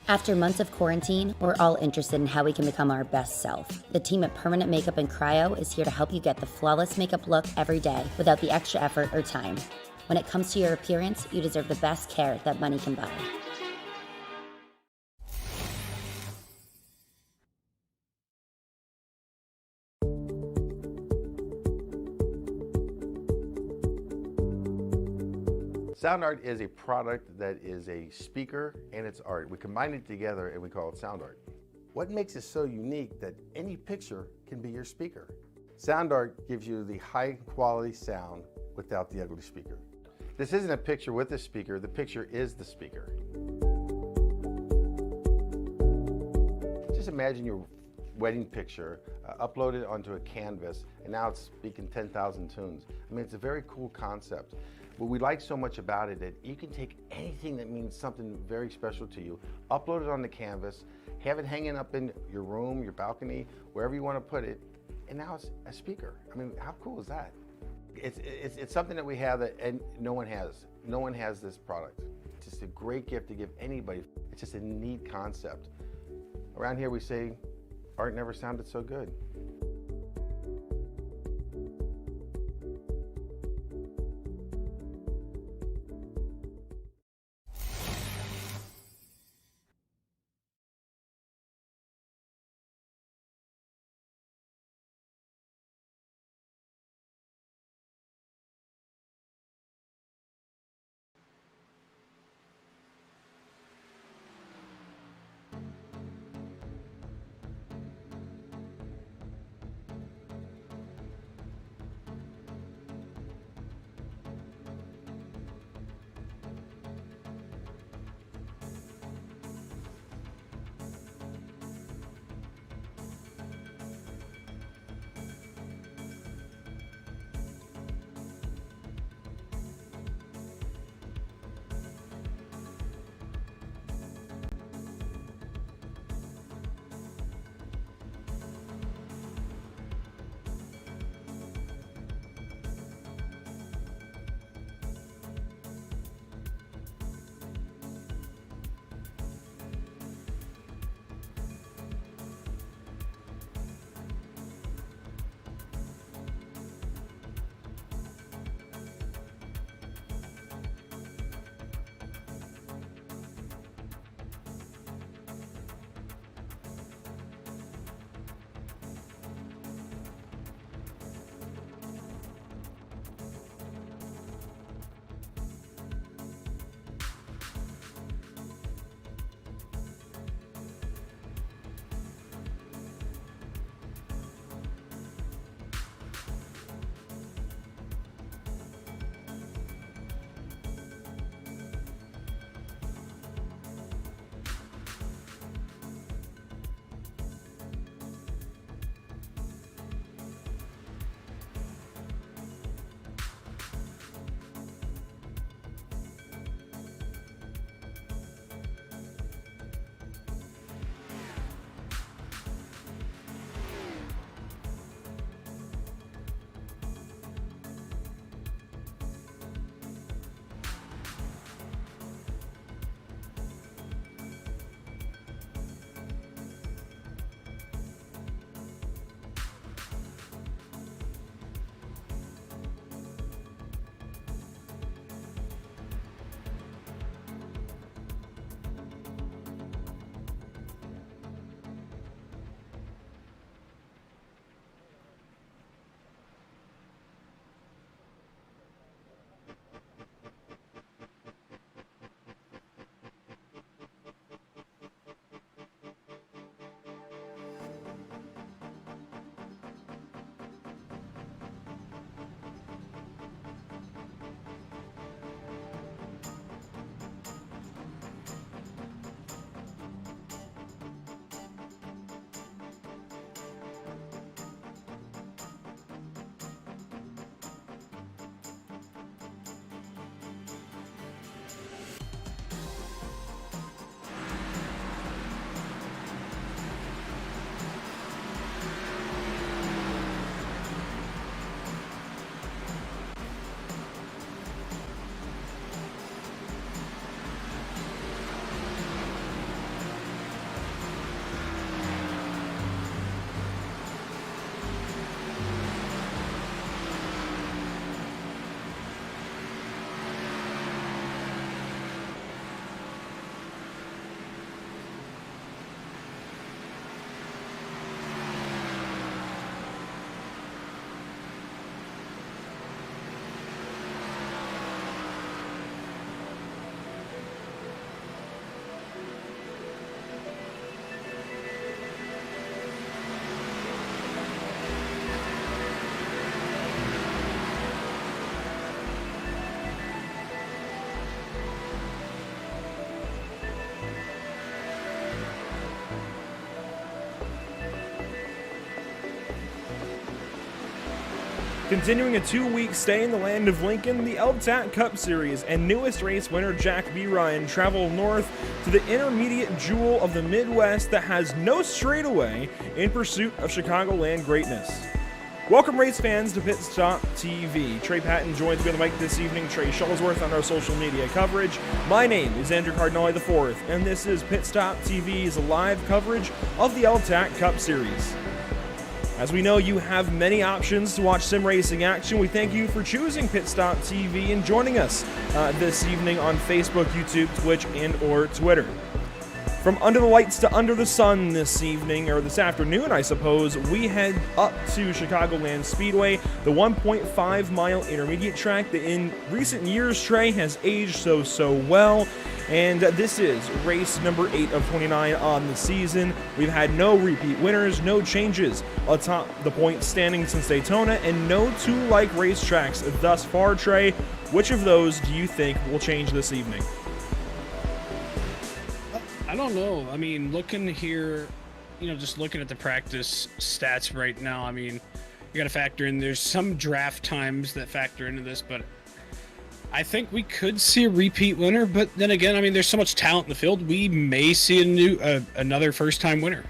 After months of quarantine, we're all interested in how we can become our best self. The team at Permanent Makeup and Cryo is here to help you get the flawless makeup look every day without the extra effort or time. When it comes to your appearance, you deserve the best care that money can buy. Sound art is a product that is a speaker and it's art. We combine it together and we call it sound art. What makes it so unique that any picture can be your speaker? Sound art gives you the high quality sound without the ugly speaker. This isn't a picture with a speaker, the picture is the speaker. Just imagine your wedding picture uploaded onto a canvas and now it's speaking 10,000 tunes. I mean, it's a very cool concept. What we like so much about it that you can take anything that means something very special to you, upload it on the canvas, have it hanging up in your room, your balcony, wherever you want to put it, and now it's a speaker. I mean, how cool is that? It's something that we have that and no one has. No one has this product. It's just a great gift to give anybody. It's just a neat concept. Around here we say, art never sounded so good. Continuing a 2-week stay in the land of Lincoln, the L-TAC Cup Series and newest race winner Jack B. Ryan traveled north to the intermediate jewel of the Midwest that has no straightaway in pursuit of Chicagoland greatness. Welcome race fans to Pit Stop TV. Trey Patton joins me on the mic this evening, Trey Shuttlesworth on our social media coverage. My name is Andrew Cardinale IV, and this is Pit Stop TV's live coverage of the L-TAC Cup Series. As we know, you have many options to watch sim racing action. We thank you for choosing Pit Stop TV and joining us this evening on Facebook, YouTube, Twitch, and or Twitter. From under the lights to under the sun this evening, or this afternoon, I suppose, we head up to Chicagoland Speedway, the 1.5-mile intermediate track that in recent years, Trey, has aged so well. And this is race number 8 of 29 on the season. We've had no repeat winners, no changes atop the point standing since Daytona, and no two-like racetracks thus far, Trey. Which of those do you think will change this evening? I don't know. I mean, looking here, just looking at the practice stats right now, I mean, you got to factor in, there's some draft times that factor into this, but I think we could see a repeat winner. But then again, I mean, there's so much talent in the field, we may see another first-time winner.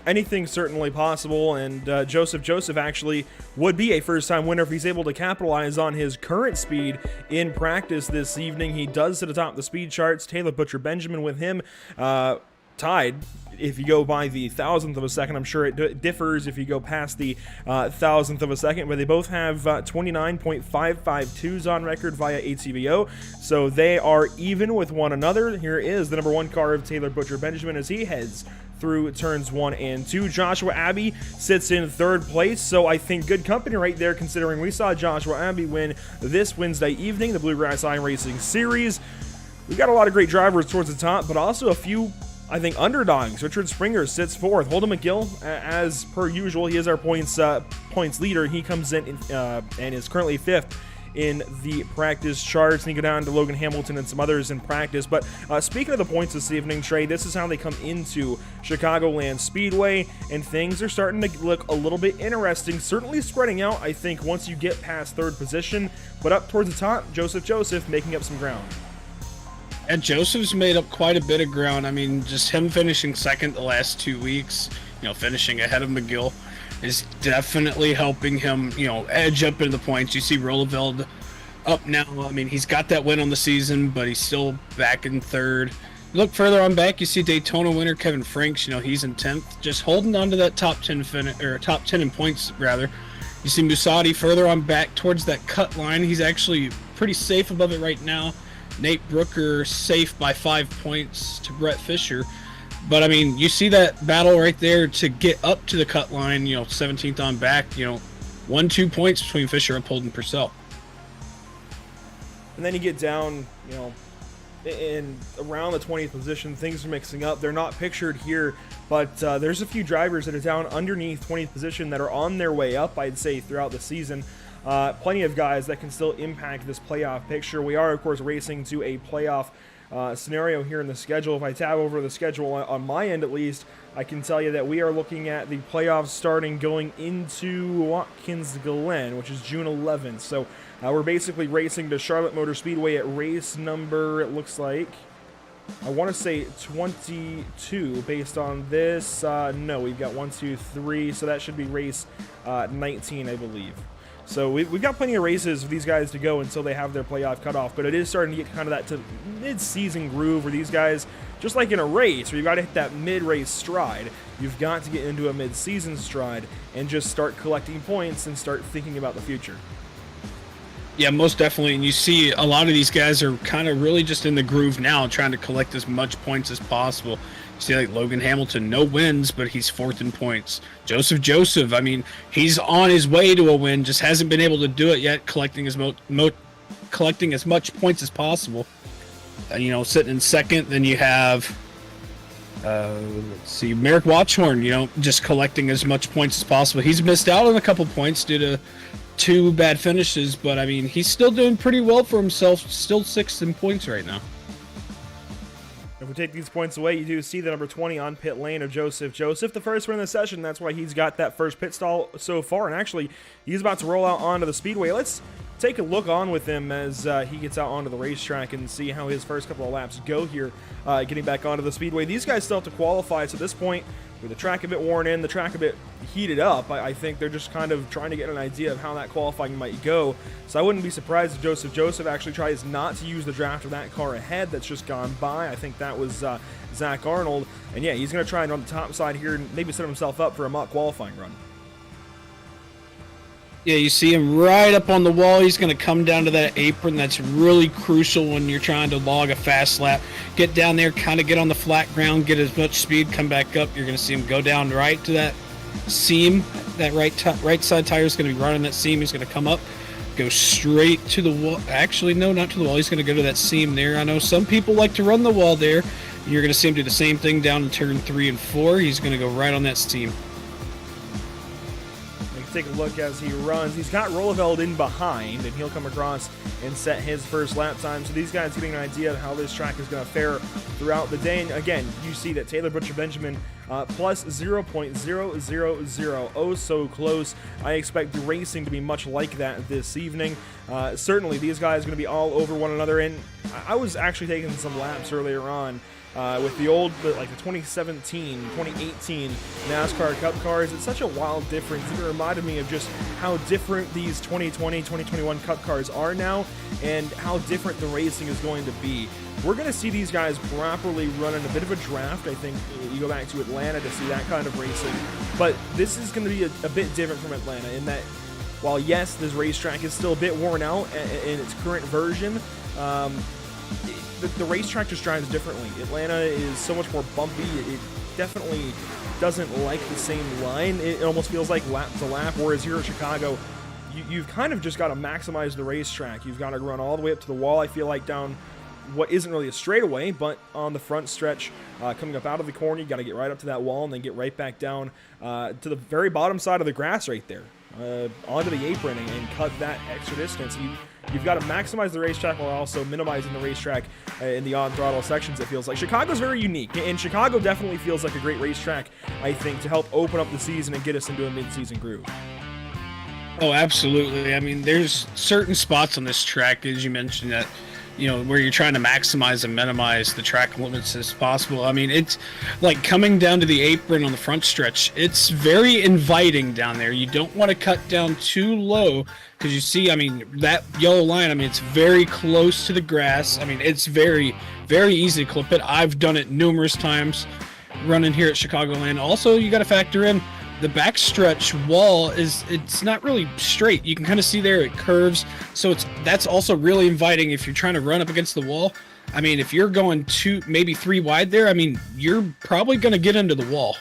Anything's certainly possible, and Joseph actually would be a first-time winner if he's able to capitalize on his current speed in practice this evening. He does sit atop the speed charts. Taylor Butcher Benjamin with him tied. If you go by the thousandth of a second, I'm sure it differs if you go past the thousandth of a second, but they both have 29.552s on record via ATVO, so they are even with one another. Here is the number 1 car of Taylor Butcher Benjamin as he heads through turns 1 and 2. Joshua Abbey sits in 3rd place, so I think good company right there, considering we saw Joshua Abbey win this Wednesday evening, the Bluegrass iRacing Series. We've got a lot of great drivers towards the top, but also a few, I think, underdogs. Richard Springer sits 4th. Holden McGill, as per usual, he is our points leader. He comes in and is currently 5th in the practice charts. And you go down to Logan Hamilton and some others in practice. But speaking of the points this evening, Trey, this is how they come into Chicagoland Speedway, and things are starting to look a little bit interesting. Certainly spreading out, I think, once you get past 3rd position. But up towards the top, Joseph making up some ground. And Joseph's made up quite a bit of ground. I mean, just him finishing 2nd the last 2 weeks, finishing ahead of McGill is definitely helping him, edge up into the points. You see Rolleveld up now. I mean, he's got that win on the season, but he's still back in 3rd. You look further on back, you see Daytona winner Kevin Franks, he's in 10th, just holding on to that top 10 in points rather. You see Musati further on back towards that cut line. He's actually pretty safe above it right now. Nate Brooker safe by 5 points to Brett Fisher. But, I mean, you see that battle right there to get up to the cut line, 17th on back, 1-2 points between Fisher, Uphold, and Purcell. And then you get down, in around the 20th position, things are mixing up. They're not pictured here, but there's a few drivers that are down underneath 20th position that are on their way up, I'd say, throughout the season. Plenty of guys that can still impact this playoff picture. We are, of course, racing to a playoff scenario here in the schedule. If I tab over the schedule on my end, at least, I can tell you that we are looking at the playoffs starting going into Watkins Glen, which is June 11th. So we're basically racing to Charlotte Motor Speedway at race number, it looks like, I want to say 22 based on this. No, we've got 1, 2, 3, so that should be race 19, I believe. So we've got plenty of races for these guys to go until they have their playoff cutoff, but it is starting to get kind of that to mid-season groove where these guys, just like in a race where you've got to hit that mid-race stride, you've got to get into a mid-season stride and just start collecting points and start thinking about the future. Yeah, most definitely. And you see a lot of these guys are kind of really just in the groove now, trying to collect as much points as possible. You see, like Logan Hamilton, no wins, but he's 4th in points. Joseph, I mean, he's on his way to a win, just hasn't been able to do it yet, collecting as much points as possible. Sitting in 2nd. Then you have, Merrick Watchhorn, just collecting as much points as possible. He's missed out on a couple points due to 2 bad finishes, but I mean, he's still doing pretty well for himself, still 6th in points right now. If we take these points away, you do see the number 20 on pit lane of Joseph. Joseph, the first win of the session. That's why he's got that first pit stall so far. And actually, he's about to roll out onto the speedway. Let's take a look on with him as he gets out onto the racetrack and see how his first couple of laps go here, getting back onto the speedway. These guys still have to qualify, so at this point, with the track a bit worn in, the track a bit heated up, I think they're just kind of trying to get an idea of how that qualifying might go. So I wouldn't be surprised if Joseph actually tries not to use the draft of that car ahead that's just gone by. I think that was Zach Arnold. And yeah, he's going to try and run the top side here and maybe set himself up for a mock qualifying run. Yeah, you see him right up on the wall. He's going to come down to that apron. That's really crucial when you're trying to log a fast lap. Get down there, kind of get on the flat ground, get as much speed, come back up. You're going to see him go down right to that seam. That right side tire is going to be running that seam. He's going to come up, go straight to the wall. Actually, no, not to the wall. He's going to go to that seam there. I know some people like to run the wall there. You're going to see him do the same thing down in turn 3 and 4. He's going to go right on that seam. Take a look as he runs. He's got Rolleveld in behind, and he'll come across and set his first lap time. So these guys getting an idea of how this track is going to fare throughout the day. And again, you see that Taylor Butcher Benjamin plus 0.000. Oh, so close. I expect the racing to be much like that this evening. Certainly, these guys are going to be all over one another. And I was actually taking some laps earlier on with the old, like the 2017, 2018 NASCAR Cup cars. It's such a wild difference. It reminded me of just how different these 2020, 2021 Cup cars are now and how different the racing is going to be. We're going to see these guys properly running a bit of a draft. I think you go back to Atlanta to see that kind of racing. But this is going to be a bit different from Atlanta in that while, yes, this racetrack is still a bit worn out in its current version, the racetrack just drives differently. Atlanta is so much more bumpy. It definitely doesn't like the same line. It almost feels like lap to lap, whereas here at Chicago, you've kind of just got to maximize the racetrack. You've got to run all the way up to the wall, I feel like, down what isn't really a straightaway, but on the front stretch, coming up out of the corner, you got to get right up to that wall and then get right back down to the very bottom side of the grass right there, onto the apron and cut that extra distance. You've got to maximize the racetrack while also minimizing the racetrack in the on-throttle sections, it feels like. Chicago's very unique, and Chicago definitely feels like a great racetrack, I think, to help open up the season and get us into a mid-season groove. Oh, absolutely. I mean, there's certain spots on this track, as you mentioned, that where you're trying to maximize and minimize the track limits as possible. I mean, it's like coming down to the apron on the front stretch. It's very inviting down there. You don't want to cut down too low because you see, I mean, that yellow line, I mean, it's very close to the grass. I mean, it's very, very easy to clip it. I've done it numerous times running here at Chicagoland. Also, you got to factor in the backstretch wall it's not really straight. You can kind of see there it curves, so that's also really inviting if you're trying to run up against the wall. I mean, if you're going 2, maybe 3 wide there, I mean, you're probably going to get into the wall.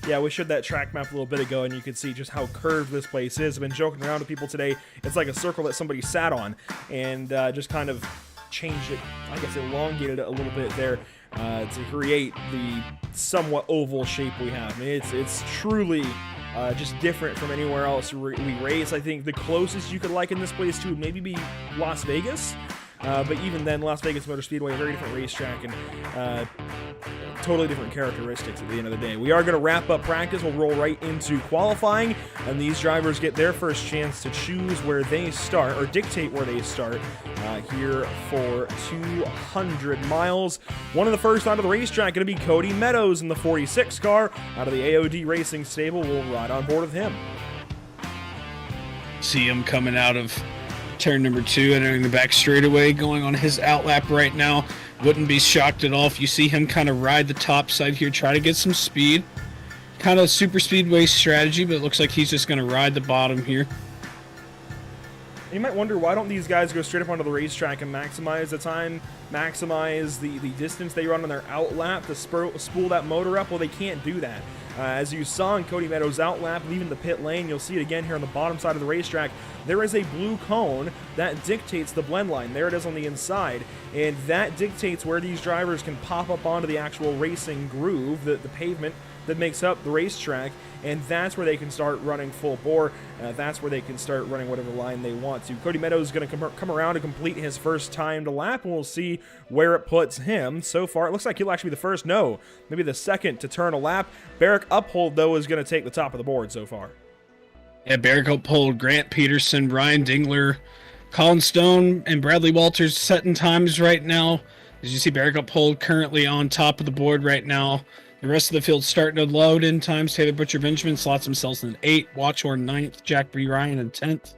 Yeah, we showed that track map a little bit ago, and you can see just how curved this place is. I've been joking around with people today. It's like a circle that somebody sat on and just kind of changed it, I guess elongated it a little bit there to create the somewhat oval shape we have. I mean, it's truly just different from anywhere else we race. I think the closest you could liken this place to would maybe be Las Vegas. But even then, Las Vegas Motor Speedway, a very different racetrack and totally different characteristics at the end of the day. We are going to wrap up practice. We'll roll right into qualifying, and these drivers get their first chance to choose where they start, or dictate where they start here for 200 miles. One of the first out of the racetrack going to be Cody Meadows in the 46 car out of the AOD Racing stable. We'll ride on board with him. See him coming out of turn number 2, entering the back straightaway, going on his outlap right now. Wouldn't be shocked at all if you see him kind of ride the top side here, try to get some speed. Kind of super speedway strategy, but it looks like he's just going to ride the bottom here. You might wonder, why don't these guys go straight up onto the racetrack and maximize the time, maximize the distance they run on their outlap to spool that motor up? Well, they can't do that. As you saw in Cody Meadows' outlap, leaving the pit lane, you'll see it again here on the bottom side of the racetrack. There is a blue cone that dictates the blend line. There it is on the inside, and that dictates where these drivers can pop up onto the actual racing groove, the pavement that makes up the racetrack, and that's where they can start running full bore. That's where they can start running whatever line they want to. Cody Meadows is going to come around to complete his first timed lap, and we'll see where it puts him. So far, it looks like he'll actually be the first, no, maybe the second to turn a lap. Barrick Uphold, though, is going to take the top of the board so far. Yeah, Barrick Uphold, Grant Peterson, Ryan Dingler, Colin Stone, and Bradley Walters setting times right now. As you see, Barrick Uphold currently on top of the board right now. The rest of the field starting to load in times. Taylor Butcher Benjamin slots themselves in 8th, Watchhorn 9th, Jack B. Ryan in 10th.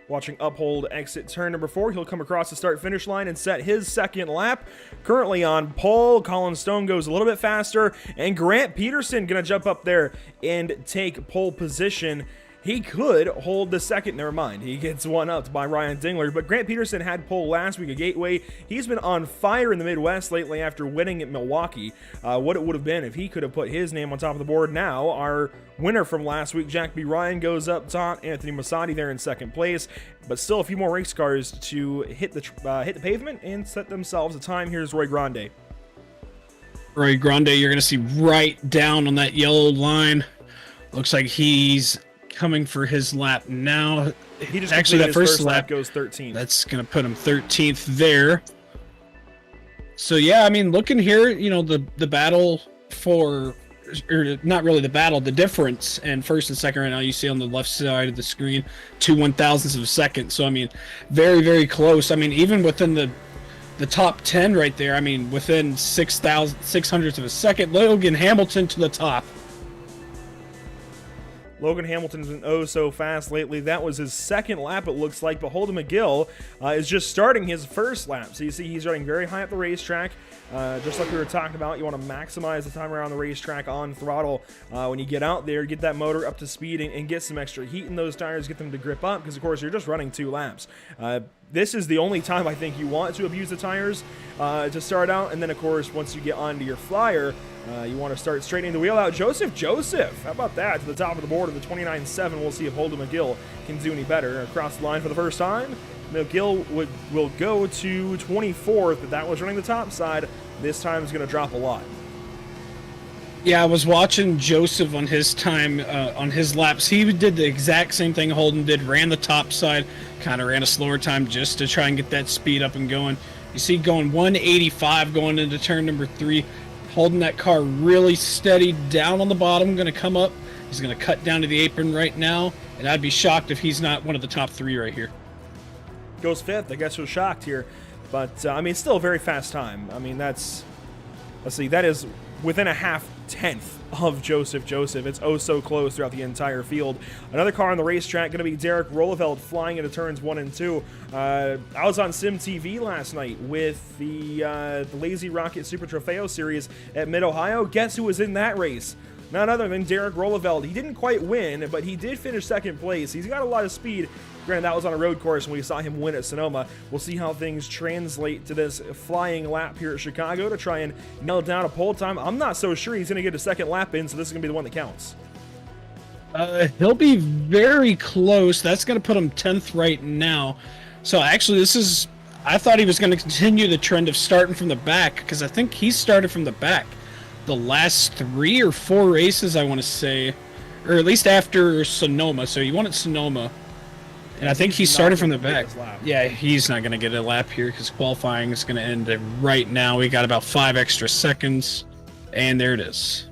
Watching Uphold exit turn number 4. He'll come across the start-finish line and set his second lap. Currently on pole, Colin Stone goes a little bit faster, and Grant Peterson going to jump up there and take pole position. He could hold the second. Never mind. He gets one up by Ryan Dingler. But Grant Peterson had pole last week at Gateway. He's been on fire in the Midwest lately after winning at Milwaukee. What it would have been if he could have put his name on top of the board. Now, our winner from last week, Jack B. Ryan, goes up top. Anthony Masadi there in second place. But still a few more race cars to hit the pavement and set themselves a time. Here's Roy Grande. Roy Grande, you're going to see right down on that yellow line. Looks like he's coming for his lap now. He just actually that his first lap goes 13th. That's going to put him 13th there. So yeah, I mean, looking here, you know, the battle for, or not really the battle, the difference in first and second right now, you see on the left side of the screen, 2 1,000ths of a second. So I mean, very, very close. I mean, even within the top 10 right there, I mean, within 6,600ths of a second, Logan Hamilton to the top. Logan Hamilton's been oh so fast lately. That was his second lap, it looks like, but Holden McGill is just starting his first lap. So you see he's running very high up the racetrack. Just like we were talking about, you want to maximize the time around the racetrack on throttle. When you get out there, get that motor up to speed and get some extra heat in those tires, get them to grip up, because of course you're just running 2 laps. This is the only time I think you want to abuse the tires to start out, and then of course once you get onto your flyer, you want to start straightening the wheel out. Joseph, how about that? To the top of the board of the 29.7. We'll see if Holden McGill can do any better. Across the line for the first time, McGill will go to 24th, but that was running the top side. This time is going to drop a lot. Yeah, I was watching Joseph on his time, on his laps. He did the exact same thing Holden did, ran the top side, kind of ran a slower time just to try and get that speed up and going. You see going 185 going into turn number 3. Holding that car really steady down on the bottom, going to come up. He's going to cut down to the apron right now, and I'd be shocked if he's not one of the top 3 right here. Goes 5th. I guess we're shocked here. But, I mean, still a very fast time. I mean, that is within a half tenth of Joseph. It's oh so close throughout the entire field. Another car on the racetrack going to be Derek Rolleveld flying into turns 1 and 2. I was on Sim TV last night with the Lazy Rocket Super Trofeo Series at Mid-Ohio. Guess who was in that race? None other than Derek Rolleveld. He didn't quite win, but he did finish second place. He's got a lot of speed. Granted, that was on a road course, and we saw him win at Sonoma. We'll see how things translate to this flying lap here at Chicago to try and nail down a pole time. I'm not so sure he's going to get a second lap in, so this is going to be the one that counts. He'll be very close. That's going to put him 10th right now. So actually, I thought he was going to continue the trend of starting from the back, because I think he started from the back the last 3 or 4 races, I want to say, or at least after Sonoma. So he won at Sonoma. And I think he started from the back. Yeah, he's not going to get a lap here because qualifying is going to end right now. We got about 5 extra seconds, and there it is.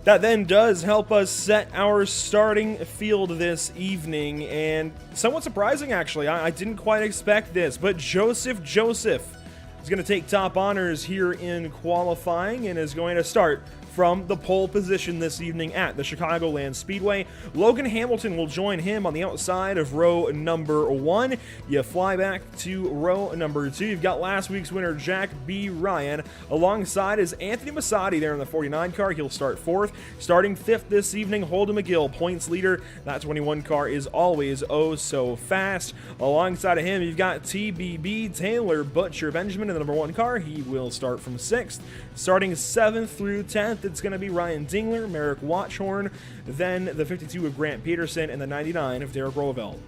That then does help us set our starting field this evening, and somewhat surprising, actually. I didn't quite expect this, but Joseph is going to take top honors here in qualifying and is going to start from the pole position this evening at the Chicagoland Speedway. Logan Hamilton will join him on the outside of row number 1. You fly back to row number 2. You've got last week's winner, Jack B. Ryan. Alongside is Anthony Masadi there in the 49 car. He'll start 4th. Starting 5th this evening, Holden McGill, points leader. That 21 car is always oh so fast. Alongside of him, you've got TBB Taylor Butcher Benjamin in the number 1 car. He will start from 6th. Starting 7th through 10th, it's going to be Ryan Dingler, Merrick Watchhorn, then the 52 of Grant Peterson, and the 99 of Derek Rolleveld.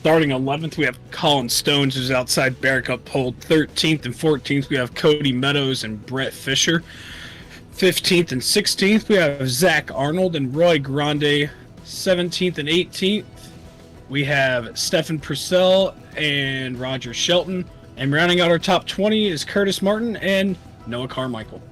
Starting 11th, we have Colin Stones, who's outside Bear Cup pole. 13th and 14th, we have Cody Meadows and Brett Fisher. 15th and 16th, we have Zach Arnold and Roy Grande. 17th and 18th, we have Stefan Purcell and Roger Shelton. And rounding out our top 20 is Curtis Martin and Noah Carmichael.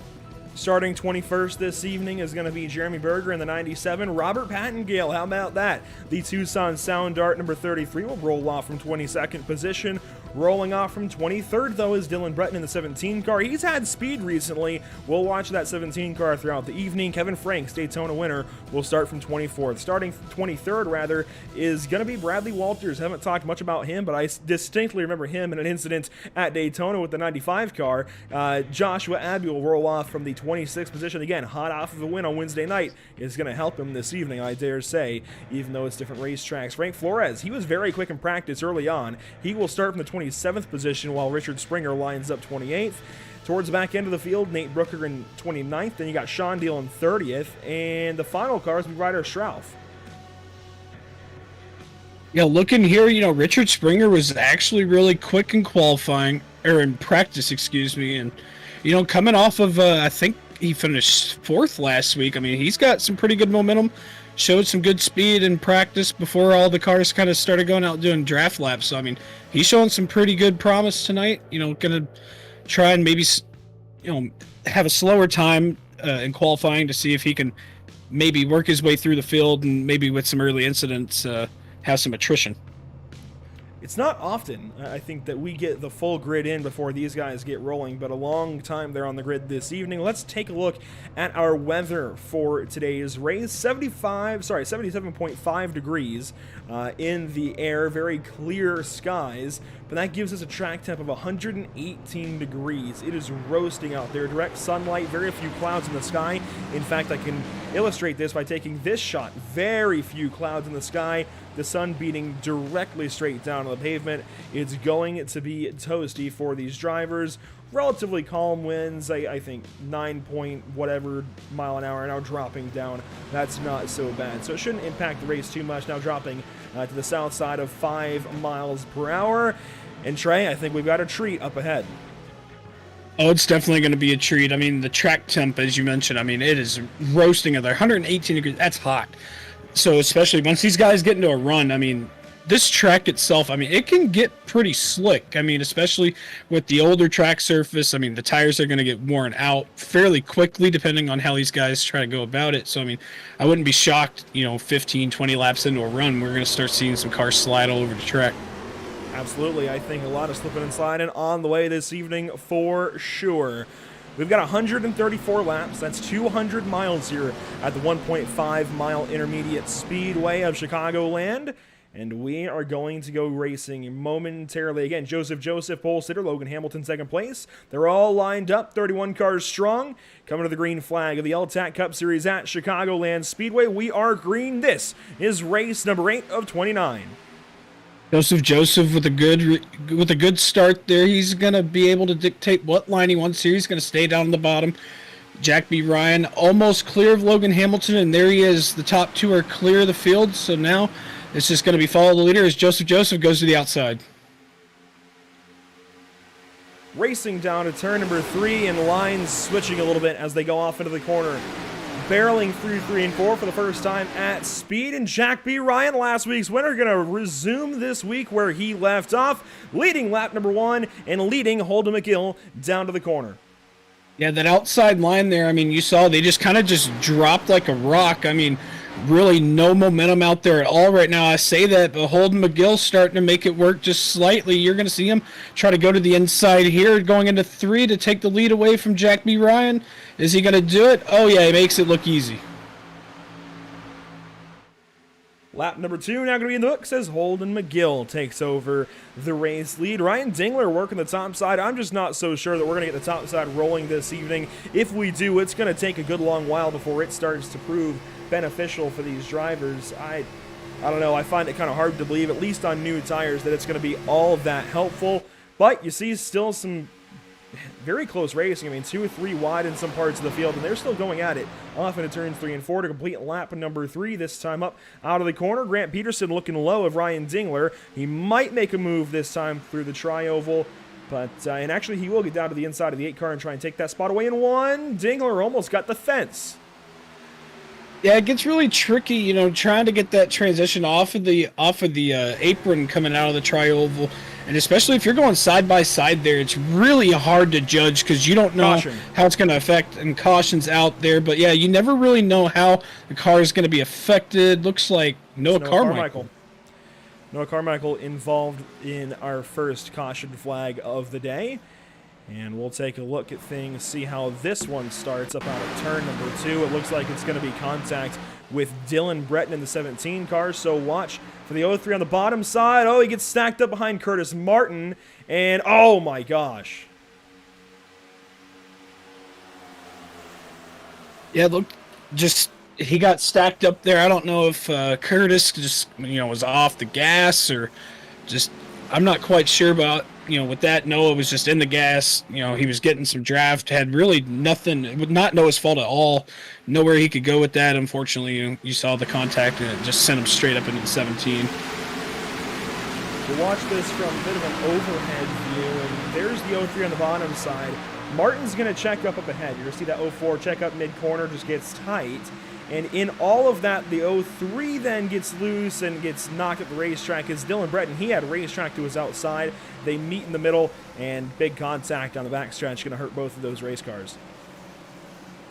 Starting 21st this evening is going to be Jeremy Berger in the 97. Robert Pattengale, how about that? The Tucson Sound Art number 33 will roll off from 22nd position. Rolling off from 23rd, though, is Dylan Breton in the 17 car. He's had speed recently. We'll watch that 17 car throughout the evening. Kevin Franks, Daytona winner, will start from 24th. Starting 23rd, rather, is going to be Bradley Walters. Haven't talked much about him, but I distinctly remember him in an incident at Daytona with the 95 car. Joshua Abbey will roll off from the 26th position. Again, hot off of a win on Wednesday night. Is going to help him this evening, I dare say, even though it's different racetracks. Frank Flores, he was very quick in practice early on. He will start from the 27th position while Richard Springer lines up 28th. Towards the back end of the field, Nate Brooker in 29th. Then you got Sean Deal in 30th. And the final cars will be Ryder Schrauf. Yeah, looking here, Richard Springer was actually really quick in qualifying, or in practice, excuse me. And, coming off of, I think he finished 4th last week. I mean, he's got some pretty good momentum. Showed some good speed in practice before all the cars kind of started going out doing draft laps. So, I mean, he's showing some pretty good promise tonight. Going to try and maybe, have a slower time in qualifying to see if he can maybe work his way through the field and maybe with some early incidents have some attrition. It's not often, I think, that we get the full grid in before these guys get rolling, but a long time they're on the grid this evening. Let's take a look at our weather for today's race. 77.5 degrees in the air, very clear skies, but that gives us a track temp of 118 degrees. It is roasting out there, direct sunlight, very few clouds in the sky. In fact, I can illustrate this by taking this shot. Very few clouds in the sky, the sun beating directly straight down on the pavement. It's going to be toasty for these drivers. Relatively calm winds, I think 9 point whatever mile an hour, now dropping down. That's not so bad. So it shouldn't impact the race too much. Now dropping to the south side of 5 miles per hour. And Trey, I think we've got a treat up ahead. Oh, it's definitely going to be a treat. I mean, the track temp, as you mentioned, I mean, it is roasting out there. 118 degrees, that's hot. So especially once these guys get into a run, I mean, this track itself, I mean, it can get pretty slick. I mean, especially with the older track surface, I mean, the tires are going to get worn out fairly quickly depending on how these guys try to go about it. So, I mean, I wouldn't be shocked, 15, 20 laps into a run, we're going to start seeing some cars slide all over the track. Absolutely. I think a lot of slipping and sliding on the way this evening for sure. We've got 134 laps. That's 200 miles here at the 1.5 mile intermediate speedway of Chicagoland. And we are going to go racing momentarily. Again, Joseph, pole sitter, Logan Hamilton, second place. They're all lined up, 31 cars strong. Coming to the green flag of the L-TAC Cup Series at Chicagoland Speedway. We are green. This is race number 8 of 29. Joseph with a good start there. He's going to be able to dictate what line he wants here. He's going to stay down the bottom. Jack B. Ryan almost clear of Logan Hamilton, and there he is. The top two are clear of the field, so now it's just going to be follow the leader as Joseph goes to the outside. Racing down to turn number 3, and lines switching a little bit as they go off into the corner. Barreling through 3 and 4 for the first time at speed, and Jack B. Ryan, last week's winner, going to resume this week where he left off, leading lap number 1 and leading Holden McGill down to the corner. Yeah, that outside line there, I mean, you saw they just kind of just dropped like a rock. I mean, really no momentum out there at all right now. I say that, but Holden McGill's starting to make it work just slightly. You're going to see him try to go to the inside here, going into 3 to take the lead away from Jack B. Ryan. Is he going to do it? Oh, yeah, he makes it look easy. Lap number 2 now going to be in the books as Holden McGill takes over the race lead. Ryan Dingler working the top side. I'm just not so sure that we're going to get the top side rolling this evening. If we do, it's going to take a good long while before it starts to prove beneficial for these drivers. I don't know. I find it kind of hard to believe, at least on new tires, that it's going to be all that helpful. But you see still some very close racing. I mean, 2 or 3 wide in some parts of the field, and they're still going at it off into turns 3 and 4 to complete lap number 3. This time up out of the corner. Grant Peterson looking low of Ryan Dingler. He might make a move this time through the tri-oval, but and actually he will get down to the inside of the 8 car and try and take that spot away in 1. Dingler almost got the fence. Yeah, it gets really tricky, you know, trying to get that transition off of the apron coming out of the tri-oval, and especially if you're going side by side there, it's really hard to judge because you don't know how it's going to affect, and caution's out there. But yeah, you never really know how the car is going to be affected. Looks like Noah Carmichael. Noah Carmichael involved in our first caution flag of the day. And we'll take a look at things, see how this one starts up out of turn number 2. It looks like it's going to be contact with Dylan Breton in the 17 car, so watch for the 03 on the bottom side. Oh, he gets stacked up behind Curtis Martin, and oh my gosh. Yeah, look, he got stacked up there. I don't know if Curtis just, you know, was off the gas or just, I'm not quite sure about. You know, with that, Noah was just in the gas. You know, he was getting some draft, had really nothing. It was not Noah's fault at all. Nowhere he could go with that. Unfortunately, you saw the contact, and it just sent him straight up into the 17. We'll watch this from a bit of an overhead view, and there's the 03 on the bottom side. Martin's going to check up ahead. You're going to see that 04 check up mid-corner, just gets tight. And in all of that, the 03 then gets loose and gets knocked at the racetrack. As Dylan Breton, he had racetrack to his outside. They meet in the middle, and big contact on the backstretch going to hurt both of those race cars.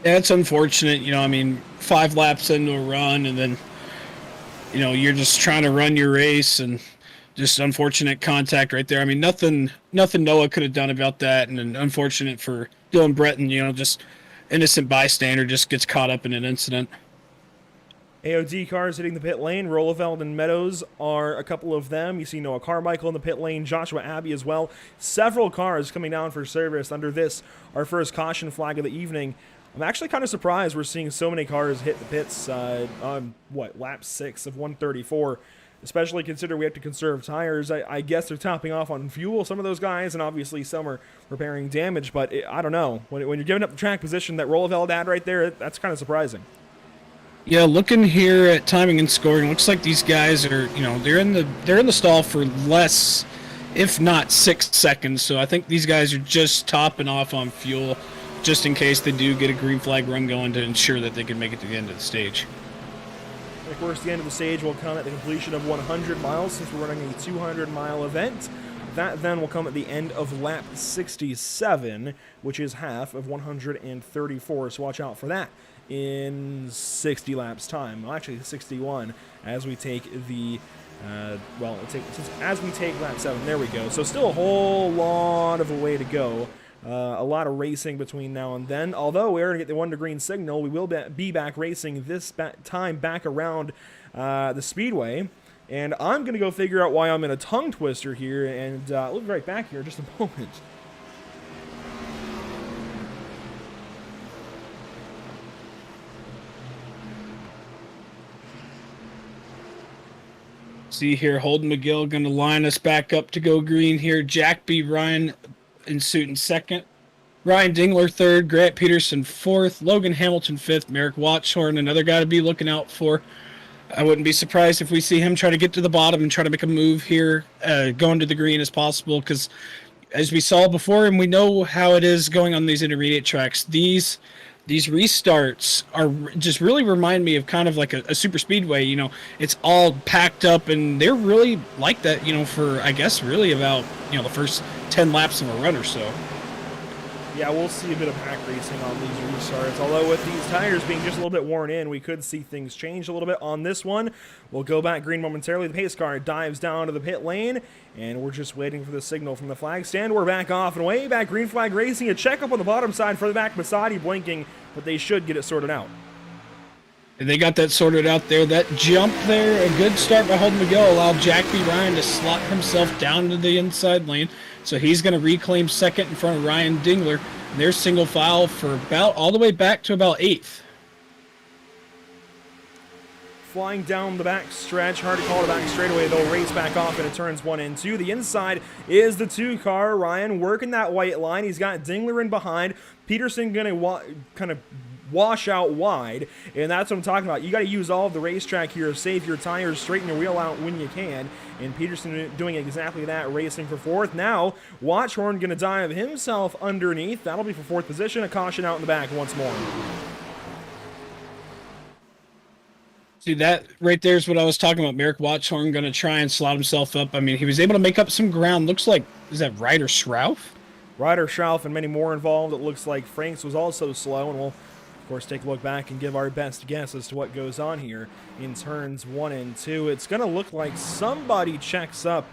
Yeah, it's unfortunate. You know, I mean, 5 laps into a run, and then, you know, you're just trying to run your race, and just unfortunate contact right there. I mean, nothing Noah could have done about that, and then unfortunate for Dylan Breton, you know, just innocent bystander just gets caught up in an incident. AOD cars hitting the pit lane. Rolleveld and Meadows are a couple of them. You see Noah Carmichael in the pit lane, Joshua Abbey as well. Several cars coming down for service under this, our first caution flag of the evening. I'm actually kind of surprised we're seeing so many cars hit the pits on, lap 6 of 134, especially considering we have to conserve tires. I guess they're topping off on fuel, some of those guys, and obviously some are repairing damage, but I don't know. When you're giving up the track position that Rolleveld had right there, that's kind of surprising. Yeah, looking here at timing and scoring, looks like these guys are, you know, they're in the stall for less, if not 6 seconds. So I think these guys are just topping off on fuel, just in case they do get a green flag run going to ensure that they can make it to the end of the stage. Of course, the end of the stage will come at the completion of 100 miles, since we're running a 200-mile event. That then will come at the end of lap 67, which is half of 134. So watch out for that in 60 laps time. Well, actually 61 as we take the as we take lap 7. There we go. So still a whole lot of a way to go. A lot of racing between now and then. Although we are going to get the 1 to green signal, we will be back racing this time back around the speedway. And I'm going to go figure out why I'm in a tongue twister here, and we'll be right back here in just a moment. See here, Holden McGill going to line us back up to go green here. Jack B. Ryan in suit in second. Ryan Dingler third. Grant Peterson fourth. Logan Hamilton fifth. Merrick Watchhorn, another guy to be looking out for. I wouldn't be surprised if we see him try to get to the bottom and try to make a move here, going to the green as possible, because as we saw before, and we know how it is going on these intermediate tracks, these restarts are just really remind me of kind of like a super speedway. You know, it's all packed up, and they're really like that, you know, for, I guess, really about, you know, the first 10 laps of a run or so. Yeah, we'll see a bit of hack racing on these restarts. Although with these tires being just a little bit worn in, we could see things change a little bit on this one. We'll go back green momentarily. The pace car dives down to the pit lane, and we're just waiting for the signal from the flag stand. We're back off and way back. Green flag racing. A checkup on the bottom side for the back. Masadi blinking, but they should get it sorted out. And they got that sorted out there. That jump there, a good start by Holden McGill, allowed Jack B. Ryan to slot himself down to the inside lane. So he's going to reclaim second in front of Ryan Dingler. And they're single file for about all the way back to about 8th. flying down the back stretch. Hard to call it back straightaway. They'll race back off into turns 1 and 2. The inside is the 2 car. Ryan working that white line. He's got Dingler in behind. Peterson going to kind of wash out wide, and that's what I'm talking about. You got to use all of the racetrack here, save your tires, straighten your wheel out when you can, and Peterson doing exactly that, racing for 4th. Now, Watchhorn going to dive himself underneath. That'll be for 4th position. A caution out in the back once more. See, that right there is what I was talking about. Merrick Watchhorn going to try and slot himself up. I mean, he was able to make up some ground. Looks like, is that Ryder Schrauf? Ryder Schrauf and many more involved. It looks like Franks was also slow, and we'll, of course, take a look back and give our best guess as to what goes on here in turns 1 and 2. It's going to look like somebody checks up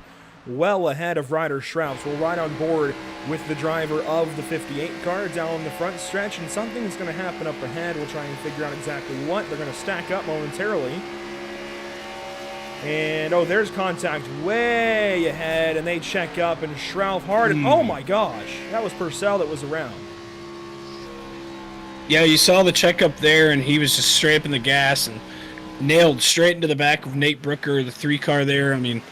well ahead of Ryder Schrauf. So we'll ride on board with the driver of the 58 car down the front stretch, and something's going to happen up ahead. We'll try and figure out exactly what. They're going to stack up momentarily. And, oh, there's contact way ahead, and they check up, and Schrauf hard, and oh my gosh, that was Purcell that was around. Yeah, you saw the checkup there, and he was just straight up in the gas and nailed straight into the back of Nate Brooker, the 3 car there. I mean,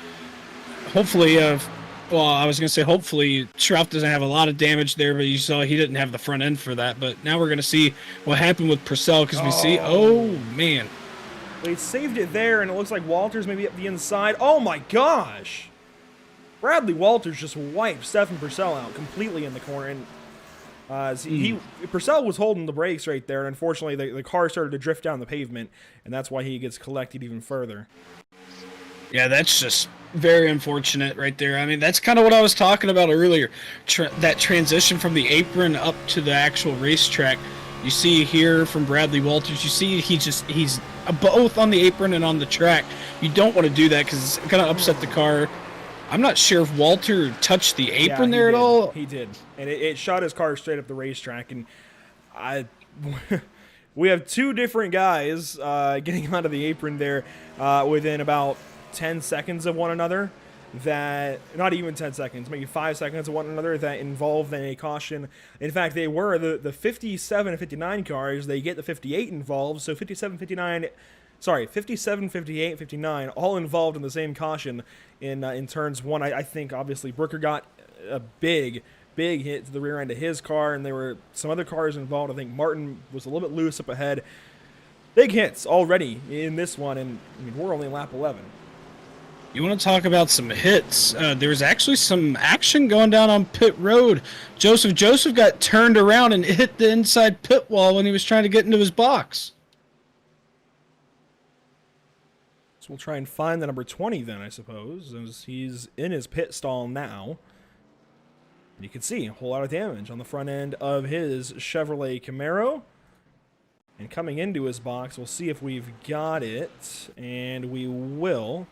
hopefully, well, I was going to say hopefully Schrauf doesn't have a lot of damage there, but you saw he didn't have the front end for that. But now we're going to see what happened with Purcell, because we see, oh, man. They saved it there, and it looks like Walters maybe up the inside. Oh my gosh! Bradley Walters just wiped Stephen Purcell out completely in the corner, and Purcell was holding the brakes right there, and unfortunately the car started to drift down the pavement, and that's why he gets collected even further. Yeah, that's just very unfortunate right there. I mean, that's kind of what I was talking about earlier. That transition from the apron up to the actual racetrack. You see here from Bradley Walters, you see he's both on the apron and on the track. You don't want to do that because it's going to upset the car. I'm not sure if Walter touched the apron there at all. He did, and it shot his car straight up the racetrack. And we have 2 different guys getting onto the apron there within about 10 seconds of one another. That, not even 10 seconds, maybe 5 seconds of one another, that involved in a caution. In fact, they were the 57 and 59 cars. They get the 58 involved, so 57, 58, 59, all involved in the same caution in turns 1. I think obviously Brooker got a big hit to the rear end of his car, and there were some other cars involved. I think Martin was a little bit loose up ahead. Big hits already in this one, and I mean, we're only lap 11. You want to talk about some hits? There was actually some action going down on pit road. Joseph got turned around and hit the inside pit wall when he was trying to get into his box. So we'll try and find the number 20 then, I suppose, as he's in his pit stall now. And you can see a whole lot of damage on the front end of his Chevrolet Camaro. And coming into his box, we'll see if we've got it, and we will.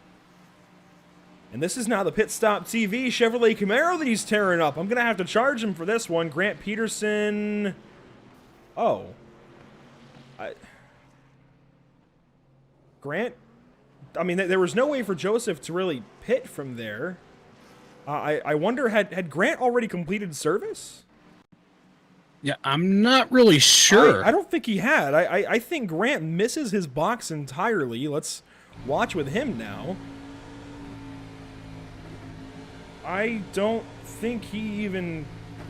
And this is now the Pit Stop TV Chevrolet Camaro that he's tearing up. I'm going to have to charge him for this one. Grant Peterson. Oh. Grant? I mean, there was no way for Joseph to really pit from there. I wonder, had Grant already completed service? Yeah, I'm not really sure. I don't think he had. I think Grant misses his box entirely. Let's watch with him now. I don't think he even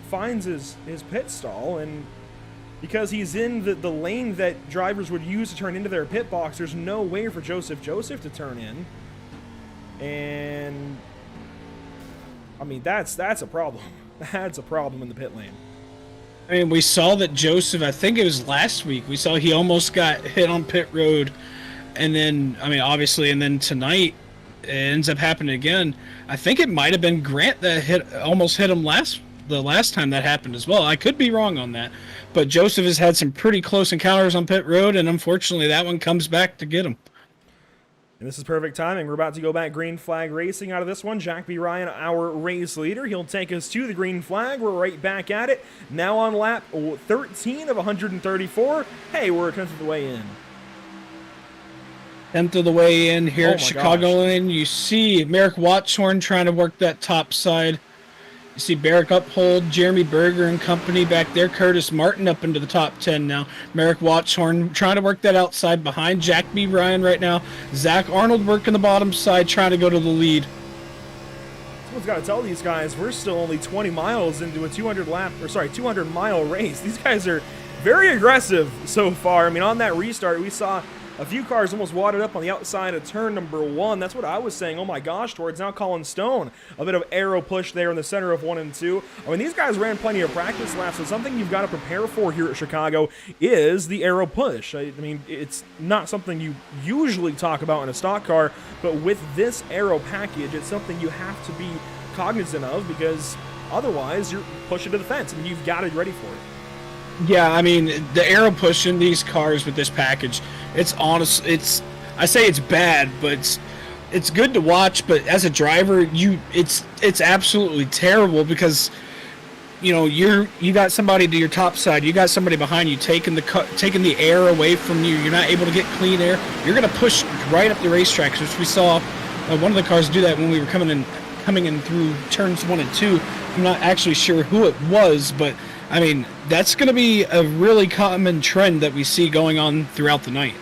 finds his pit stall, and because he's in the lane that drivers would use to turn into their pit box, there's no way for Joseph to turn in. And I mean, that's a problem. That's a problem in the pit lane. I mean, we saw that Joseph, I think it was last week, we saw he almost got hit on pit road, and then, I mean, obviously, and then tonight it ends up happening again. I think it might have been Grant that almost hit him the last time that happened as well. I could be wrong on that, but Joseph has had some pretty close encounters on pit road, and unfortunately that one comes back to get him. And this is perfect timing. We're about to go back green flag racing out of this one. Jack B. Ryan, our race leader. He'll take us to the green flag. We're right back at it. Now on lap 13 of 134. Hey, we're a tenth of the way in. Tenth of the way in here at Chicagoland. You see Merrick Watchhorn trying to work that top side. You see Barrick Uphold, Jeremy Berger and company back there. Curtis Martin up into the top 10 now. Merrick Watchhorn trying to work that outside behind Jack B. Ryan right now. Zach Arnold working the bottom side, trying to go to the lead. Someone's got to tell these guys we're still only 20 miles into a 200-mile race. These guys are very aggressive so far. I mean, on that restart, we saw a few cars almost wadded up on the outside of turn number 1. That's what I was saying. Oh my gosh, towards now Colin Stone. A bit of aero push there in the center of 1 and 2. I mean, these guys ran plenty of practice laps, so something you've got to prepare for here at Chicago is the aero push. I mean, it's not something you usually talk about in a stock car, but with this aero package, it's something you have to be cognizant of, because otherwise you're pushing to the fence. I mean, you've got to be ready for it. Yeah, I mean, the aero push in these cars with this package, I say it's bad, but it's good to watch, but as a driver, it's absolutely terrible, because you got somebody to your top side, you got somebody behind you taking the air away from you. You're not able to get clean air. You're going to push right up the racetrack, which we saw one of the cars do that when we were coming in through turns 1 and 2. I'm not actually sure who it was, but I mean, that's going to be a really common trend that we see going on throughout the night.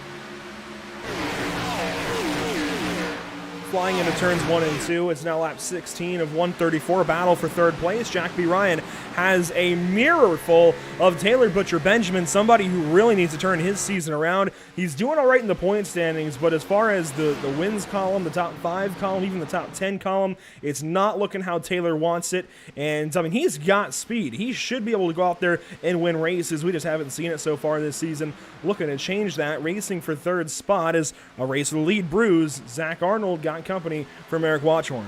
Flying into turns 1 and 2. It's now lap 16 of 134. Battle for third place. Jack B. Ryan has a mirror full of Taylor Butcher Benjamin, somebody who really needs to turn his season around. He's doing all right in the point standings, but as far as the wins column, the top 5 column, even the top 10 column, it's not looking how Taylor wants it. And I mean, he's got speed. He should be able to go out there and win races. We just haven't seen it so far this season. Looking to change that. Racing for third spot is a race for the lead bruise. Zach Arnold got company from Merrick Watchhorn.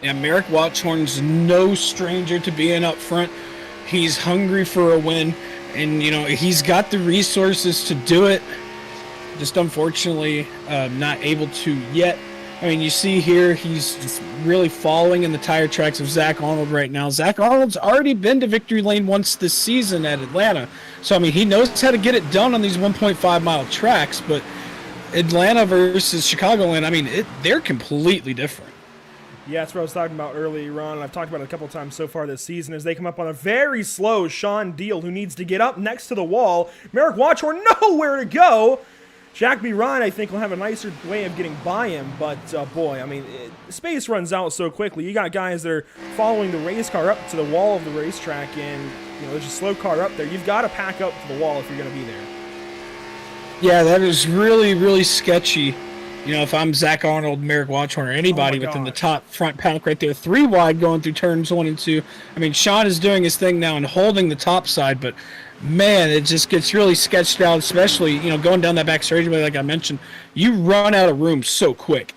Yeah, Merrick Watchhorn's no stranger to being up front. He's hungry for a win, and he's got the resources to do it. Just unfortunately not able to yet. I mean, you see here, he's just really falling in the tire tracks of Zach Arnold right now. Zach Arnold's already been to victory lane once this season at Atlanta. So, I mean, he knows how to get it done on these 1.5-mile tracks, but Atlanta versus Chicagoland, I mean, they're completely different. Yeah, that's what I was talking about earlier on, and I've talked about it a couple of times so far this season, as they come up on a very slow Sean Deal, who needs to get up next to the wall. Merrick Watchhorn, nowhere to go. Jack B. Ryan, I think, will have a nicer way of getting by him, but boy, I mean, space runs out so quickly. You got guys that are following the race car up to the wall of the racetrack, and there's a slow car up there. You've got to pack up to the wall if you're going to be there. Yeah, that is really, really sketchy. If I'm Zach Arnold, Merrick Watchhorn, or anybody within the top front pack right there, 3 wide going through turns 1 and 2. I mean, Sean is doing his thing now and holding the top side, but man, it just gets really sketched out, especially, going down that back straightaway like I mentioned. You run out of room so quick.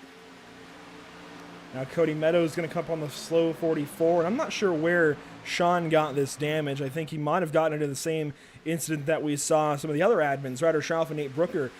Now Cody Meadows is going to come up on the slow 44, and I'm not sure where Sean got this damage. I think he might have gotten into the same incident that we saw some of the other admins, Ryder Schauff and Nate Brooker,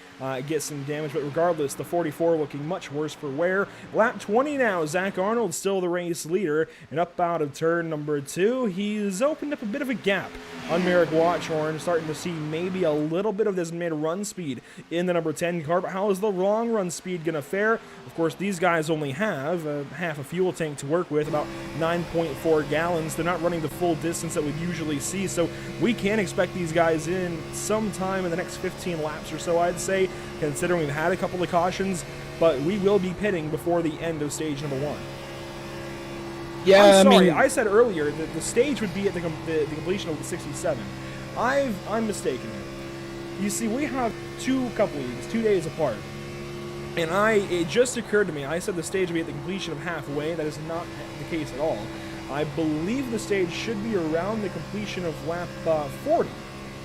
get some damage, but regardless, the 44 looking much worse for wear. Lap 20 now, Zach Arnold still the race leader, and up out of turn number 2, he's opened up a bit of a gap on Merrick Watchhorn, starting to see maybe a little bit of this mid-run speed in the number 10 car, but how is the wrong run speed going to fare? Of course, these guys only have half a fuel tank to work with, about 9.4 gallons. They're not running the full distance that we'd usually see, so we can expect these guys in sometime in the next 15 laps or so, I'd say, considering we've had a couple of cautions, but we will be pitting before the end of stage number 1. Yeah, I'm sorry, I said earlier that the stage would be at the completion of the 67. I'm mistaken here. You see, we have 2 cup leagues, 2 days apart, and it just occurred to me, I said the stage would be at the completion of halfway. That is not the case at all. I believe the stage should be around the completion of lap 40.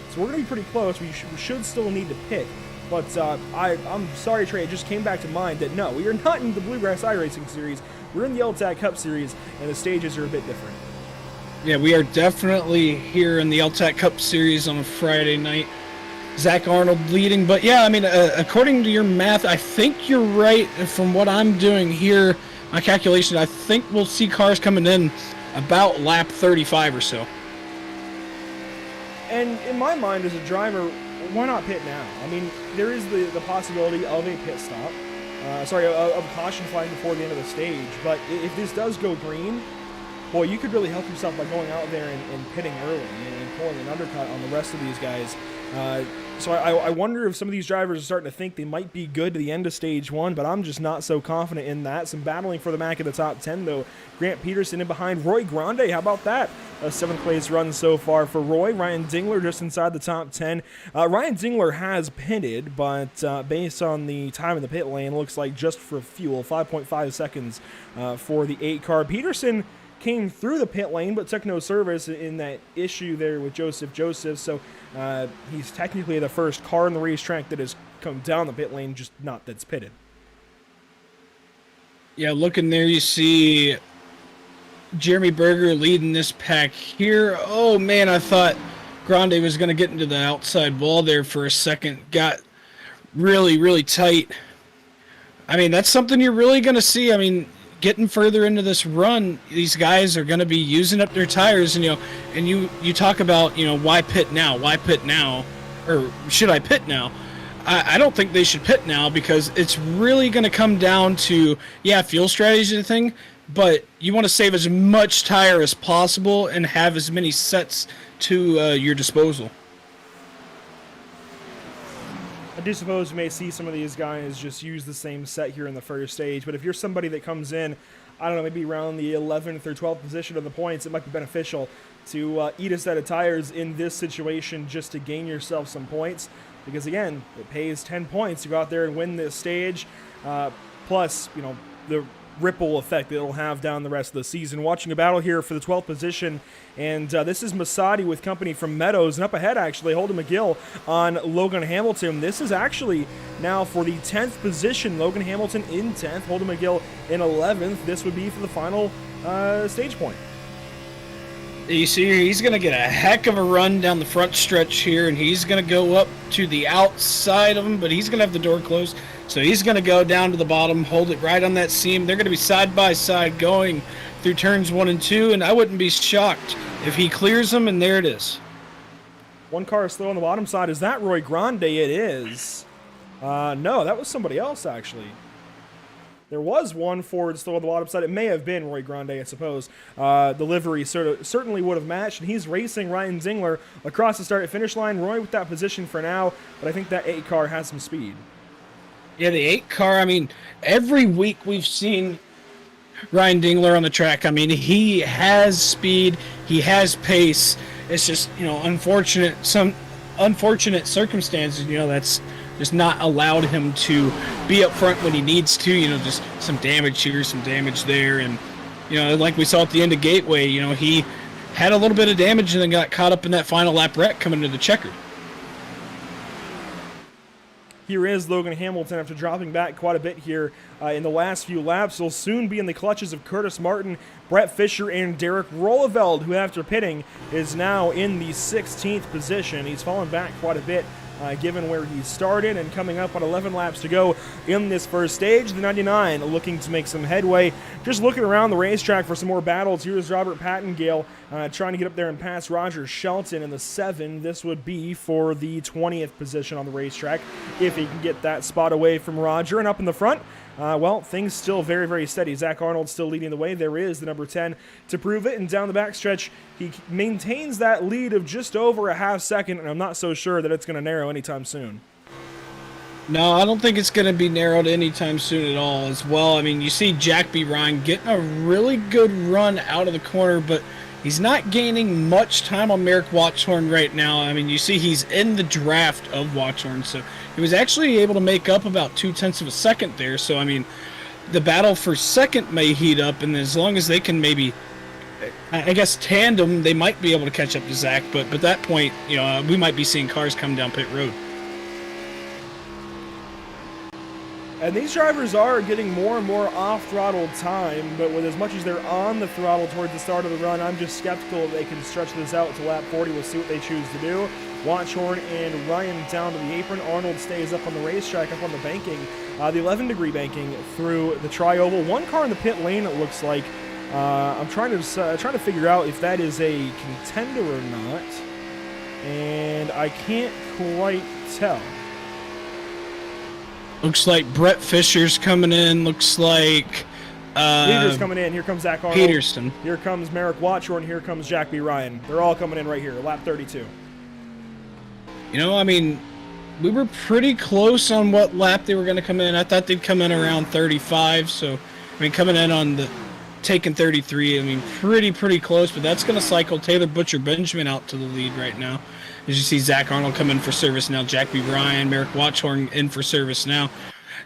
So we're going to be pretty close. We should still need to pit. But I'm sorry, Trey, it just came back to mind that no, we are not in the Bluegrass iRacing Series. We're in the L-TAC Cup Series, and the stages are a bit different. Yeah, we are definitely here in the L-TAC Cup Series on a Friday night. Zach Arnold leading, but yeah, I mean, according to your math, I think you're right. From what I'm doing here, my calculation, I think we'll see cars coming in about lap 35 or so. And in my mind as a driver, why not pit now? I mean, there is the possibility of a pit stop. Of a caution flag before the end of the stage. But if this does go green, boy, you could really help yourself by going out there and pitting early and pulling an undercut on the rest of these guys. So I wonder if some of these drivers are starting to think they might be good to the end of stage 1, but I'm just not so confident in that. Some battling for the MAC in the top 10, though. Grant Peterson in behind Roy Grande. How about that? A 7th place run so far for Roy. Ryan Dingler just inside the top 10. Ryan Dingler has pitted, but based on the time in the pit lane, looks like just for fuel, 5.5 seconds for the 8 car. Peterson came through the pit lane but took no service in that issue there with Joseph, so he's technically the first car in the racetrack that has come down the pit lane, just not that's pitted. Yeah, looking there, you see Jeremy Berger leading this pack here. Oh man, I thought Grande was going to get into the outside wall there for a second. Got really, really tight. I mean, that's something you're really going to see. I mean, getting further into this run, these guys are going to be using up their tires, and you talk about, why pit now? Why pit now? Or should I pit now? I don't think they should pit now, because it's really going to come down to, fuel strategy is the thing, but you want to save as much tire as possible and have as many sets to your disposal. I do suppose you may see some of these guys just use the same set here in the first stage, but if you're somebody that comes in, I don't know, maybe around the 11th or 12th position of the points, it might be beneficial to eat a set of tires in this situation just to gain yourself some points, because again, it pays 10 points to go out there and win this stage, plus, the ripple effect that it'll have down the rest of the season. Watching a battle here for the 12th position, and this is Masadi with company from Meadows, and up ahead actually Holden McGill on Logan Hamilton. This is actually now for the 10th position. Logan Hamilton in 10th, Holden McGill in 11th. This would be for the final stage point. You see here, he's going to get a heck of a run down the front stretch here, and he's going to go up to the outside of him, but he's going to have the door closed. So he's going to go down to the bottom, hold it right on that seam. They're going to be side by side going through turns 1 and 2, and I wouldn't be shocked if he clears them, and there it is. One car is slow on the bottom side. Is that Roy Grande? It is. No, that was somebody else, actually. There was one Ford still on the bottom side. It may have been Roy Grande, I suppose. The livery certainly would have matched, and he's racing Ryan Dingler across the start-finish line. Roy with that position for now, but I think that 8 car has some speed. Yeah, the 8 car, I mean, every week we've seen Ryan Dingler on the track. I mean, he has speed, he has pace. It's just, some unfortunate circumstances, that's just not allowed him to be up front when he needs to, just some damage here, some damage there. And, like we saw at the end of Gateway, he had a little bit of damage and then got caught up in that final lap wreck coming into the checkered. Here is Logan Hamilton after dropping back quite a bit here in the last few laps. He'll soon be in the clutches of Curtis Martin, Brett Fisher, and Derek Rolleveld, who after pitting is now in the 16th position. He's fallen back quite a bit given where he started, and coming up on 11 laps to go in this first stage. The 99 looking to make some headway. Just looking around the racetrack for some more battles. Here's Robert Pattengale trying to get up there and pass Roger Shelton in the 7. This would be for the 20th position on the racetrack if he can get that spot away from Roger. And up in the front, things still very, very steady. Zach Arnold still leading the way. There is the number 10 to prove it. And down the backstretch, he maintains that lead of just over a half second, and I'm not so sure that it's going to narrow anytime soon. No, I don't think it's going to be narrowed anytime soon at all as well. I mean, you see Jack B. Ryan getting a really good run out of the corner, but he's not gaining much time on Merrick Watchorn right now. I mean, you see he's in the draft of Watchorn, so he was actually able to make up about 0.2 of a second there. So, I mean, the battle for second may heat up, and as long as they can maybe, I guess, tandem, they might be able to catch up to Zach. But at that point, we might be seeing cars come down pit road. And these drivers are getting more and more off-throttle time, but with as much as they're on the throttle towards the start of the run, I'm just skeptical if they can stretch this out to lap 40. We'll see what they choose to do. Watchorn and Ryan down to the apron. Arnold stays up on the racetrack, up on the banking, the 11-degree banking through the tri-oval. One car in the pit lane, it looks like. I'm trying to figure out if that is a contender or not, and I can't quite tell. Looks like Brett Fisher's coming in. Looks like Leaders coming in. Here comes Zach Arnold. Peterson. Here comes Merrick Watchorn. Here comes Jack B. Ryan. They're all coming in right here. Lap 32. You know, I mean, we were pretty close on what lap they were going to come in. I thought they'd come in around 35. So, I mean, coming in on the taking 33, I mean, pretty close. But that's going to cycle Taylor Butcher Benjamin out to the lead right now. As you see Zach Arnold come in for service now. Jack B. Ryan, Merrick Watchorn in for service now.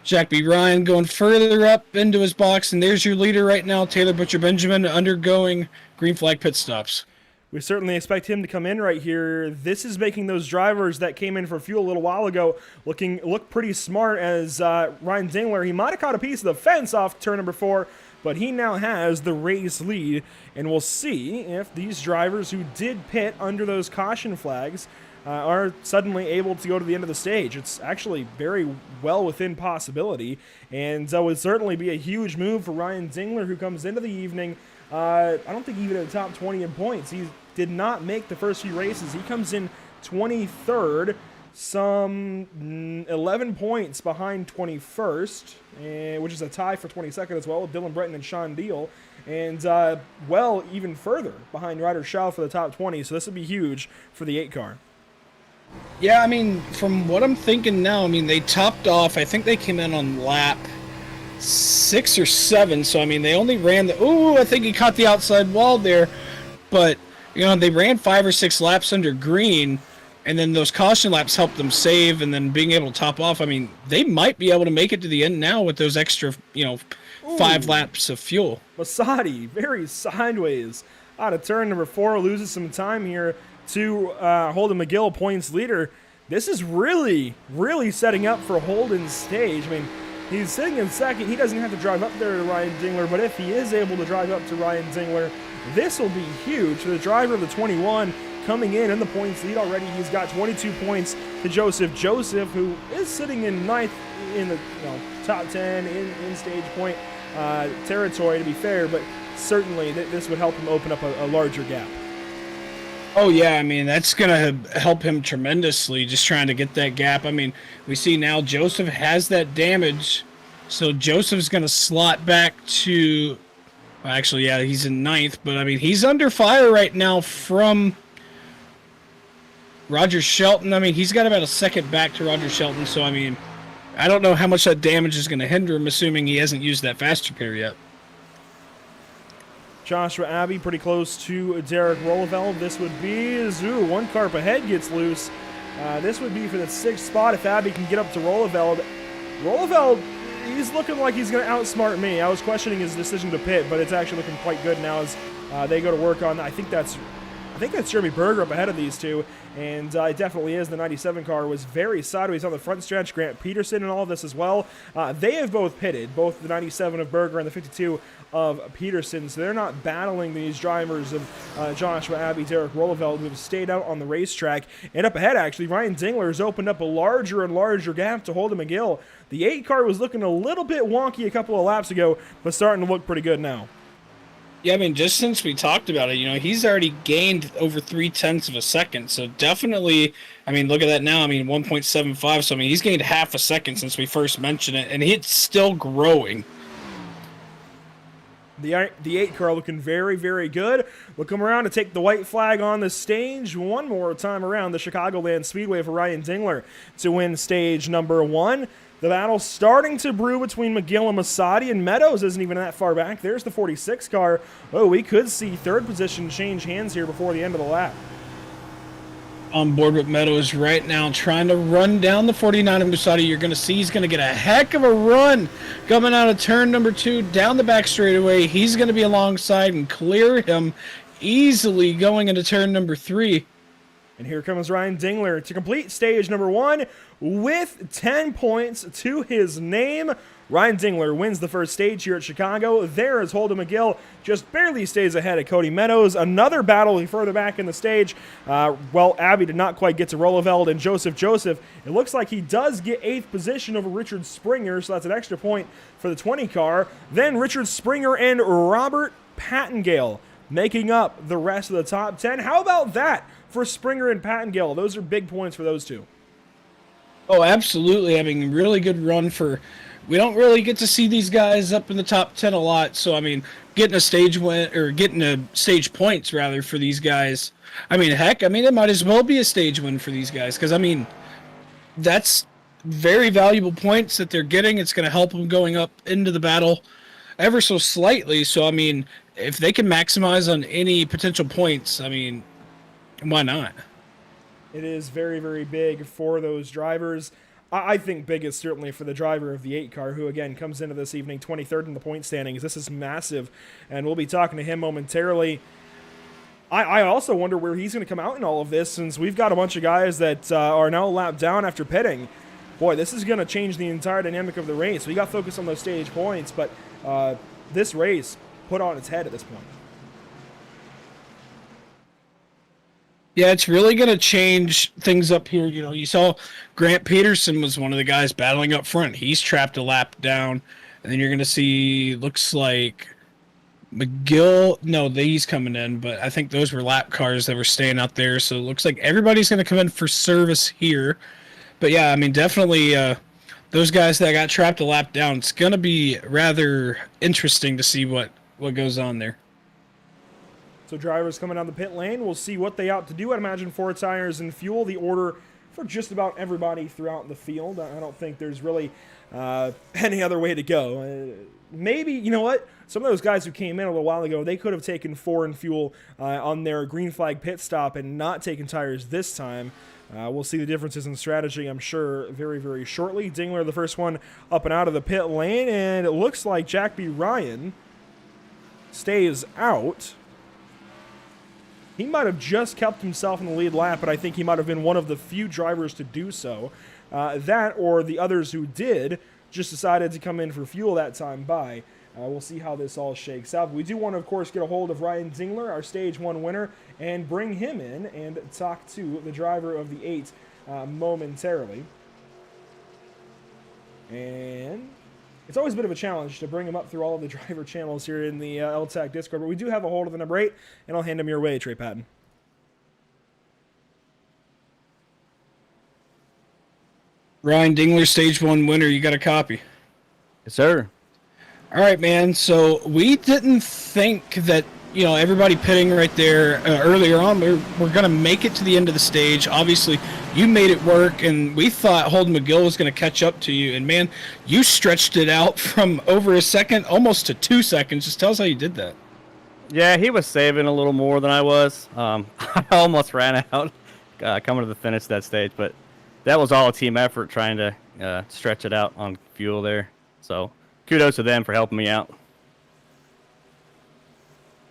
Jack B. Ryan going further up into his box, and there's your leader right now, Taylor Butcher Benjamin, undergoing green flag pit stops. We certainly expect him to come in right here. This is making those drivers that came in for fuel a little while ago look pretty smart, as Ryan Dingler, he might have caught a piece of the fence off turn number 4, but he now has the race lead, and we'll see if these drivers who did pit under those caution flags are suddenly able to go to the end of the stage. It's actually very well within possibility, and would certainly be a huge move for Ryan Dingler, who comes into the evening. I don't think even in the top 20 in points. He did not make the first few races. He comes in 23rd, some 11 points behind 21st, which is a tie for 22nd as well with Dylan Breton and Sean Deal, and well, even further behind Ryder Shaw for the top 20, so this would be huge for the 8 car. Yeah, I mean, from what I'm thinking now, I mean, they topped off, I think they came in on lap 6 or 7, so I mean, they only ran I think he caught the outside wall there, but, you know, they ran 5 or 6 laps under green, and then those caution laps helped them save, and then being able to top off, I mean, they might be able to make it to the end now with those extra, 5 laps of fuel. Masadi, very sideways out of turn number 4, loses some time here to Holden McGill, points leader. This is really setting up for Holden's stage. I mean, he's sitting in second. He doesn't have to drive up there to Ryan Dingler, but if he is able to drive up to Ryan Dingler, this will be huge for the driver of the 21 coming in the points lead already. He's got 22 points to Joseph. Joseph, who is sitting in 9th in the top 10 in stage point territory, to be fair, but certainly this would help him open up a larger gap. Oh, yeah, I mean, that's going to help him tremendously, just trying to get that gap. I mean, we see now Joseph has that damage, so Joseph's going to slot back to, well, actually, yeah, he's in 9th, but, I mean, he's under fire right now from Roger Shelton. I mean, he's got about a second back to Roger Shelton, so, I mean, I don't know how much that damage is going to hinder him, assuming he hasn't used that fast repair yet. Joshua Abbey pretty close to Derek Rolleveld. This would be, one car up ahead gets loose. This would be for the 6th spot if Abbey can get up to Rolleveld. Rolleveld, he's looking like he's going to outsmart me. I was questioning his decision to pit, but it's actually looking quite good now as they go to work on, I think that's Jeremy Berger up ahead of these two, and it definitely is. The 97 car was very sideways on the front stretch. Grant Peterson and all of this as well. They have both pitted, both the 97 of Berger and the 52 of Peterson, so they're not battling these drivers of Joshua Abbey, Derek Rolleveld, who have stayed out on the racetrack. And up ahead, actually, Ryan Dingler has opened up a larger and larger gap to Holden McGill. The 8 car was looking a little bit wonky a couple of laps ago, but starting to look pretty good now. Yeah, I mean, just since we talked about it, he's already gained over 0.3 of a second. So definitely, I mean, look at that now. I mean, 1.75. So, I mean, he's gained half a second since we first mentioned it, and it's still growing. The 8 car looking very, very good. We'll come around to take the white flag on the stage one more time around the Chicagoland Speedway for Ryan Dingler to win stage number 1. The battle starting to brew between McGill and Masadi, and Meadows isn't even that far back. There's the 46 car. Oh, we could see 3rd position change hands here before the end of the lap. On board with Meadows right now, trying to run down the 49 of Masadi. You're going to see he's going to get a heck of a run coming out of turn number 2, down the back straightaway. He's going to be alongside and clear him easily going into turn number 3. And here comes Ryan Dingler to complete stage number 1 with 10 points to his name. Ryan Dingler wins the first stage here at Chicago. There is Holden McGill, just barely stays ahead of Cody Meadows. Another battle further back in the stage. Abbey did not quite get to Rolleveld, and Joseph, it looks like he does get 8th position over Richard Springer, so that's an extra point for the 20 car. Then Richard Springer and Robert Pattengale making up the rest of the top 10. How about that for Springer and Pattengale? Those are big points for those two. Oh, absolutely. Having a really good run for we don't really get to see these guys up in the top 10 a lot. So, I mean, getting a stage win, or getting a stage points rather for these guys, I mean, heck, I mean, it might as well be a stage win for these guys, because I mean, that's very valuable points that they're getting. It's going to help them going up into the battle ever so slightly. So, I mean, if they can maximize on any potential points, I mean, why not? It is very, very big for those drivers. I think biggest certainly for the driver of the 8 car, who again comes into this evening 23rd in the point standings. This is massive, and we'll be talking to him momentarily. I also wonder where he's going to come out in all of this, since we've got a bunch of guys that are now lapped down after pitting. Boy, this is going to change the entire dynamic of the race. We got focused on those stage points, but this race put on its head at this point. Yeah, it's really going to change things up here. You know, you saw Grant Peterson was one of the guys battling up front. He's trapped a lap down. And then you're going to see, looks like McGill. No, he's coming in, but I think those were lap cars that were staying out there. So it looks like everybody's going to come in for service here. But yeah, I mean, definitely those guys that got trapped a lap down, it's going to be rather interesting to see what goes on there. So drivers coming down the pit lane, we'll see what they opt to do. I'd imagine 4 tires and fuel, the order for just about everybody throughout the field. I don't think there's really any other way to go. Maybe, you know what? Some of those guys who came in a little while ago, they could have taken 4 and fuel on their green flag pit stop and not taken tires this time. We'll see the differences in strategy, I'm sure, very, very shortly. Dingler, the first one up and out of the pit lane, and it looks like Jack B. Ryan stays out. He might have just kept himself in the lead lap, but I think he might have been one of the few drivers to do so. That, or the others who did, just decided to come in for fuel that time by. We'll see how this all shakes out. But we do want to, of course, get a hold of Ryan Dingler, our Stage 1 winner, and bring him in and talk to the driver of the 8 momentarily. And it's always a bit of a challenge to bring him up through all of the driver channels here in the L-TAC Discord, but we do have a hold of the number 8, and I'll hand him your way, Trey Patton. Ryan Dingler, Stage 1 winner. You got a copy? Yes, sir. All right, man. So we didn't think that, you know, everybody pitting right there earlier on, we're going to make it to the end of the stage. Obviously, you made it work, and we thought Holden McGill was going to catch up to you. And, man, you stretched it out from over a second almost to 2 seconds. Just tell us how you did that. Yeah, he was saving a little more than I was. I almost ran out coming to the finish of that stage, but that was all a team effort trying to stretch it out on fuel there. So kudos to them for helping me out.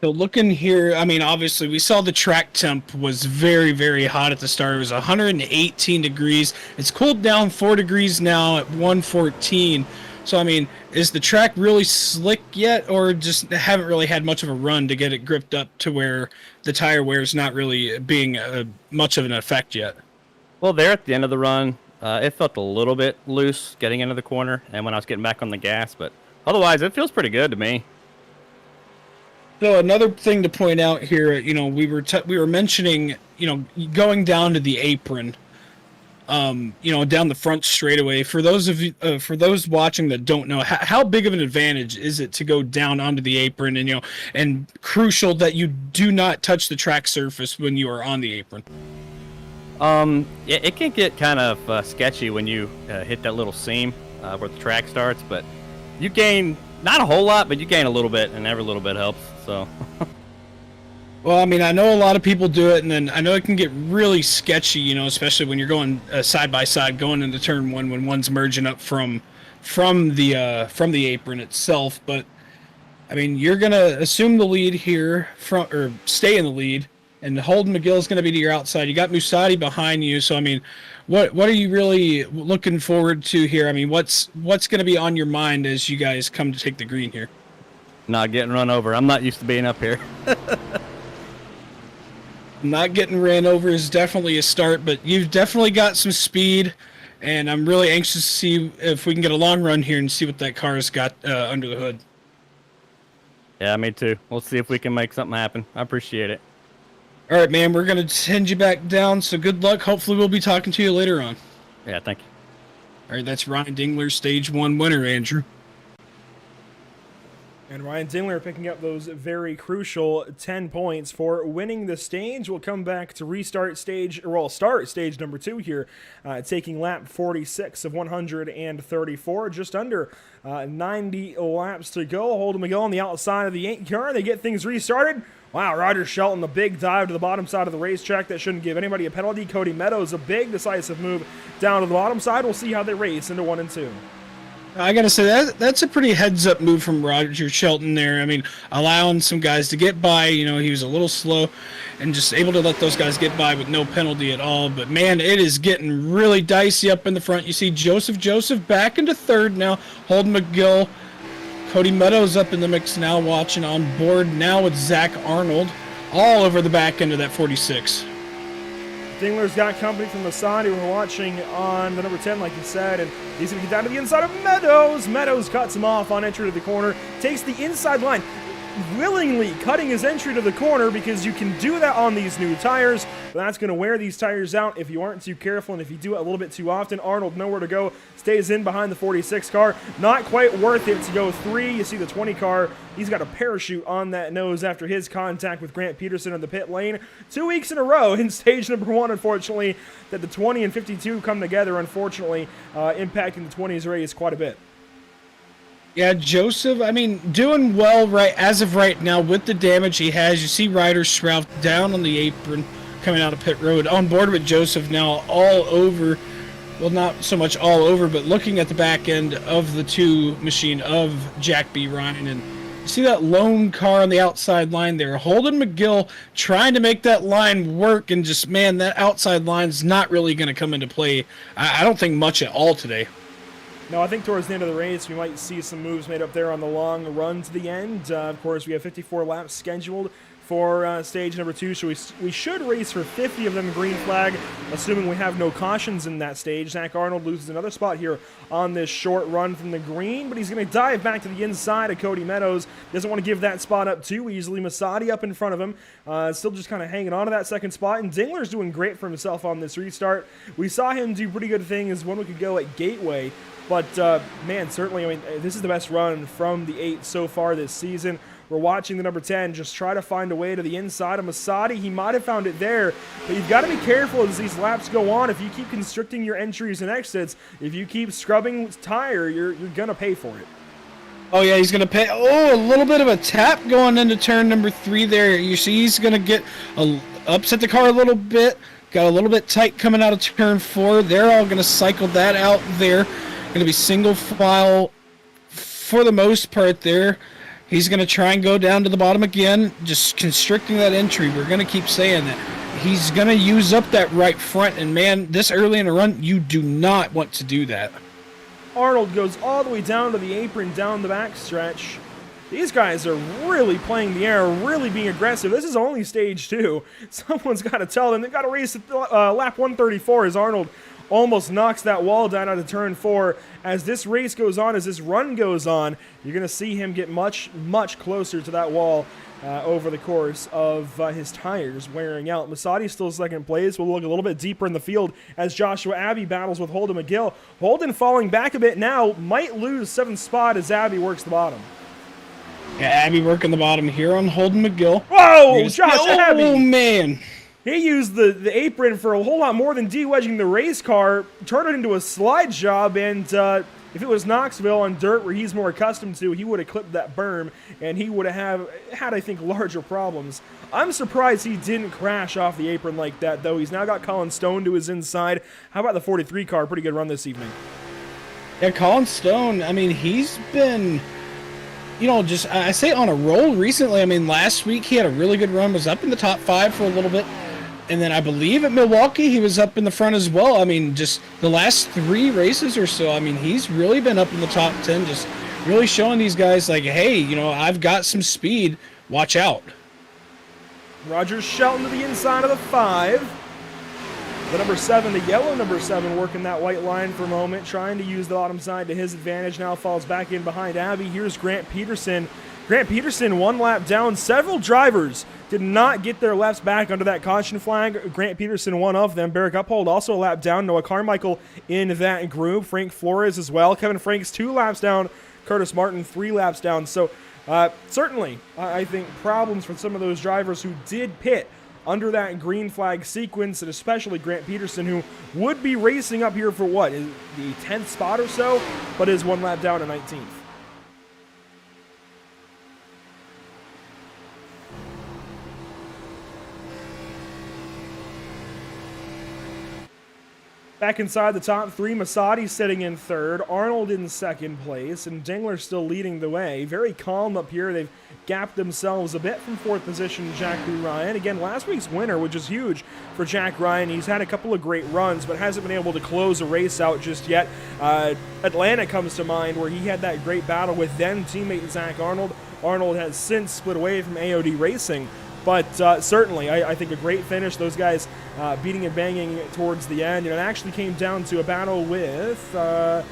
So looking here, I mean, obviously we saw the track temp was very, very hot at the start. It was 118 degrees. It's cooled down 4 degrees now at 114. So, I mean, is the track really slick yet, or just haven't really had much of a run to get it gripped up to where the tire wear is not really being much of an effect yet? Well, there at the end of the run, it felt a little bit loose getting into the corner and when I was getting back on the gas, but otherwise it feels pretty good to me. So another thing to point out here, you know, we were mentioning, you know, going down to the apron, you know, down the front straightaway. For those of you, for those watching that don't know, how big of an advantage is it to go down onto the apron, and, you know, and crucial that you do not touch the track surface when you are on the apron? Yeah, it can get kind of sketchy when you hit that little seam where the track starts, but you gain not a whole lot, but you gain a little bit, and every little bit helps. So. Well, I mean, I know a lot of people do it, and then I know it can get really sketchy, you know, especially when you're going side by side, going into turn 1 when one's merging up from the apron itself. But I mean, you're gonna assume the lead here, or stay in the lead, and Holden McGill is gonna be to your outside. You got Musati behind you, so I mean, what are you really looking forward to here? I mean, what's gonna be on your mind as you guys come to take the green here? Not getting run over. I'm not used to being up here. Not getting ran over is definitely a start, but you've definitely got some speed, and I'm really anxious to see if we can get a long run here and see what that car's got under the hood. Yeah, me too. We'll see if we can make something happen. I appreciate it. All right, man, we're going to send you back down, so good luck. Hopefully we'll be talking to you later on. Yeah, thank you. All right, that's Ryan Dingler's Stage 1 winner, Andrew. And Ryan Dingler picking up those very crucial 10 points for winning the stage. We'll come back to start stage number 2 here, taking lap 46 of 134, just under 90 laps to go. Holden McGill on the outside of the 8 car. They get things restarted. Wow, Roger Shelton, a big dive to the bottom side of the racetrack that shouldn't give anybody a penalty. Cody Meadows, a big decisive move down to the bottom side. We'll see how they race into 1 and 2. I got to say, that's a pretty heads-up move from Roger Shelton there. I mean, allowing some guys to get by. You know, he was a little slow and just able to let those guys get by with no penalty at all. But, man, it is getting really dicey up in the front. You see Joseph back into third now. Holden McGill, Cody Meadows up in the mix now, watching on board now with Zach Arnold all over the back end of that 46. Dingler's got company from the side who we're watching on the number 10, like you said, and he's going to get down to the inside of Meadows. Meadows cuts him off on entry to the corner, takes the inside line, willingly cutting his entry to the corner because you can do that on these new tires. But that's going to wear these tires out if you aren't too careful and if you do it a little bit too often. Arnold nowhere to go, stays in behind the 46 car. Not quite worth it to go 3. You see the 20 car, he's got a parachute on that nose after his contact with Grant Peterson in the pit lane. 2 weeks in a row in stage number 1, unfortunately, that the 20 and 52 come together, unfortunately, impacting the 20s race quite a bit. Yeah, Joseph, I mean, doing well right as of right now with the damage he has. You see Ryder Shroud down on the apron coming out of pit road. On board with Joseph now all over, well, not so much all over, but looking at the back end of the 2 machine of Jack B. Ryan. And you see that lone car on the outside line there. Holden McGill trying to make that line work, and just, man, that outside line's not really going to come into play, I don't think, much at all today. No, I think towards the end of the race, we might see some moves made up there on the long run to the end. Of course, we have 54 laps scheduled for stage number 2, so we should race for 50 of them green flag, assuming we have no cautions in that stage. Zach Arnold loses another spot here on this short run from the green, but he's going to dive back to the inside of Cody Meadows. Doesn't want to give that spot up too easily. Masadi up in front of him, still just kind of hanging on to that second spot, and Dingler's doing great for himself on this restart. We saw him do pretty good things 1 week ago at Gateway, but man, certainly, I mean, this is the best run from the 8 so far this season. We're watching the number 10 just try to find a way to the inside of Masadi. He might have found it there, but you've got to be careful as these laps go on. If you keep constricting your entries and exits, if you keep scrubbing tire, you're going to pay for it. Oh, yeah, he's going to pay. Oh, a little bit of a tap going into turn number 3 there. You see he's going to get upset the car a little bit. Got a little bit tight coming out of turn 4. They're all going to cycle that out there. Going to be single file for the most part there. He's going to try and go down to the bottom again, just constricting that entry. We're going to keep saying that. He's going to use up that right front, and man, this early in the run, you do not want to do that. Arnold goes all the way down to the apron, down the back stretch. These guys are really playing the air, really being aggressive. This is only stage 2. Someone's got to tell them they've got to race at lap 134 as Arnold almost knocks that wall down out of turn 4. As this race goes on, as this run goes on, you're going to see him get much, much closer to that wall over the course of his tires wearing out. Masadi's still second place. We'll look a little bit deeper in the field as Joshua Abbey battles with Holden McGill. Holden falling back a bit now, might lose 7th spot as Abbey works the bottom. Yeah, Abbey working the bottom here on Holden McGill. Whoa, Josh Abbey! Oh, man. He used the apron for a whole lot more than de-wedging the race car, turned it into a slide job, and if it was Knoxville on dirt where he's more accustomed to, he would have clipped that berm, and he would have had, I think, larger problems. I'm surprised he didn't crash off the apron like that, though. He's now got Colin Stone to his inside. How about the 43 car? Pretty good run this evening. Yeah, Colin Stone, I mean, he's been, you know, just, I say on a roll recently. I mean, last week he had a really good run, was up in the top 5 for a little bit. And then I believe at Milwaukee, he was up in the front as well. I mean, just the last 3 races or so, I mean, he's really been up in the top 10, just really showing these guys like, hey, you know, I've got some speed. Watch out. Roger Shelton to the inside of the 5. The number 7, the yellow number 7, working that white line for a moment, trying to use the bottom side to his advantage. Now falls back in behind Abbey. Here's Grant Peterson Grant Peterson 1 lap down. Several drivers did not get their laps back under that caution flag. Grant Peterson, one of them. Barrick Uphold also a lap down. Noah Carmichael in that group. Frank Flores as well. Kevin Franks 2 laps down. Curtis Martin 3 laps down. So certainly, I think problems for some of those drivers who did pit under that green flag sequence, and especially Grant Peterson, who would be racing up here for what, is the 10th spot or so, but is 1 lap down to 19th. Back inside the top 3, Masadi sitting in 3rd, Arnold in 2nd place, and Dingler still leading the way. Very calm up here. They've gapped themselves a bit from 4th position, Jack B. Ryan. Again, last week's winner, which is huge for Jack Ryan. He's had a couple of great runs, but hasn't been able to close a race out just yet. Atlanta comes to mind, where he had that great battle with then teammate Zach Arnold. Arnold has since split away from AOD Racing. But certainly, I think a great finish. Those guys beating and banging towards the end. And it actually came down to a battle with, let's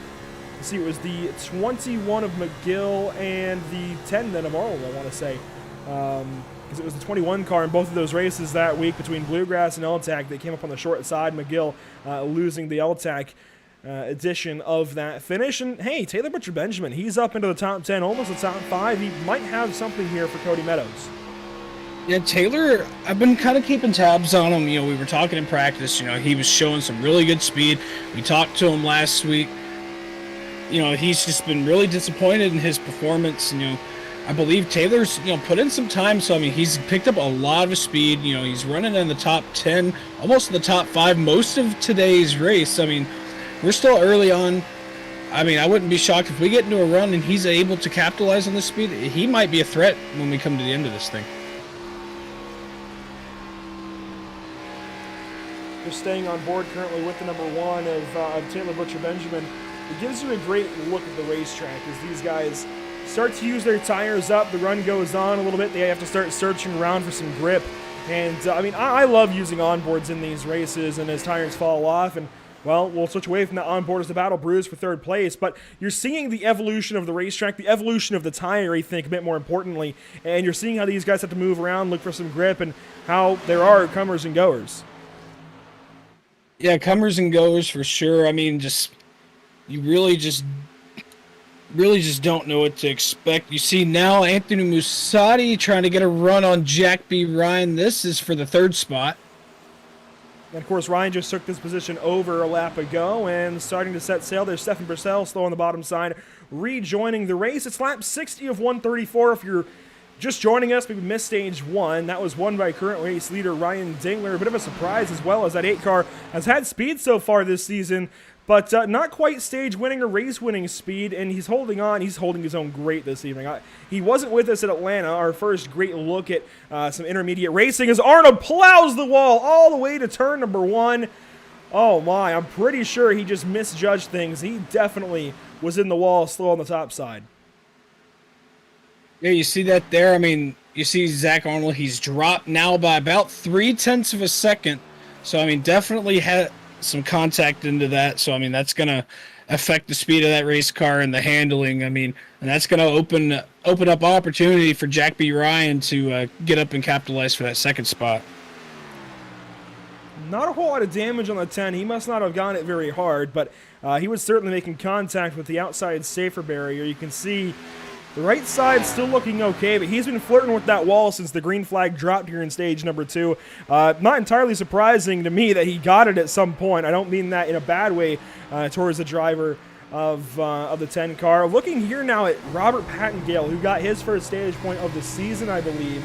see, it was the 21 of McGill and the 10 then of Arnold, I want to say. Because it was the 21 car in both of those races that week between Bluegrass and L-TAC. They came up on the short side. McGill losing the L-TAC edition of that finish. And hey, Taylor Butcher Benjamin, he's up into the top 10, almost the top 5. He might have something here for Cody Meadows. Yeah, Taylor, I've been kind of keeping tabs on him. You know, we were talking in practice. You know, he was showing some really good speed. We talked to him last week. You know, he's just been really disappointed in his performance. You know, I believe Taylor's, you know, put in some time. So, I mean, he's picked up a lot of speed. You know, he's running in the top 10, almost in the top 5 most of today's race. I mean, we're still early on. I mean, I wouldn't be shocked if we get into a run and he's able to capitalize on this speed. He might be a threat when we come to the end of this thing. Just staying on board currently with the number 1 of Taylor Butcher Benjamin. It gives you a great look at the racetrack as these guys start to use their tires up. The run goes on a little bit. They have to start searching around for some grip. And, I mean, I love using onboards in these races, and as tires fall off, and, well, we'll switch away from the onboard as the battle brews for 3rd place. But you're seeing the evolution of the racetrack, the evolution of the tire, I think, a bit more importantly. And you're seeing how these guys have to move around, look for some grip, and how there are comers and goers. Yeah, comers and goers for sure. I mean, you really just don't know what to expect. You see now Anthony Musati trying to get a run on Jack B. Ryan. This is for the 3rd spot. And, of course, Ryan just took this position over a lap ago and starting to set sail. There's Stefan Purcell slow on the bottom side, rejoining the race. It's lap 60 of 134 if you're just joining us. We missed stage 1. That was won by current race leader Ryan Dingler. A bit of a surprise as well, as that 8 car has had speed so far this season, but not quite stage winning or race winning speed, and he's holding on. He's holding his own great this evening. He wasn't with us at Atlanta. Our first great look at some intermediate racing as Arnold plows the wall all the way to turn number 1. Oh my, I'm pretty sure he just misjudged things. He definitely was in the wall slow on the top side. Yeah, you see that there? I mean, you see Zach Arnold, he's dropped now by about 0.3 of a second. So, I mean, definitely had some contact into that. So, I mean, that's going to affect the speed of that race car and the handling. I mean, and that's going to open up opportunity for Jack B. Ryan to get up and capitalize for that 2nd spot. Not a whole lot of damage on the 10. He must not have gone it very hard, but he was certainly making contact with the outside safer barrier. You can see the right side still looking okay, but he's been flirting with that wall since the green flag dropped here in stage number 2. Not entirely surprising to me that he got it at some point. I don't mean that in a bad way towards the driver of the 10 car. Looking here now at Robert Pattengale, who got his first stage point of the season, I believe,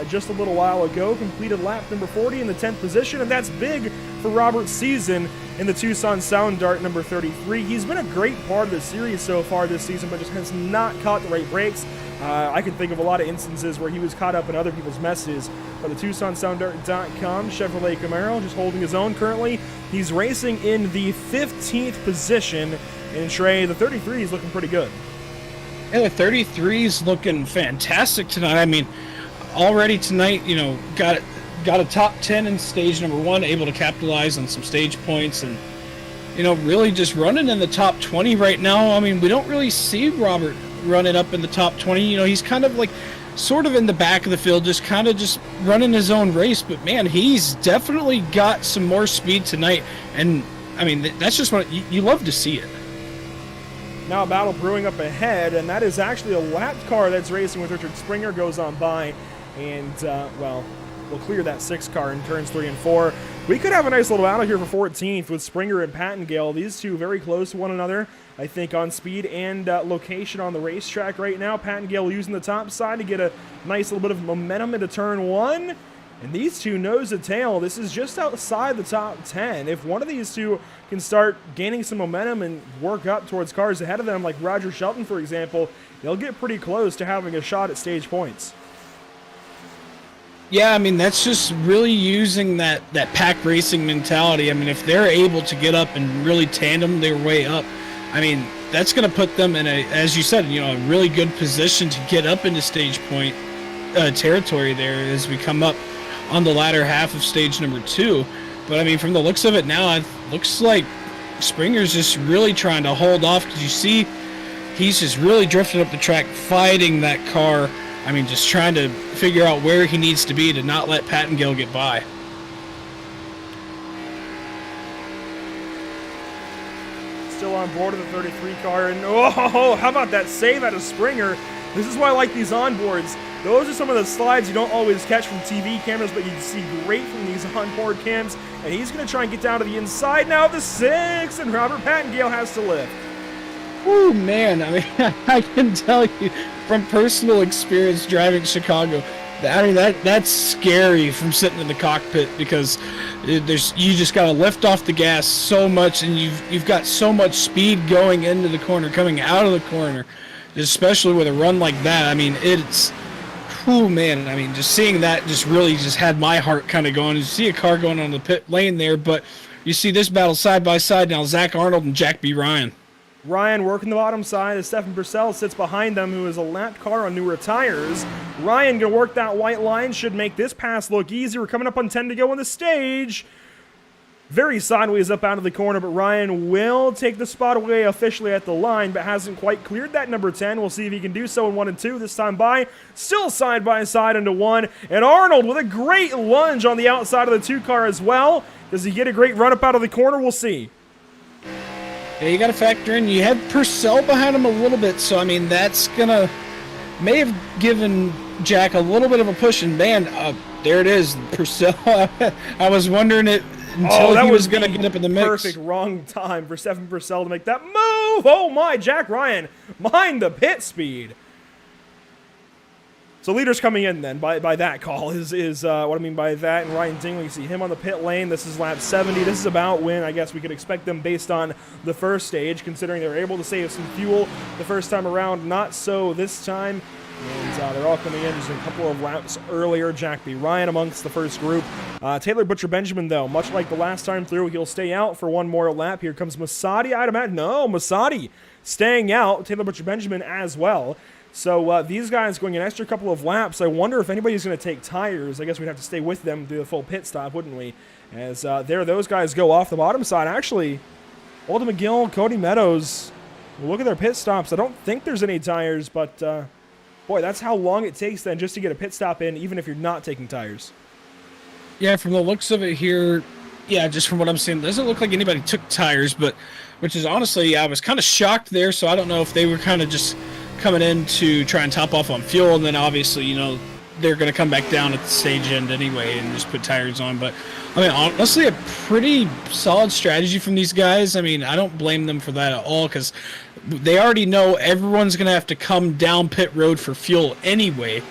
just a little while ago. Completed lap number 40 in the 10th position, and that's big for Robert's season in the Tucson Sound Art number 33. He's been a great part of the series so far this season, but just has not caught the right brakes. I can think of a lot of instances where he was caught up in other people's messes. But the TucsonSoundArt.com Chevrolet Camaro just holding his own currently. He's racing in the 15th position. And Trey, the 33 is looking pretty good. Yeah, the 33 is looking fantastic tonight. I mean, already tonight, you know, got a top 10 in stage number 1, able to capitalize on some stage points, and, you know, really just running in the top 20 right now. I mean, we don't really see Robert running up in the top 20. You know, he's kind of like sort of in the back of the field, just kind of just running his own race. But man, he's definitely got some more speed tonight. And I mean, that's just what you love to see it. Now a battle brewing up ahead, and that is actually a lapped car that's racing with Richard Springer goes on by, and well, we'll clear that 6 car in turns 3 and 4. We could have a nice little battle here for 14th with Springer and Pattengale. These two very close to one another, I think, on speed and location on the racetrack right now. Pattengale using the top side to get a nice little bit of momentum into turn 1. And these two nose to tail. This is just outside the top 10. If one of these two can start gaining some momentum and work up towards cars ahead of them, like Roger Shelton, for example, they'll get pretty close to having a shot at stage points. Yeah, I mean, that's just really using that pack racing mentality. I mean, if they're able to get up and really tandem their way up, I mean, that's going to put them in a, as you said, you know, a really good position to get up into stage point territory there as we come up on the latter half of stage number 2. But I mean, from the looks of it now, it looks like Springer's just really trying to hold off, because you see he's just really drifting up the track, fighting that car. I mean, just trying to figure out where he needs to be to not let Pattengale get by. Still on board of the 33 car, and oh, how about that save out of Springer? This is why I like these onboards. Those are some of the slides you don't always catch from TV cameras, but you can see great from these onboard cams. And he's going to try and get down to the inside now of the 6, and Robert Pattengale has to lift. Oh man, I mean, I can tell you from personal experience driving Chicago, I mean, that's scary from sitting in the cockpit, because you just got to lift off the gas so much, and you've got so much speed going into the corner, coming out of the corner, especially with a run like that. I mean, it's, oh man, I mean, just seeing that just really just had my heart kind of going. You see a car going on the pit lane there, but you see this battle side by side now, Zach Arnold and Jack B. Ryan. Ryan working the bottom side as Stefan Purcell sits behind them, who is a lapped car on newer tires. Ryan going to work that white line, should make this pass look easy. We're coming up on 10 to go on the stage. Very sideways up out of the corner, but Ryan will take the spot away officially at the line, but hasn't quite cleared that number 10. We'll see if he can do so in 1 and 2 this time by. Still side by side into 1. And Arnold with a great lunge on the outside of the 2 car as well. Does he get a great run up out of the corner? We'll see. Yeah, you got to factor in, you had Purcell behind him a little bit, so I mean, that's gonna may have given Jack a little bit of a push, and man, there it is, Purcell. I was wondering it until he was going to get up in the mix. Perfect wrong time for Stefan Purcell to make that move. Oh my, Jack Ryan, mind the pit speed. So leaders coming in then by that call is what I mean by that. And Ryan Dingley, you see him on the pit lane. This is lap 70. This is about when I guess we could expect them based on the first stage, considering they were able to save some fuel the first time around. Not so this time. And they're all coming in just a couple of laps earlier. Jack B. Ryan amongst the first group. Taylor Butcher Benjamin, though, much like the last time through, he'll stay out for one more lap. Here comes Masadi. I'd imagine. No, Masadi staying out. Taylor Butcher Benjamin as well. So these guys going an extra couple of laps. I wonder if anybody's going to take tires. I guess we'd have to stay with them through the full pit stop, wouldn't we? As those guys go off the bottom side. Actually, Alden McGill, Cody Meadows, look at their pit stops. I don't think there's any tires, but boy, that's how long it takes then just to get a pit stop in, even if you're not taking tires. Yeah, from the looks of it here, yeah, just from what I'm seeing, it doesn't look like anybody took tires, but which is honestly, I was kind of shocked there, so I don't know if they were kind of just coming in to try and top off on fuel, and then obviously, you know, they're going to come back down at the stage end anyway and just put tires on. But I mean, honestly, a pretty solid strategy from these guys. I mean, I don't blame them for that at all, because they already know everyone's going to have to come down pit road for fuel anyway.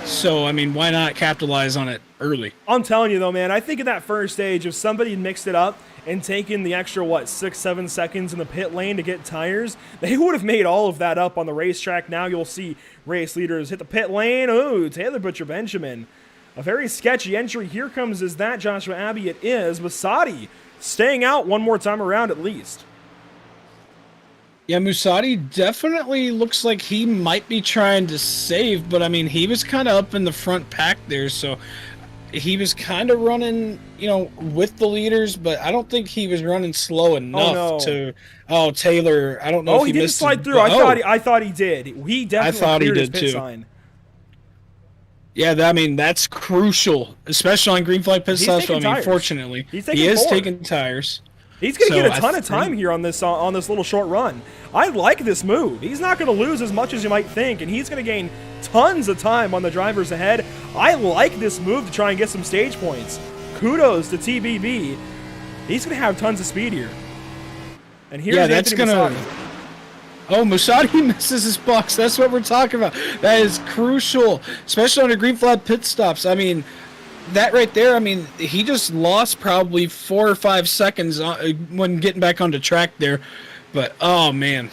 So, I mean, why not capitalize on it early? I'm telling you, though, man, I think in that first stage, if somebody had mixed it up and taken the extra, 6-7 seconds in the pit lane to get tires, they would have made all of that up on the racetrack. Now you'll see race leaders hit the pit lane. Ooh, Taylor Butcher Benjamin. A very sketchy entry. Here comes, is that Joshua Abbey? It is. Masadi staying out one more time around at least. Yeah, Musadi definitely looks like he might be trying to save, but I mean, he was kind of up in the front pack there, so he was kind of running, with the leaders, but I don't think he was running slow enough to. Oh, Taylor, I don't know if he he didn't missed slide his, through. I thought he did. He I definitely thought he cleared his did pit too. sign. Yeah, that's crucial, especially on green flag pit stops. I mean, tires. fortunately, He is taking tires. He's going to get a ton of time here on this little short run. I like this move. He's not going to lose as much as you might think, and he's going to gain tons of time on the drivers ahead. I like this move to try and get some stage points. Kudos to TBB. He's going to have tons of speed here. And here's Anthony Musati. Oh, Musati misses his box. That's what we're talking about. That is crucial, especially on the green flag pit stops. I mean, that right there, I mean, he just lost probably 4 or 5 seconds when getting back onto track there. But, oh, man.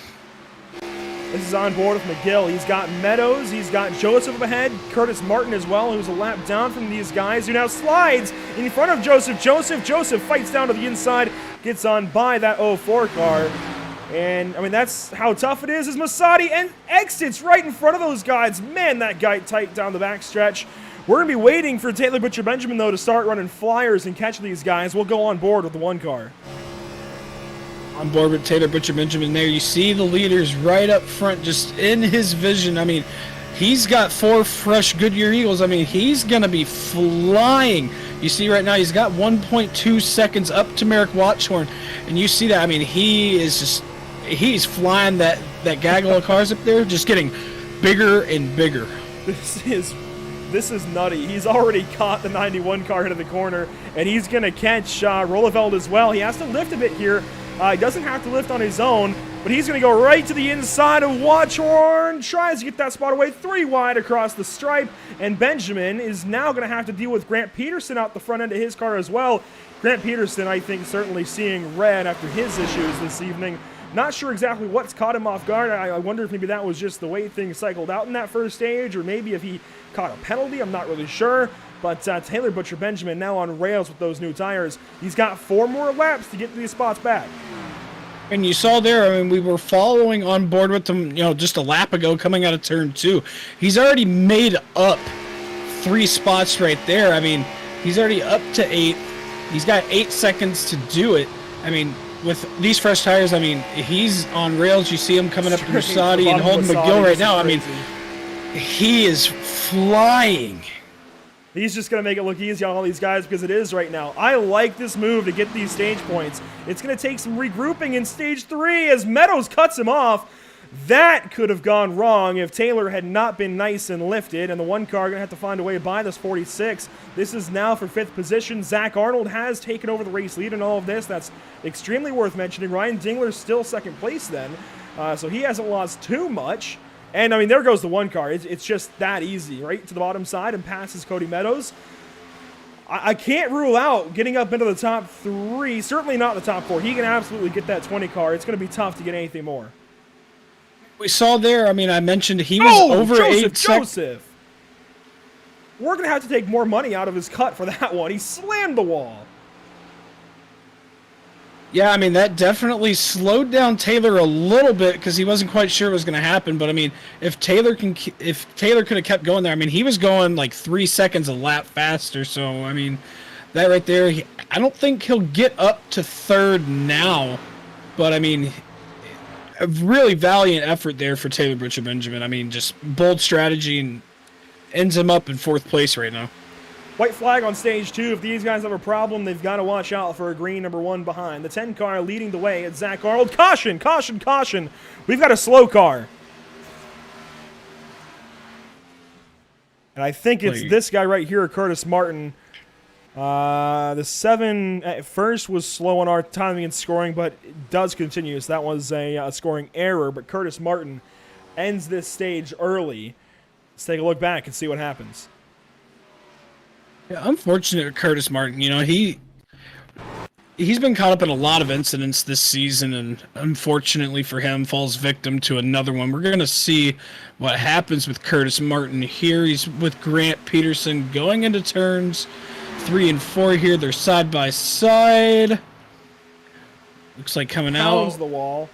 This is on board with McGill. He's got Meadows. He's got Joseph up ahead. Curtis Martin as well, who's a lap down from these guys, who now slides in front of Joseph. Joseph fights down to the inside, gets on by that 04 car. And, I mean, that's how tough it is as Musati and exits right in front of those guys. Man, that guy tight down the backstretch. We're going to be waiting for Taylor Butcher Benjamin, though, to start running flyers and catch these guys. We'll go on board with the 1 car. On board with Taylor Butcher Benjamin there. You see the leaders right up front, just in his vision. I mean, he's got 4 fresh Goodyear Eagles. I mean, he's going to be flying. You see right now, he's got 1.2 seconds up to Merrick Watchhorn. And you see that, I mean, he's flying that gaggle of cars up there, just getting bigger and bigger. This is nutty. He's already caught the 91 car into the corner, and he's going to catch Rolleveld as well. He has to lift a bit here. He doesn't have to lift on his own, but he's going to go right to the inside of Watchhorn. Tries to get that spot away 3 wide across the stripe, and Benjamin is now going to have to deal with Grant Peterson out the front end of his car as well. Grant Peterson, I think, certainly seeing red after his issues this evening. Not sure exactly what's caught him off guard. I wonder if maybe that was just the way things cycled out in that first stage, or maybe if he caught a penalty. I'm not really sure. But Taylor Butcher Benjamin now on rails with those new tires. He's got 4 more laps to get these spots back. And you saw there, I mean, we were following on board with him, just a lap ago coming out of turn 2. He's already made up 3 spots right there. I mean, he's already up to 8. He's got 8 seconds to do it. I mean, with these fresh tires, I mean, he's on rails. You see him coming up to Musati and holding McGill right now. I mean, he is flying. He's just going to make it look easy on all these guys because it is right now. I like this move to get these stage points. It's going to take some regrouping in stage 3 as Meadows cuts him off. That could have gone wrong if Taylor had not been nice and lifted, and the 1 car going to have to find a way by this 46. This is now for 5th position. Zach Arnold has taken over the race lead in all of this. That's extremely worth mentioning. Ryan Dingler's still 2nd place then, so he hasn't lost too much. And, I mean, there goes the 1 car. It's just that easy, right to the bottom side and passes Cody Meadows. I can't rule out getting up into the top 3, certainly not the top 4. He can absolutely get that 20 car. It's going to be tough to get anything more. We saw there, I mean, I mentioned he was over Joseph. We're going to have to take more money out of his cut for that one. He slammed the wall. Yeah, I mean, that definitely slowed down Taylor a little bit because he wasn't quite sure what was going to happen. But, I mean, if Taylor could have kept going there, I mean, he was going like 3 seconds a lap faster. So, I mean, that right there, I don't think he'll get up to 3rd now. But, I mean, a really valiant effort there for Taylor Butcher Benjamin. I mean, just bold strategy and ends him up in 4th place right now. White flag on stage 2. If these guys have a problem, they've got to watch out for a green number 1 behind. The 10 car leading the way at Zach Arnold. Caution, caution, caution. We've got a slow car. And I think it's this guy right here, Curtis Martin. The 7 at first was slow on our timing and scoring, but it does continue. So that was a scoring error. But Curtis Martin ends this stage early. Let's take a look back and see what happens. Yeah, unfortunate Curtis Martin. He's been caught up in a lot of incidents this season, and unfortunately for him, falls victim to another one. We're going to see what happens with Curtis Martin here. He's with Grant Peterson going into turns 3 and 4 here. They're side by side. Looks like coming Pounds out. the wall.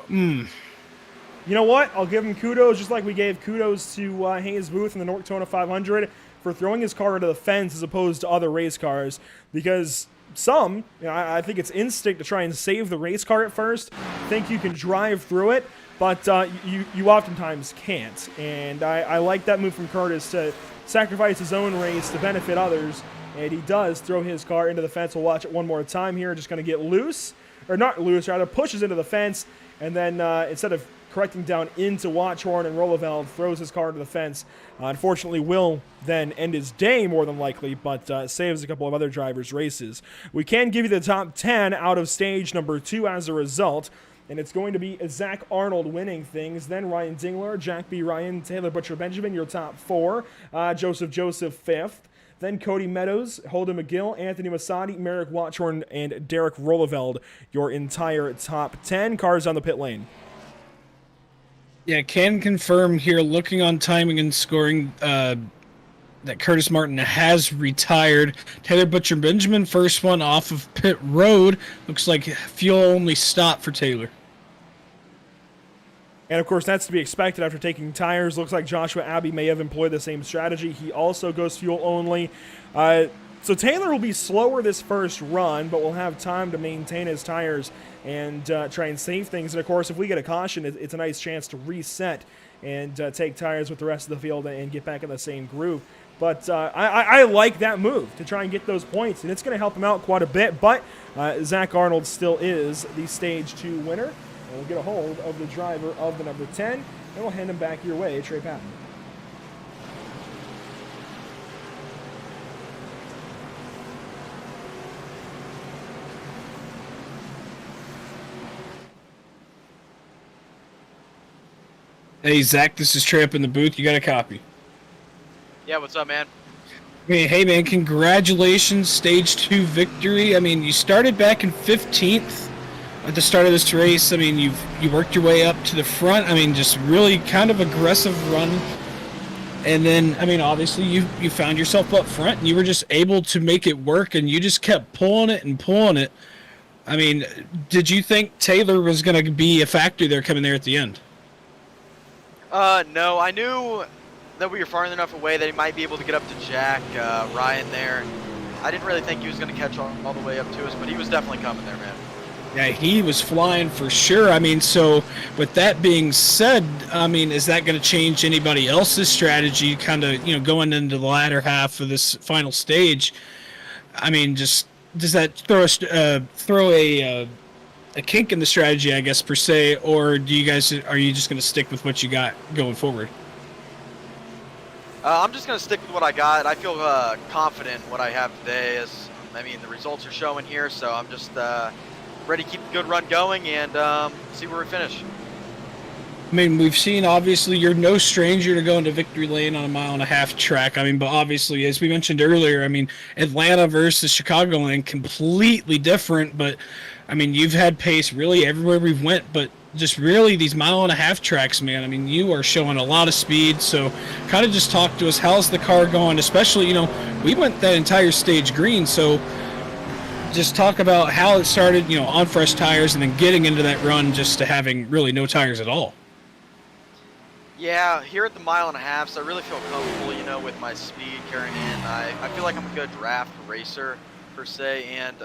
You know what? I'll give him kudos, just like we gave kudos to Hayes Booth in the North Daytona 500. for throwing his car into the fence as opposed to other race cars, because I think it's instinct to try and save the race car at first, think you can drive through it, but you oftentimes can't. And I like that move from Curtis to sacrifice his own race to benefit others, and he does throw his car into the fence. We'll watch it one more time here. Just going to get loose, or not loose, rather pushes into the fence, and then instead of correcting down into Watchhorn and Rolleveld, throws his car into the fence. Unfortunately, will then end his day more than likely, but saves a couple of other drivers' races. We can give you the top 10 out of stage number 2 as a result, and it's going to be Zach Arnold winning things, then Ryan Dingler, Jack B. Ryan, Taylor Butcher Benjamin, your top 4, Joseph 5th, then Cody Meadows, Holden McGill, Anthony Masadi, Merrick Watchhorn, and Derek Rolleveld, your entire top 10. Cars on the pit lane. Yeah, can confirm here, looking on timing and scoring, that Curtis Martin has retired. Taylor Butcher Benjamin, first one off of pit road. Looks like fuel only stop for Taylor. And of course, that's to be expected after taking tires. Looks like Joshua Abbey may have employed the same strategy. He also goes fuel only. So Taylor will be slower this first run, but will have time to maintain his tires and try and save things. And of course, if we get a caution, it's a nice chance to reset and take tires with the rest of the field and get back in the same groove. But I like that move to try and get those points, and it's going to help him out quite a bit. But Zach Arnold still is the Stage 2 winner, and we'll get a hold of the driver of the number 10, and we'll hand him back your way, Trey Patton. Hey, Zach, this is Trey up in the booth. You got a copy? Yeah, what's up, man? Hey, man, congratulations, Stage 2 victory. I mean, you started back in 15th at the start of this race. I mean, you worked your way up to the front. I mean, just really kind of aggressive run. And then, I mean, obviously you found yourself up front, and you were just able to make it work, and you just kept pulling it and pulling it. I mean, did you think Taylor was going to be a factor there coming there at the end? No, I knew that we were far enough away that he might be able to get up to Jack, Ryan there. I didn't really think he was going to catch all the way up to us, but he was definitely coming there, man. Yeah, he was flying for sure. I mean, so with that being said, I mean, is that going to change anybody else's strategy kind of, going into the latter half of this final stage? I mean, just does that throw a kink in the strategy, I guess, per se, or are you just going to stick with what you got going forward? I'm just going to stick with what I got. I feel confident in what I have today. The results are showing here, so I'm just ready to keep a good run going and see where we finish. I mean, we've seen, obviously, you're no stranger to going to victory lane on a 1.5 mile track. I mean, but obviously, as we mentioned earlier, I mean, Atlanta versus Chicagoland, completely different. But, I mean, you've had pace really everywhere we've went, but just really these 1.5 mile tracks, man. I mean, you are showing a lot of speed. So kind of just talk to us. How's the car going? Especially, we went that entire stage green. So just talk about how it started, on fresh tires and then getting into that run just to having really no tires at all. Yeah, here at the 1.5 miles, I really feel comfortable, with my speed carrying in. I feel like I'm a good draft racer, per se, and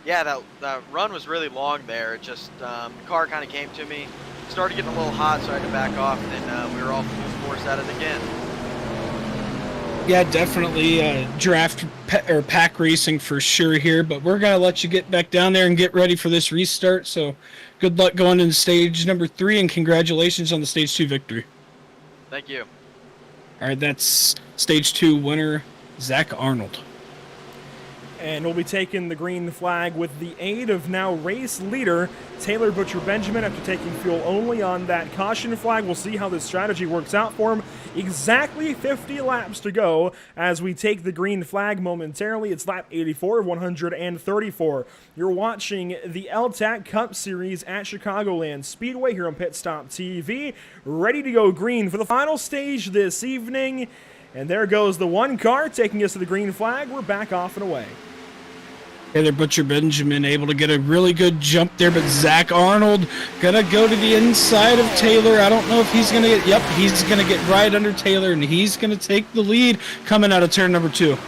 that run was really long there. It just, the car kind of came to me, started getting a little hot, so I had to back off, and then we were all full force at it again. Yeah, definitely draft or pack racing for sure here, but we're going to let you get back down there and get ready for this restart. So good luck going into stage number 3, and congratulations on the stage 2 victory. Thank you. All right, that's stage 2 winner, Zach Arnold. And we'll be taking the green flag with the aid of now race leader Taylor Butcher Benjamin after taking fuel only on that caution flag. We'll see how this strategy works out for him. Exactly 50 laps to go as we take the green flag momentarily. It's lap 84 of 134. You're watching the L-TAC Cup Series at Chicagoland Speedway here on Pit Stop TV. Ready to go green for the final stage this evening. And there goes the one car taking us to the green flag. We're back off and away. Taylor Butcher Benjamin able to get a really good jump there, but Zach Arnold gonna go to the inside of Taylor. I don't know if he's gonna get, yep, he's gonna get right under Taylor, and he's gonna take the lead coming out of turn number 2.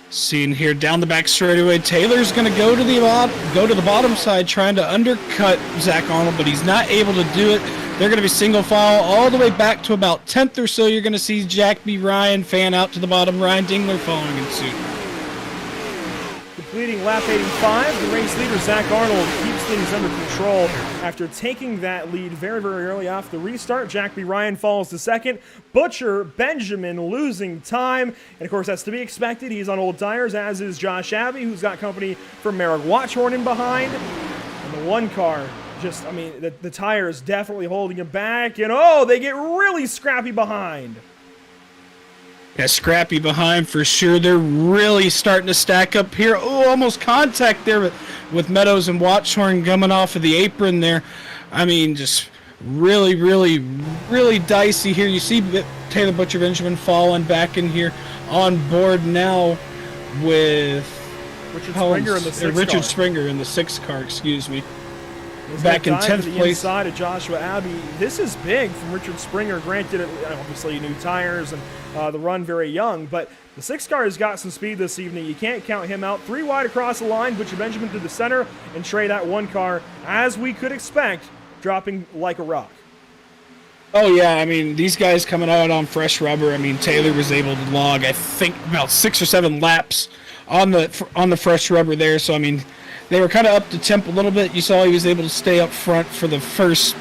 Seeing here down the back straightaway, Taylor's going to go to the bottom side, trying to undercut Zach Arnold, but he's not able to do it. They're going to be single file all the way back to about 10th or so. You're going to see Jack B. Ryan fan out to the bottom, Ryan Dingler following in suit. Completing lap 85, the race leader Zach Arnold keeps things under control after taking that lead very, very early off the restart. Jack B. Ryan falls to second. Butcher Benjamin losing time, and of course that's to be expected. He's on old tires, as is Josh Abbey, who's got company from Merrick Watchhorn in behind. And the one car, just, I mean, the tire is definitely holding him back, and oh, they get really scrappy behind. Yeah, scrappy behind for sure. They're really starting to stack up here. Oh, almost contact there with Meadows and Watchhorn coming off of the apron there. I mean, just really, really, really dicey here. You see Taylor Butcher Benjamin falling back in here on board now with Richard Springer in the 6th car, excuse me. He's back in 10th place. Inside of Joshua Abbey. This is big from Richard Springer. Granted, obviously new tires and the run very young, but the 6th car has got some speed this evening. You can't count him out. 3 wide across the line. Butcher Benjamin to the center, and Trey, that 1 car, as we could expect, dropping like a rock. Oh yeah, I mean, these guys coming out on fresh rubber. I mean, Taylor was able to log, I think, about 6 or 7 laps on the fresh rubber there. So I mean, they were kind of up to temp a little bit. You saw he was able to stay up front for the first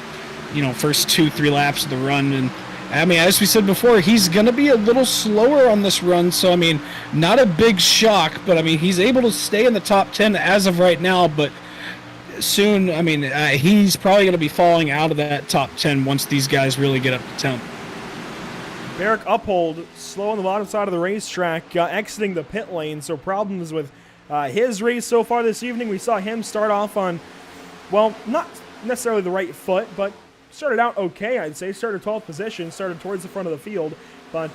2-3 laps of the run. And I mean, as we said before, he's going to be a little slower on this run. So, I mean, not a big shock, but I mean, he's able to stay in the top 10 as of right now. But soon, I mean, he's probably going to be falling out of that top 10 once these guys really get up to temp. Merrick Uphold, slow on the bottom side of the racetrack, exiting the pit lane. So problems with his race so far this evening. We saw him start off on, well, not necessarily the right foot, but started out okay, I'd say. Started 12th position, started towards the front of the field, but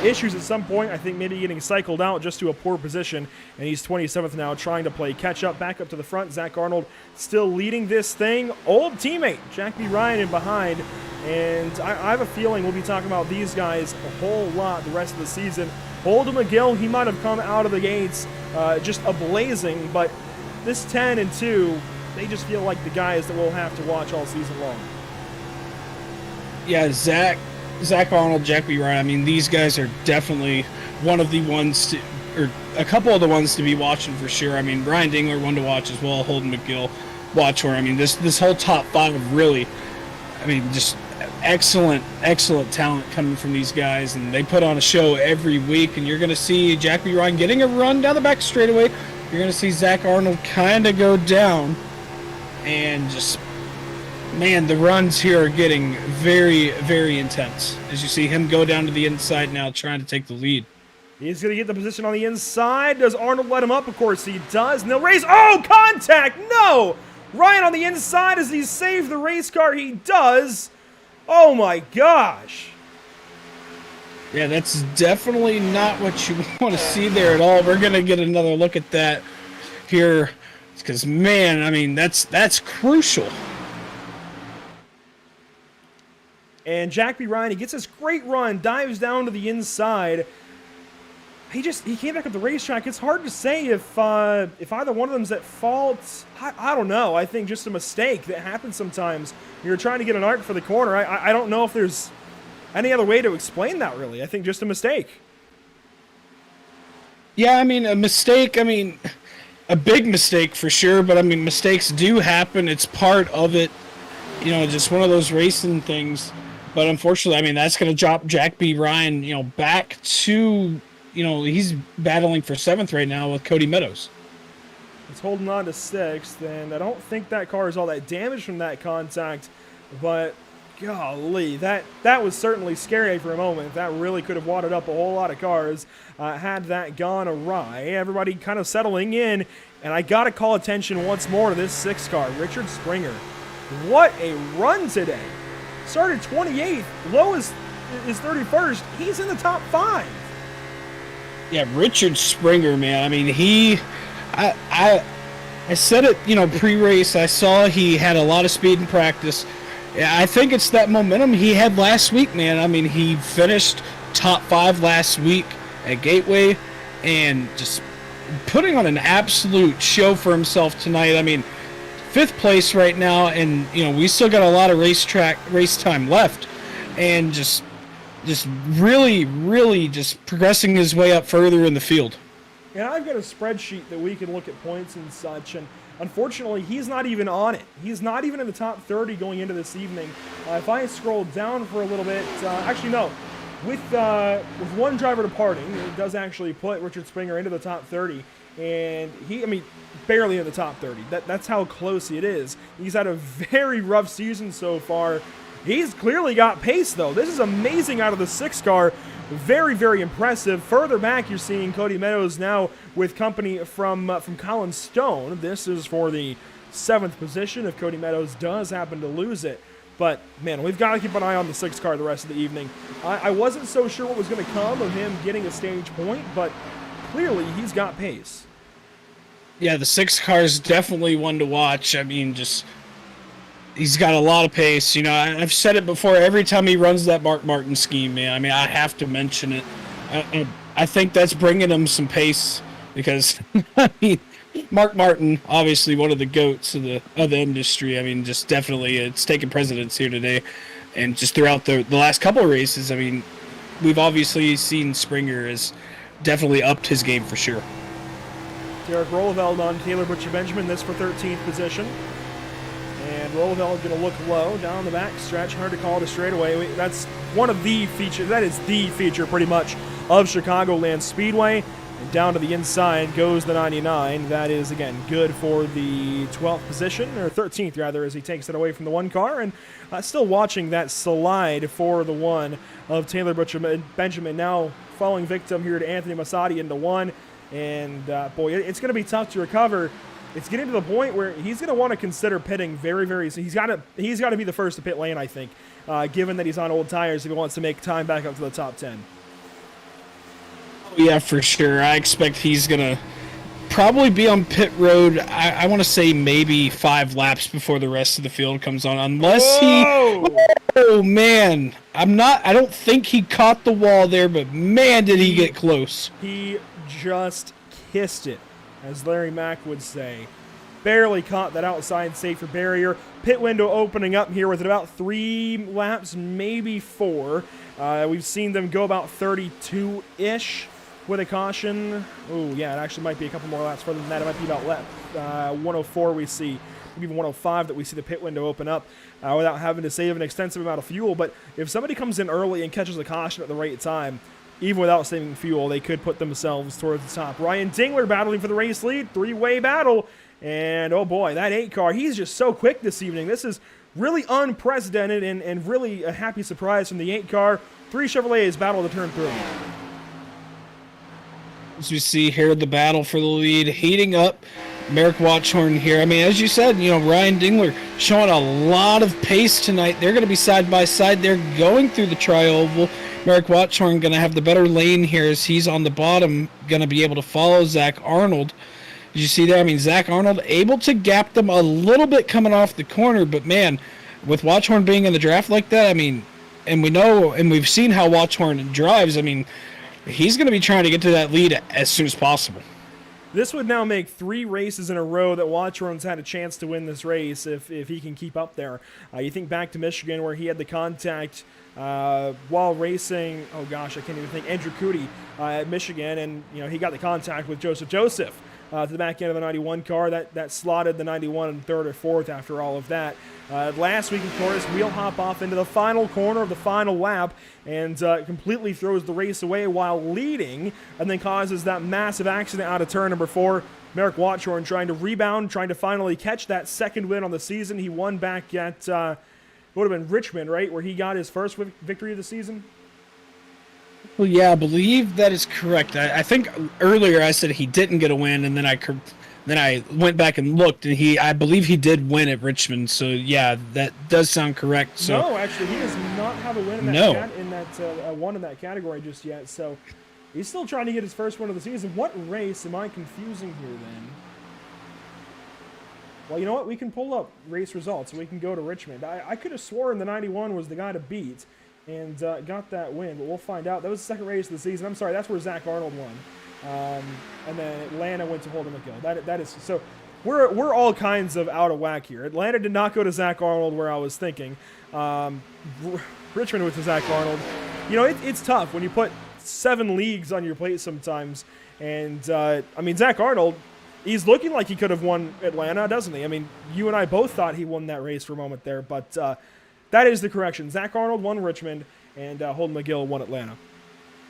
issues at some point, I think maybe getting cycled out just to a poor position, and he's 27th now, trying to play catch-up, back up to the front. Zach Arnold still leading this thing. Old teammate, Jack B. Ryan in behind, and I have a feeling we'll be talking about these guys a whole lot the rest of the season. Holden McGill, he might have come out of the gates just ablazing, but this 10-2, they just feel like the guys that we'll have to watch all season long. Yeah, Zach Arnold, Jack B. Ryan, I mean, these guys are definitely one of the ones or a couple of the ones to be watching for sure. I mean, Ryan Dingler, one to watch as well, Holden McGill, Watchhorn. I mean, this whole top 5 really, I mean, just excellent talent coming from these guys, and they put on a show every week, and you're going to see Jack B. Ryan getting a run down the back straightaway. You're going to see Zach Arnold kind of go down, and just, man, the runs here are getting very, very intense as you see him go down to the inside now trying to take the lead. He's going to get the position on the inside. Does Arnold let him up? Of course he does. And they'll race. Oh, contact! No! Ryan on the inside as he saved the race car. He does. Oh my gosh. Yeah, that's definitely not what you want to see there at all. We're going to get another look at that here because, man, I mean, that's crucial. And Jack B. Ryan, he gets this great run, dives down to the inside. He came back up the racetrack. It's hard to say if either one of them's at fault. I don't know. I think just a mistake that happens sometimes. You're trying to get an arc for the corner. I don't know if there's any other way to explain that, really. I think just a mistake. Yeah, I mean, a mistake. I mean, a big mistake for sure. But, I mean, mistakes do happen. It's part of it. You know, just one of those racing things. But, unfortunately, I mean, that's going to drop Jack B. Ryan, back to... he's battling for 7th right now with Cody Meadows. He's holding on to 6th, and I don't think that car is all that damaged from that contact, but golly, that was certainly scary for a moment. That really could have wadded up a whole lot of cars had that gone awry. Everybody kind of settling in, and I got to call attention once more to this 6th car, Richard Springer. What a run today. Started 28th, lowest is 31st. He's in the top 5. Yeah, Richard Springer, man. I mean, I said it, pre-race. I saw he had a lot of speed in practice. I think it's that momentum he had last week, man. I mean, he finished top 5 last week at Gateway and just putting on an absolute show for himself tonight. I mean, 5th place right now, and, we still got a lot of race time left, and just really just progressing his way up further in the field. And I've got a spreadsheet that we can look at points and such, and unfortunately, he's not even on it. He's not even in the top 30 going into this evening. If I scroll down for a little bit, actually no, with one driver departing, it does actually put Richard Springer into the top 30, and barely in the top 30. That's how close it is. He's had a very rough season so far. He's clearly got pace, though. This is amazing out of the 6 car. Very, very impressive. Further back, you're seeing Cody Meadows now with company from Colin Stone. This is for the 7th position if Cody Meadows does happen to lose it. But, man, we've got to keep an eye on the 6 car the rest of the evening. I wasn't so sure what was going to come of him getting a stage point, but clearly he's got pace. Yeah, the 6 car is definitely one to watch. I mean, he's got a lot of pace. I've said it before. Every time he runs that Mark Martin scheme, man, I mean, I have to mention it. I think that's bringing him some pace because, Mark Martin, obviously one of the GOATs of the industry. I mean, just definitely it's taking precedence here today. And just throughout the last couple of races, I mean, we've obviously seen Springer has definitely upped his game for sure. Derek Rolleveld on Taylor Butcher Benjamin, this for 13th position. And Rolleveld going to look low down the back stretch. Hard to call it a straightaway. That's one of the features. That is the feature pretty much of Chicagoland Speedway. And down to the inside goes the 99. That is, again, good for the 12th position, or 13th rather, as he takes it away from the 1 car. And still watching that slide for the 1 of Taylor Butcher Benjamin, now falling victim here to Anthony Massotti into 1. And, boy, it's going to be tough to recover. It's getting to the point where he's going to want to consider pitting very, very soon. He's got to be the first to pit lane, I think, given that he's on old tires if he wants to make time back up to the top 10. Yeah, for sure. I expect he's going to probably be on pit road, I want to say maybe 5 laps before the rest of the field comes on, unless oh, man. I don't think he caught the wall there, but, man, did he get close. He just kissed it, as Larry Mack would say. Barely caught that outside safer barrier. Pit window opening up here with about 3 laps, maybe 4. We've seen them go about 32-ish with a caution. Oh, yeah, it actually might be a couple more laps further than that. It might be about lap 104 we see, maybe even 105 that we see the pit window open up without having to save an extensive amount of fuel. But if somebody comes in early and catches a caution at the right time, even without saving fuel, they could put themselves towards the top. Ryan Dingler battling for the race lead. 3-way battle. And, oh boy, that 8 car, he's just so quick this evening. This is really unprecedented and really a happy surprise from the 8 car. 3 Chevrolets battle to turn through. As we see here, the battle for the lead heating up. Merrick Watchhorn here. I mean, as you said, Ryan Dingler showing a lot of pace tonight. They're going to be side by side. They're going through the tri-oval. Merrick Watchhorn going to have the better lane here as he's on the bottom, going to be able to follow Zach Arnold. Did you see that? I mean, Zach Arnold able to gap them a little bit coming off the corner, but man, with Watchhorn being in the draft like that, I mean, and we know, and we've seen how Watchhorn drives, I mean, he's going to be trying to get to that lead as soon as possible. This would now make 3 races in a row that Watchhorn's had a chance to win this race if he can keep up there. You think back to Michigan where he had the contact while racing, oh gosh, I can't even think, Andrew Cootie at Michigan, and he got the contact with Joseph to the back end of the 91 car. That slotted the 91 in 3rd or 4th after all of that. Last week, of course, wheel hop off into the final corner of the final lap and completely throws the race away while leading, and then causes that massive accident out of turn number 4. Merrick Watchhorn trying to rebound, trying to finally catch that 2nd win on the season. He won back at, it would have been Richmond, right, where he got his first victory of the season? Well, yeah, I believe that is correct. I think earlier I said he didn't get a win, and then I went back and looked, and I believe he did win at Richmond. So yeah, that does sound correct. So No, actually, he does not have a win in that No. one in that category just yet. So he's still trying to get his first win of the season. What race am I confusing here then? Well, you know what? We can pull up race results. We can go to Richmond. I could have sworn the 91 was the guy to beat and got that win, but we'll find out. That was the second race of the season. I'm sorry, that's where Zach Arnold won. And then Atlanta went to Holden McGill. That is so. We're all kinds of out of whack here. Atlanta did not go to Zach Arnold where I was thinking. Richmond went to Zach Arnold. You know, it's tough when you put 7 leagues on your plate sometimes. And I mean, Zach Arnold, he's looking like he could have won Atlanta, doesn't he? I mean, you and I both thought he won that race for a moment there, but that is the correction. Zach Arnold won Richmond, and Holden McGill won Atlanta.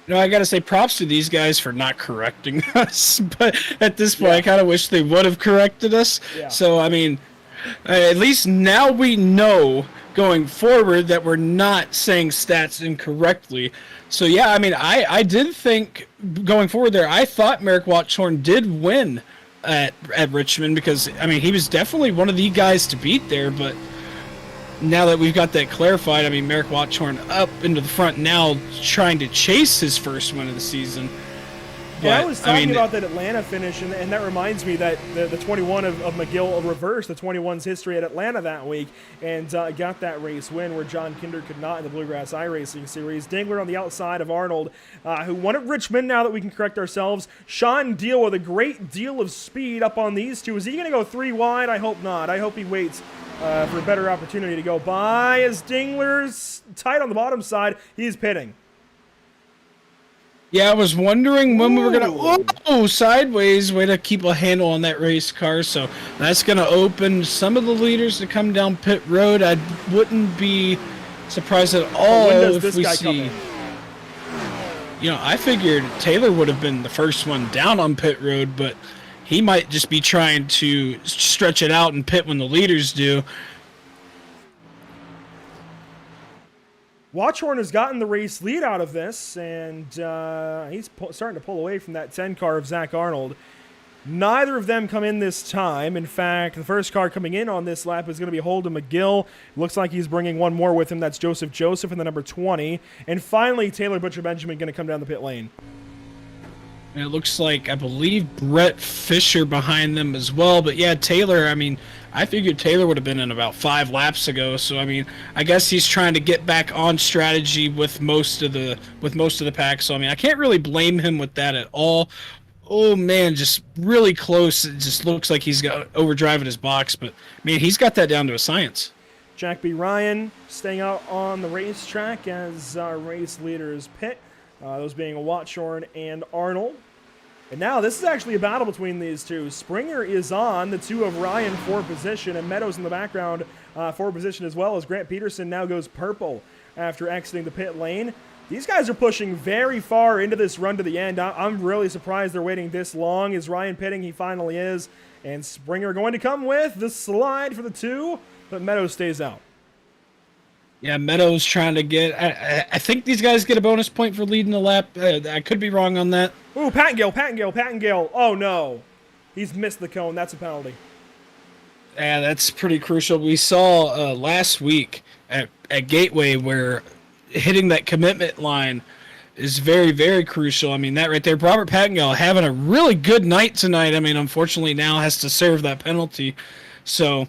No, I gotta say props to these guys for not correcting us. But at this point, I kind of wish they would have corrected us. Yeah. So I mean, at least now we know going forward that we're not saying stats incorrectly. So yeah, I mean, I did think going forward there, I thought Merrick Watchorn did win at Richmond because I mean he was definitely one of the guys to beat there, but now that we've got that clarified, I mean Merrick Watchorn up into the front now trying to chase his first win of the season. But, I was talking about that Atlanta finish, and that reminds me that the 21 of McGill reversed the 21's history at Atlanta that week and got that race win where John Kinder could not in the Bluegrass iRacing Series. Dingler on the outside of Arnold, who won at Richmond now that we can correct ourselves. Sean Deal with a great deal of speed up on these two. Is he going to go 3 wide? I hope not. I hope he waits for a better opportunity to go by as Dingler's tight on the bottom side. He's pitting. Yeah, I was wondering when we were going to... sideways. Way to keep a handle on that race car. So that's going to open some of the leaders to come down pit road. I wouldn't be surprised at all if we see... You know, I figured Taylor would have been the first one down on pit road, but he might just be trying to stretch it out and pit when the leaders do. Watchorn has gotten the race lead out of this, and he's starting to pull away from that 10 car of Zach Arnold. Neither of them come in this time. In fact, the first car coming in on this lap is going to be Holden McGill. Looks like he's bringing one more with him. That's Joseph in the number 20. And finally, Taylor Butcher Benjamin going to come down the pit lane. And it looks like, I believe, Brett Fisher behind them as well. But yeah, Taylor, I mean, I figured Taylor would have been in about 5 laps ago. So, I mean, I guess he's trying to get back on strategy with most of the pack. So, I mean, I can't really blame him with that at all. Oh, man, just really close. It just looks like he's got overdriving his box. But, man, he's got that down to a science. Jack B. Ryan staying out on the racetrack as race leaders pit. Those being Watchorn and Arnold. And now this is actually a battle between these two. Springer is on, the 2 of Ryan for position, and Meadows in the background for position as well as Grant Peterson now goes purple after exiting the pit lane. These guys are pushing very far into this run to the end. I'm really surprised they're waiting this long. Is Ryan pitting? He finally is. And Springer going to come with the slide for the 2, but Meadows stays out. Yeah, Meadows trying to get... I think these guys get a bonus point for leading the lap. I could be wrong on that. Ooh, Pattengale. Oh, no. He's missed the cone. That's a penalty. Yeah, that's pretty crucial. We saw last week at Gateway where hitting that commitment line is very, very crucial. I mean, that right there, Robert Pattengale having a really good night tonight. I mean, unfortunately now has to serve that penalty. So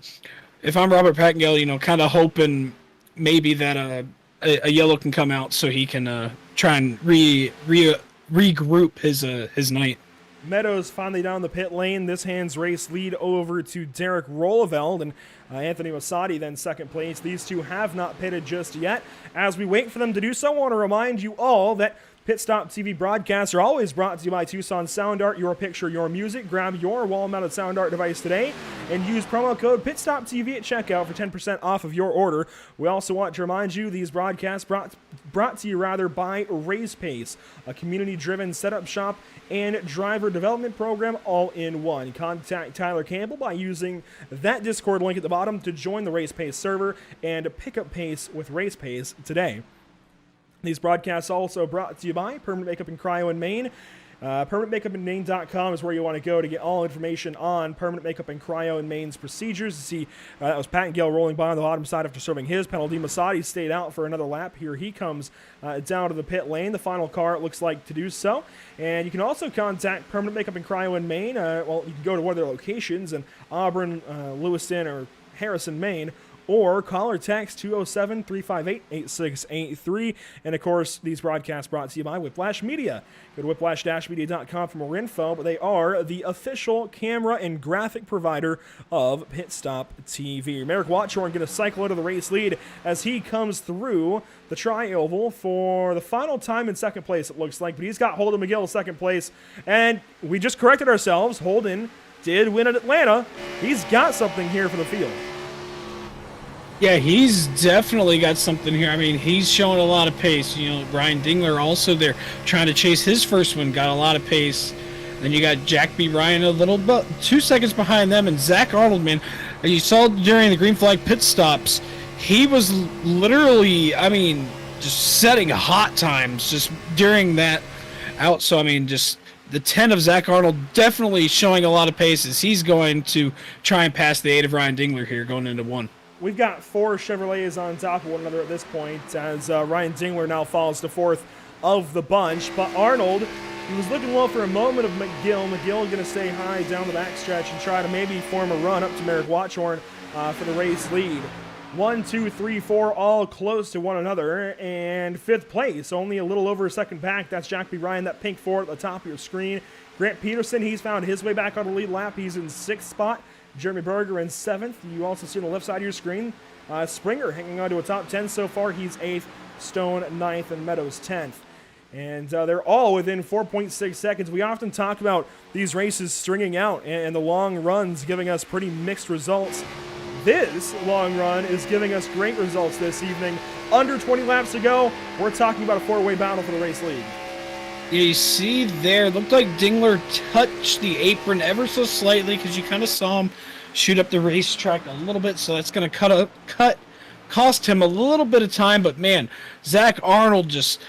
if I'm Robert Pattengale, you know, kind of hoping... maybe that a yellow can come out so he can try and regroup his night. Meadows finally down the pit lane. This hands race lead over to Derek Rolleveld and Anthony Masadi then second place. These two have not pitted just yet. As we wait for them to do so, I want to remind you all that Pit Stop TV broadcasts are always brought to you by Tucson Sound Art. Your picture, your music. Grab your wall-mounted sound art device today and use promo code PitStopTV at checkout for 10% off of your order. We also want to remind you these broadcasts brought to you by Race Pace, a community-driven setup shop and driver development program all in one. Contact Tyler Campbell by using that Discord link at the bottom to join the Race Pace server and pick up pace with Race Pace today. These broadcasts also brought to you by Permanent Makeup and Cryo in Maine. PermanentMakeupInMaine.com is where you want to go to get all information on Permanent Makeup and Cryo in Maine's procedures. You see, that was Pat Gill rolling by on the bottom side after serving his penalty. Masadi stayed out for another lap. Here he comes down to the pit lane. The final car, it looks like, to do so. And you can also contact Permanent Makeup and Cryo in Maine. Well, you can go to one of their locations in Auburn, Lewiston, or Harrison, Maine, or call or text 207-358-8683. And, of course, these broadcasts brought to you by Whiplash Media. Go to whiplash-media.com for more info, but they are the official camera and graphic provider of Pit Stop TV. Merrick Watchorn going to cycle out of the race lead as he comes through the tri-oval for the final time in second place, it looks like. But he's got Holden McGill in second place. And we just corrected ourselves. Holden did win at Atlanta. He's got something here for the field. Yeah, he's definitely got something here. I mean, he's showing a lot of pace. You know, Ryan Dingler also there trying to chase his first one, got a lot of pace. Then you got Jack B. Ryan a little bit, 2 seconds behind them, and Zach Arnold, man, you saw during the green flag pit stops, he was literally, I mean, just setting hot times just during that out. So, I mean, just the 10 of Zach Arnold definitely showing a lot of pace as he's going to try and pass the 8 of Ryan Dingler here going into 1. We've got 4 Chevrolets on top of one another at this point as Ryan Dingler now falls to 4th of the bunch. But Arnold, he was looking well for a moment of McGill. McGill going to stay high down the backstretch and try to maybe form a run up to Merrick Watchorn for the race lead. 1, 2, 3, 4, all close to one another. And 5th place, only a little over a second back. That's Jack B. Ryan, that pink 4 at the top of your screen. Grant Peterson, he's found his way back on the lead lap. He's in 6th spot. Jeremy Berger in 7th. You also see on the left side of your screen, Springer hanging on to a top 10 so far. He's 8th, Stone 9th, and Meadows 10th. And they're all within 4.6 seconds. We often talk about these races stringing out and the long runs giving us pretty mixed results. This long run is giving us great results this evening. Under 20 laps to go, we're talking about a 4-way battle for the race lead. You see there, it looked like Dingler touched the apron ever so slightly because you kind of saw him shoot up the racetrack a little bit, so that's going to cost him a little bit of time. But man, Zach Arnold just,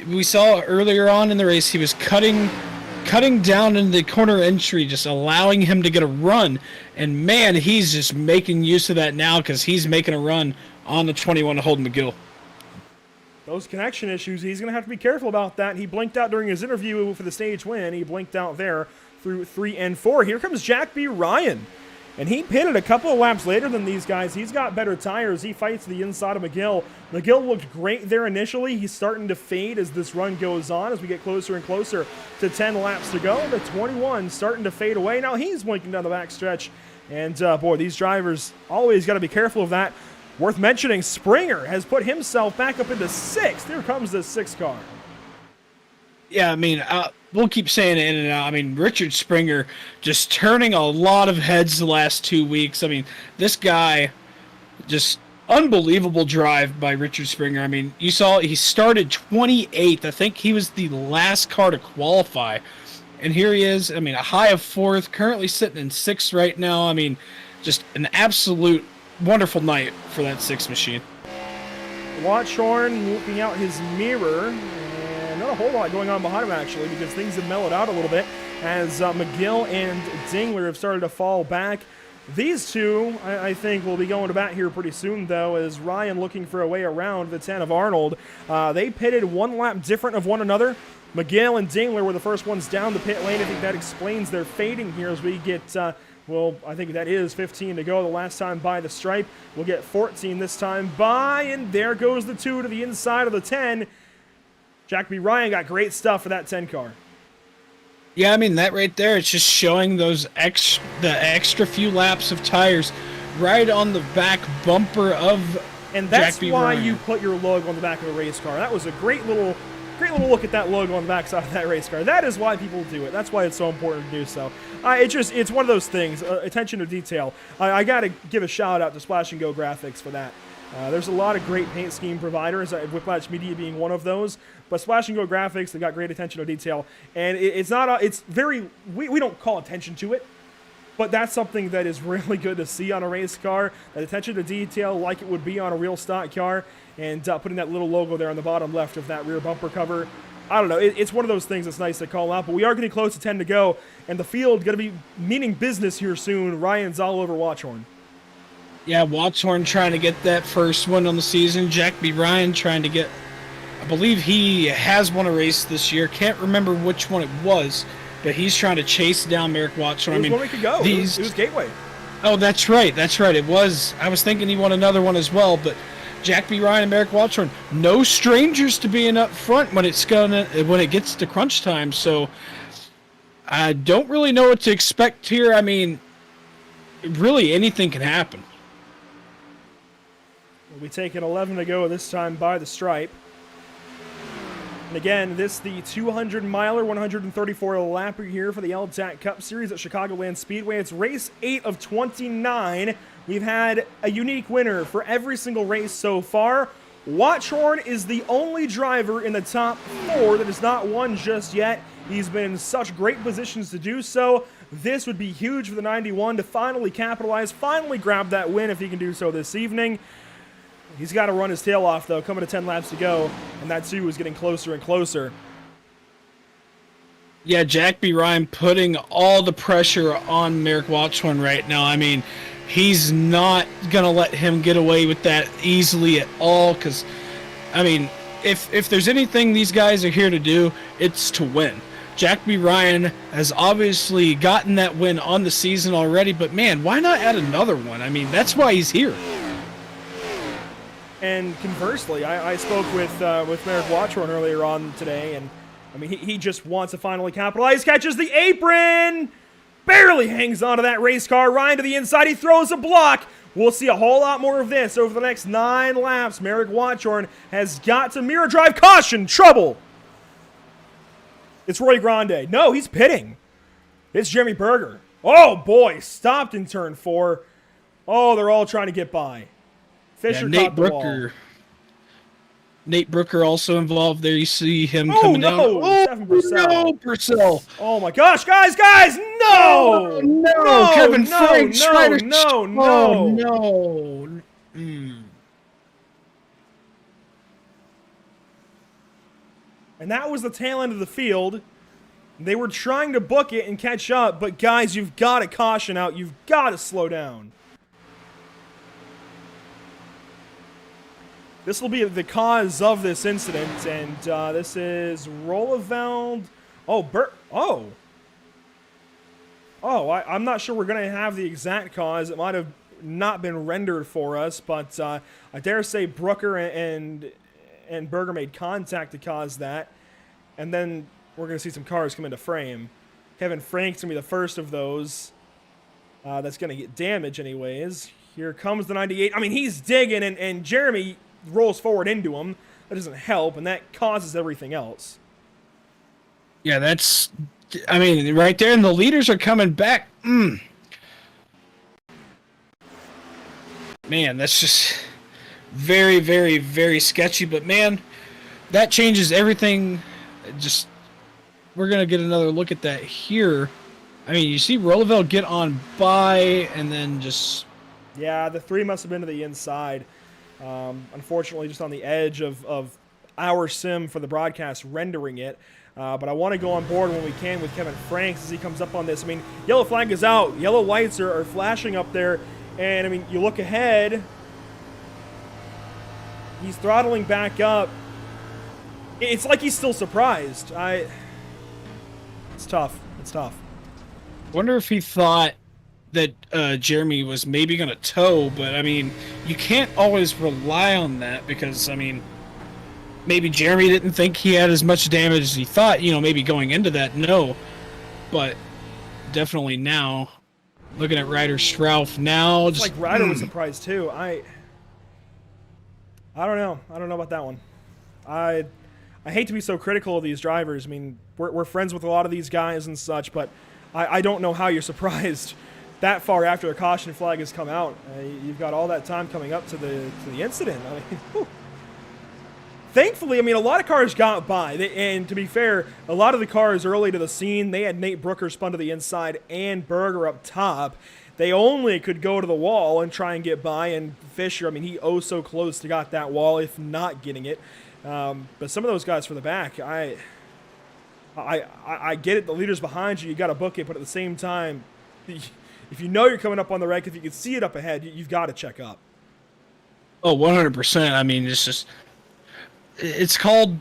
we saw earlier on in the race, he was cutting down in the corner entry, just allowing him to get a run. And man, he's just making use of that now because he's making a run on the 21 to Holden McGill. Those connection issues, he's going to have to be careful about that. He blinked out during his interview for the stage win. He blinked out there through 3 and 4. Here comes Jack B. Ryan. And he pitted a couple of laps later than these guys. He's got better tires. He fights the inside of McGill. McGill looked great there initially. He's starting to fade as this run goes on, as we get closer and closer to 10 laps to go. The 21 starting to fade away. Now he's blinking down the backstretch. And, boy, these drivers always got to be careful of that. Worth mentioning, Springer has put himself back up into 6th. Here comes this 6th car. Yeah, I mean, we'll keep saying it in and out. I mean, Richard Springer just turning a lot of heads the last 2 weeks. I mean, this guy, just unbelievable drive by Richard Springer. I mean, you saw he started 28th. I think he was the last car to qualify. And here he is, I mean, a high of 4th, currently sitting in 6th right now. I mean, just an absolute wonderful night for that 6 machine. Watchorn looking out his mirror, and not a whole lot going on behind him actually, because things have mellowed out a little bit as McGill and Dingler have started to fall back. These two, I think, will be going to bat here pretty soon, though, as Ryan looking for a way around the 10 of Arnold. They pitted 1 lap different of one another. McGill and Dingler were the first ones down the pit lane. I think that explains their fading here as we get well, I think that is 15 to go the last time by the stripe. We'll get 14 this time by, and there goes the 2 to the inside of the 10. Jack B. Ryan got great stuff for that 10 car. Yeah, I mean, that right there, it's just showing those the extra few laps of tires right on the back bumper of And that's Jack B. why Ryan. you put your logo on the back of a race car. That was a great little look at that logo on the back side of that race car. That is why people do it. That's why it's so important to do so. It's one of those things, attention to detail. I got to give a shout out to Splash and Go Graphics for that. There's a lot of great paint scheme providers, Whiplash Media being one of those. But Splash and Go Graphics, they got great attention to detail. And we don't call attention to it, but that's something that is really good to see on a race car. That attention to detail like it would be on a real stock car, and putting that little logo there on the bottom left of that rear bumper cover. I don't know. It's one of those things that's nice to call out, but we are getting close to 10 to go, and the field going to be meaning business here soon. Ryan's all over Watchorn. Yeah, Watchorn trying to get that first win on the season. Jack B. Ryan trying to get, I believe he has won a race this year. Can't remember which one it was, but he's trying to chase down Merrick Watchorn. It was 1 week ago. It was Gateway. Oh, that's right. That's right. It was. I was thinking he won another one as well, but Jack B. Ryan and Merrick Watchorn, no strangers to being up front when it gets to crunch time. So I don't really know what to expect here. I mean, really anything can happen. We take it 11 to go this time by the stripe. And again, this the 200-miler, 134-lapper here for the L-TAC Cup Series at Chicagoland Speedway. It's race 8 of 29. We've had a unique winner for every single race so far. Watchorn is the only driver in the top 4 that has not won just yet. He's been in such great positions to do so. This would be huge for the 91 to finally capitalize, finally grab that win if he can do so this evening. He's got to run his tail off, though, coming to 10 laps to go, and that 2 is getting closer and closer. Yeah, Jack B. Ryan putting all the pressure on Merrick Watchorn right now. I mean, he's not going to let him get away with that easily at all because, I mean, if there's anything these guys are here to do, it's to win. Jack B. Ryan has obviously gotten that win on the season already, but, man, why not add another one? I mean, that's why he's here. And conversely, I spoke with Merrick Watchorn earlier on today, and I mean, he just wants to finally capitalize. Catches the apron, barely hangs onto that race car. Ryan to the inside, he throws a block. We'll see a whole lot more of this over the next 9 laps. Merrick Watchorn has got to mirror drive. Caution, trouble. It's Roy Grande. No, he's pitting. It's Jeremy Berger. Oh boy, stopped in turn 4. Oh, they're all trying to get by. Fisher caught the wall. Nate Brooker also involved there. You see him coming down. Stephen Purcell. No, Purcell. Oh my gosh, guys, no! Oh, no, Kevin Frank. No. And that was the tail end of the field. They were trying to book it and catch up, but guys, you've got to caution out. You've got to slow down. This will be the cause of this incident, and this is Rolleveld. I'm not sure we're going to have the exact cause. It might have not been rendered for us, but I dare say Brooker and Berger made contact to cause that, and then we're going to see some cars come into frame. Kevin Frank's going to be the first of those that's going to get damage anyways. Here comes the 98. I mean, he's digging, and Jeremy rolls forward into him. That doesn't help, and that causes everything else. Yeah, that's, I mean, right there, and the leaders are coming back. Man, that's just very, very, very sketchy, but man, that changes everything. Just, we're going to get another look at that here. I mean, you see Rolleveld get on by, and then just... Yeah, the 3 must have been to the inside. Unfortunately, just on the edge of our sim for the broadcast rendering it. But I want to go on board when we can with Kevin Franks as he comes up on this. I mean, yellow flag is out. Yellow lights are flashing up there. And, I mean, you look ahead. He's throttling back up. It's like he's still surprised. It's tough. It's tough. Wonder if he thought that Jeremy was maybe going to tow, but I mean, you can't always rely on that because, I mean, maybe Jeremy didn't think he had as much damage as he thought, maybe going into that, no. But definitely now, looking at Ryder Strauff now. It's like Ryder was surprised too. I don't know. I don't know about that one. I hate to be so critical of these drivers. I mean, we're friends with a lot of these guys and such, but I don't know how you're surprised that far after a caution flag has come out. You've got all that time coming up to the incident. I mean, thankfully, I mean, a lot of cars got by. And to be fair, a lot of the cars early to the scene, they had Nate Brooker spun to the inside and Berger up top. They only could go to the wall and try and get by. And Fisher, I mean, he so close to got that wall, if not getting it. But some of those guys for the back, I get it. The leader's behind you. You got to book it. But at the same time, if you know you're coming up on the wreck, if you can see it up ahead, you've got to check up. Oh, 100%. I mean, it's called,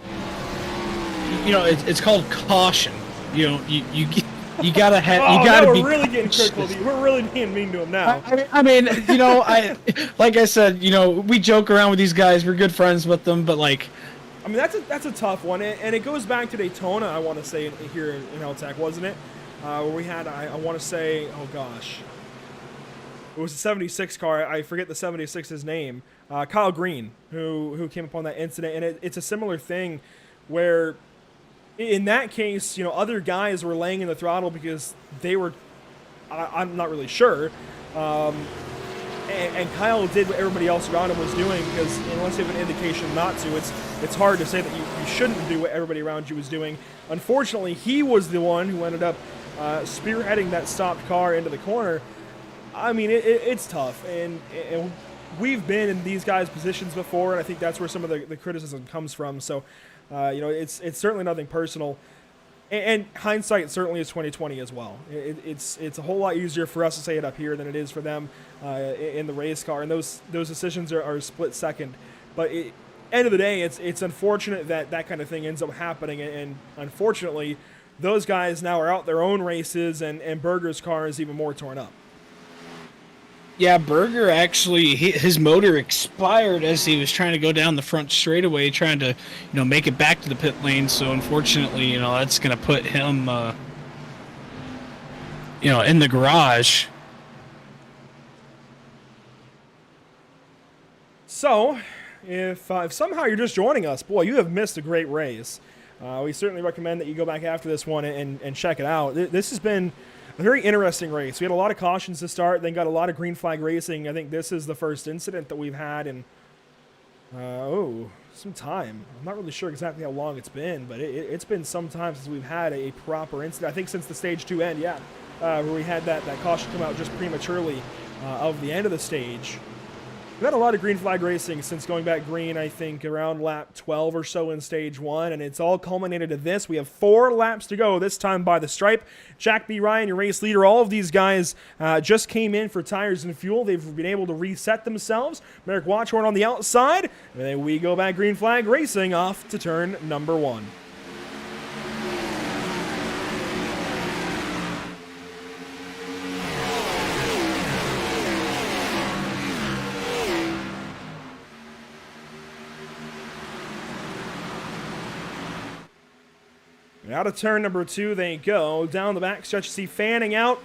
it's called caution. You gotta have, we're be. Really getting critical. We're really being mean to him now. I mean, like I said, we joke around with these guys. We're good friends with them, but like, I mean, that's a tough one, and it goes back to Daytona. I want to say here in L-TAC, wasn't it? Where we had, I want to say, oh gosh, it was a 76 car. I forget the 76's name. Kyle Green, who came upon that incident, and it's a similar thing where, in that case, other guys were laying in the throttle because they were, I'm not really sure, and Kyle did what everybody else around him was doing, because unless you have an indication not to, it's hard to say that you shouldn't do what everybody around you was doing. Unfortunately, he was the one who ended up spearheading that stopped car into the corner. I mean, it's tough, and we've been in these guys' positions before, and I think that's where some of the criticism comes from. So, it's certainly nothing personal, and hindsight certainly is 2020 as well. It's a whole lot easier for us to say it up here than it is for them in the race car, and those decisions are a split second. But end of the day, it's unfortunate that kind of thing ends up happening, and unfortunately, those guys now are out their own races, and Berger's car is even more torn up. Yeah, Berger actually, his motor expired as he was trying to go down the front straightaway, trying to, make it back to the pit lane. So unfortunately, that's going to put him, in the garage. So, if somehow you're just joining us, boy, you have missed a great race. We certainly recommend that you go back after this one and check it out. This has been a very interesting race. We had a lot of cautions to start, then got a lot of green flag racing. I think this is the first incident that we've had in, some time. I'm not really sure exactly how long it's been, but it's been some time since we've had a proper incident. I think since the stage 2 end, where we had that caution come out just prematurely of the end of the stage. We've had a lot of green flag racing since going back green, I think, around lap 12 or so in stage 1, and it's all culminated to this. We have 4 laps to go, this time by the stripe. Jack B. Ryan, your race leader, all of these guys just came in for tires and fuel. They've been able to reset themselves. Merrick Watchhorn on the outside, and then we go back green flag racing off to turn number 1. Out of turn number 2 they go. Down the back stretch, you see fanning out.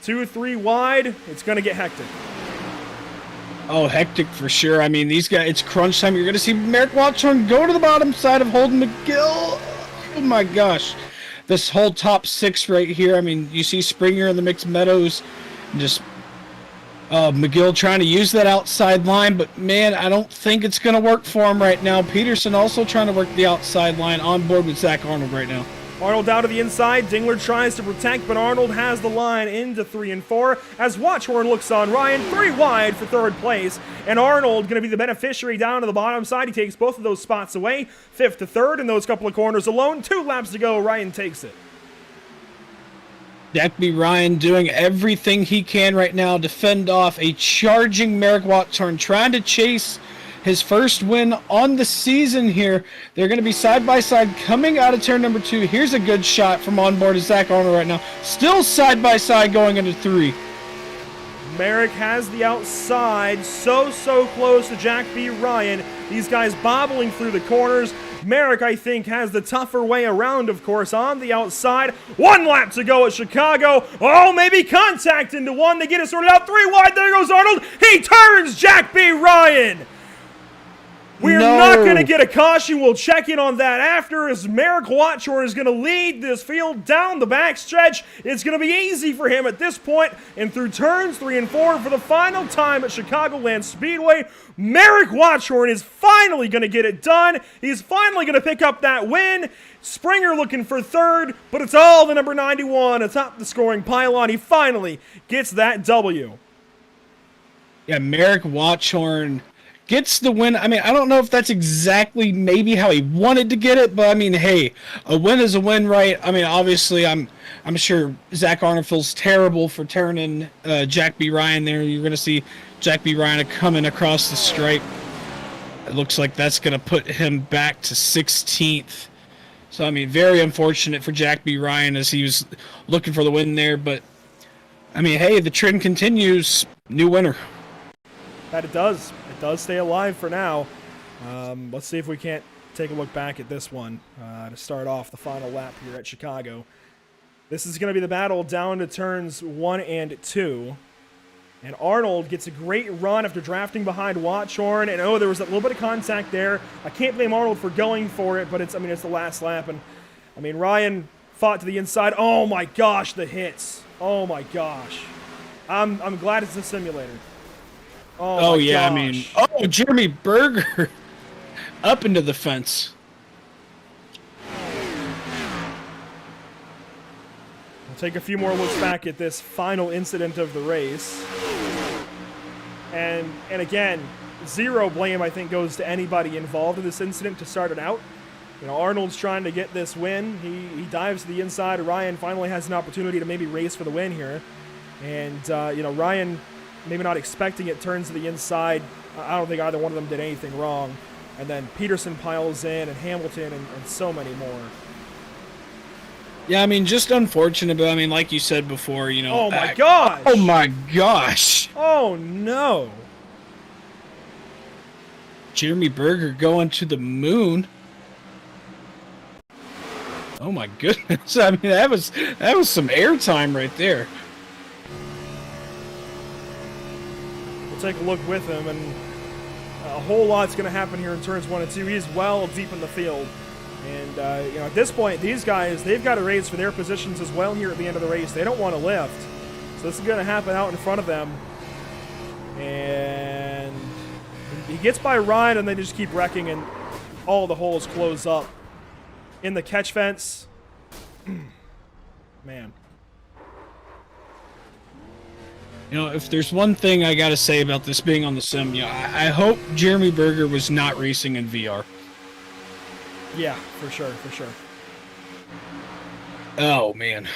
2-3 wide. It's going to get hectic. Oh, hectic for sure. I mean, these guys, it's crunch time. You're going to see Merrick Watchhorn go to the bottom side of Holden McGill. Oh, my gosh. This whole top 6 right here. I mean, you see Springer in the mixed meadows. Just McGill trying to use that outside line, but man, I don't think it's going to work for him right now. Peterson also trying to work the outside line on board with Zach Arnold right now. Arnold down to the inside. Dingler tries to protect, but Arnold has the line into 3 and 4 as Watchhorn looks on Ryan. 3 wide for 3rd place, and Arnold going to be the beneficiary down to the bottom side. He takes both of those spots away. 5th to 3rd in those couple of corners alone. 2 laps to go. Ryan takes it. Jack B. Ryan doing everything he can right now to fend off a charging Merrick Watchhorn, trying to chase his first win on the season here. They're going to be side by side coming out of turn number 2. Here's a good shot from on board of Zach Arnold right now. Still side by side going into 3. Merrick has the outside, so close to Jack B. Ryan. These guys bobbling through the corners. Merrick, I think, has the tougher way around, of course, on the outside. 1 lap to go at Chicago. Oh, maybe contact into 1. They get it sorted out. 3 wide. There goes Arnold. He turns Jack B. Ryan. We're not going to get a caution. We'll check in on that after, as Merrick Watchorn is going to lead this field down the backstretch. It's going to be easy for him at this point, and through turns 3 and 4 for the final time at Chicagoland Speedway, Merrick Watchorn is finally going to get it done. He's finally going to pick up that win. Springer looking for third, but it's all the number 91 atop the scoring pylon. He finally gets that W. Yeah, Merrick Watchorn gets the win. I mean, I don't know if that's exactly maybe how he wanted to get it, but I mean, hey, a win is a win, right? I mean, obviously, I'm sure Zach Arnold feels terrible for turning Jack B. Ryan there. You're going to see Jack B. Ryan coming across the stripe. It looks like that's going to put him back to 16th. So, I mean, very unfortunate for Jack B. Ryan as he was looking for the win there. But, I mean, hey, the trend continues. New winner. That it does. It does stay alive for now. Let's see if we can't take a look back at this one to start off the final lap here at Chicago. This is going to be the battle down to turns 1 and 2. And Arnold gets a great run after drafting behind Watchorn. And there was a little bit of contact there. I can't blame Arnold for going for it, but it's the last lap. And I mean, Ryan fought to the inside. Oh my gosh, the hits. Oh my gosh. I'm glad it's a simulator. Oh yeah, gosh. I mean, Jeremy Berger up into the fence. We'll take a few more looks back at this final incident of the race. And again, zero blame, I think, goes to anybody involved in this incident to start it out. You know, Arnold's trying to get this win. He dives to the inside. Ryan finally has an opportunity to maybe race for the win here. And, Ryan, maybe not expecting it, turns to the inside. I don't think either one of them did anything wrong. And then Peterson piles in, and Hamilton, and so many more. Yeah, I mean, just unfortunate, but I mean, like you said before, Oh my gosh! Oh my gosh! Oh no! Jeremy Berger going to the moon. Oh my goodness! I mean, that was some airtime right there. We'll take a look with him, and a whole lot's going to happen here in turns 1 and 2. He's well deep in the field. And, at this point, these guys, they've got to race for their positions as well here at the end of the race. They don't want to lift. So this is going to happen out in front of them. And he gets by Ryan, and they just keep wrecking, and all the holes close up. In the catch fence. Man. If there's one thing I got to say about this being on the sim, I hope Jeremy Berger was not racing in VR. Yeah, for sure. Oh, man.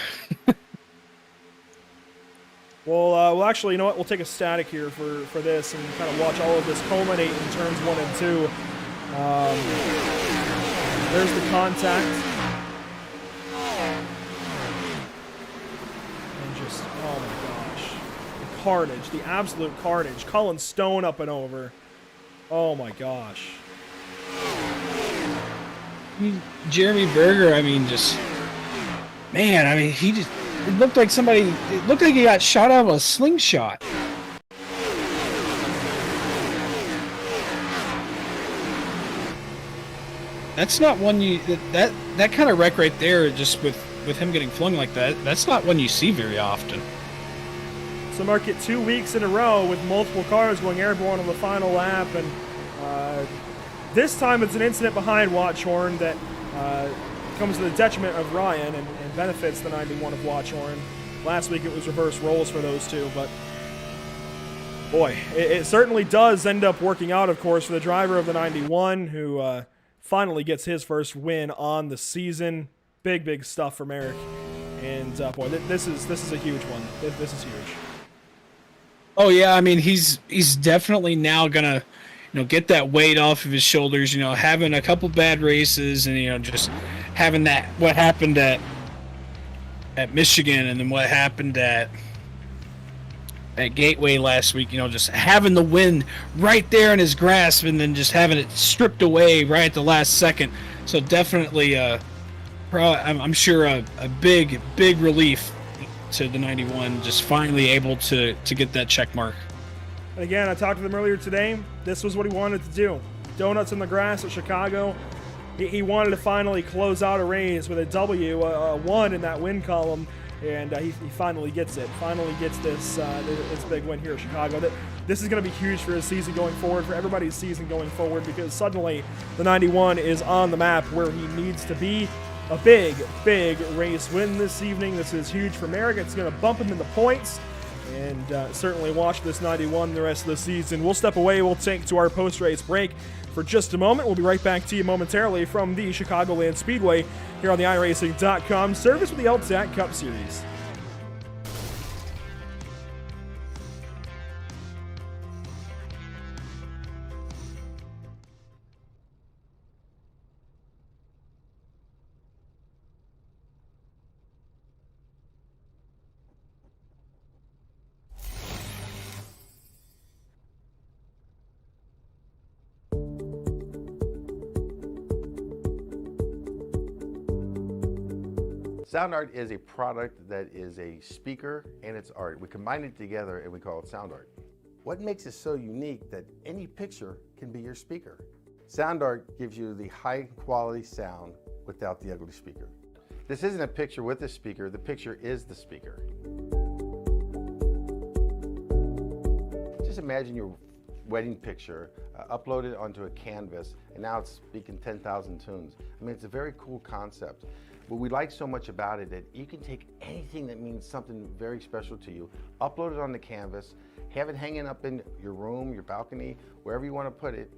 Well, actually, you know what? We'll take a static here for this and kind of watch all of this culminate in turns 1 and 2. There's the contact. And just, oh my gosh. The carnage, the absolute carnage. Colin Stone up and over. Oh my gosh. Jeremy Berger, I mean, it looked like he got shot out of a slingshot. That's not one that kind of wreck right there, just with him getting flung like that, that's not one you see very often. So mark it 2 weeks in a row with multiple cars going airborne on the final lap, and this time it's an incident behind Watchorn that comes to the detriment of Ryan and benefits the 91 of Watchorn. Last week it was reverse roles for those two, but boy, it certainly does end up working out, of course, for the driver of the 91 who finally gets his first win on the season. Big stuff for Merrick. And boy, this is a huge one. This is huge. Oh yeah, I mean he's definitely now gonna get that weight off of his shoulders. Having a couple bad races and just having that what happened at Michigan and then what happened at Gateway last week. Just having the win right there in his grasp and then just having it stripped away right at the last second. So definitely, I'm sure a big relief to the 91, just finally able to get that check mark. And again, I talked to them earlier today. This was what he wanted to do. donuts in the grass at Chicago. He wanted to finally close out a race with a W, a 1 in that win column, and he finally gets it. Finally gets this big win here at Chicago. This is going to be huge for his season going forward, for everybody's season going forward, because suddenly the 91 is on the map where he needs to be. A big, big race win this evening. This is huge for Merrick. It's going to bump him in the points, and certainly watch this 91 the rest of the season. We'll step away. We'll take to our post-race break for just a moment. We'll be right back to you momentarily from the Chicagoland Speedway here on the iRacing.com service with the L-TAC Cup Series. Sound Art is a product that is a speaker and it's art. We combine it together and we call it Sound Art. What makes it so unique that any picture can be your speaker? Sound Art gives you the high quality sound without the ugly speaker. This isn't a picture with a speaker, the picture is the speaker. Just imagine your wedding picture uploaded onto a canvas and now it's speaking 10,000 tunes. I mean, it's a very cool concept. What we like so much about it that you can take anything that means something very special to you, upload it on the canvas, have it hanging up in your room, your balcony, wherever you want to put it,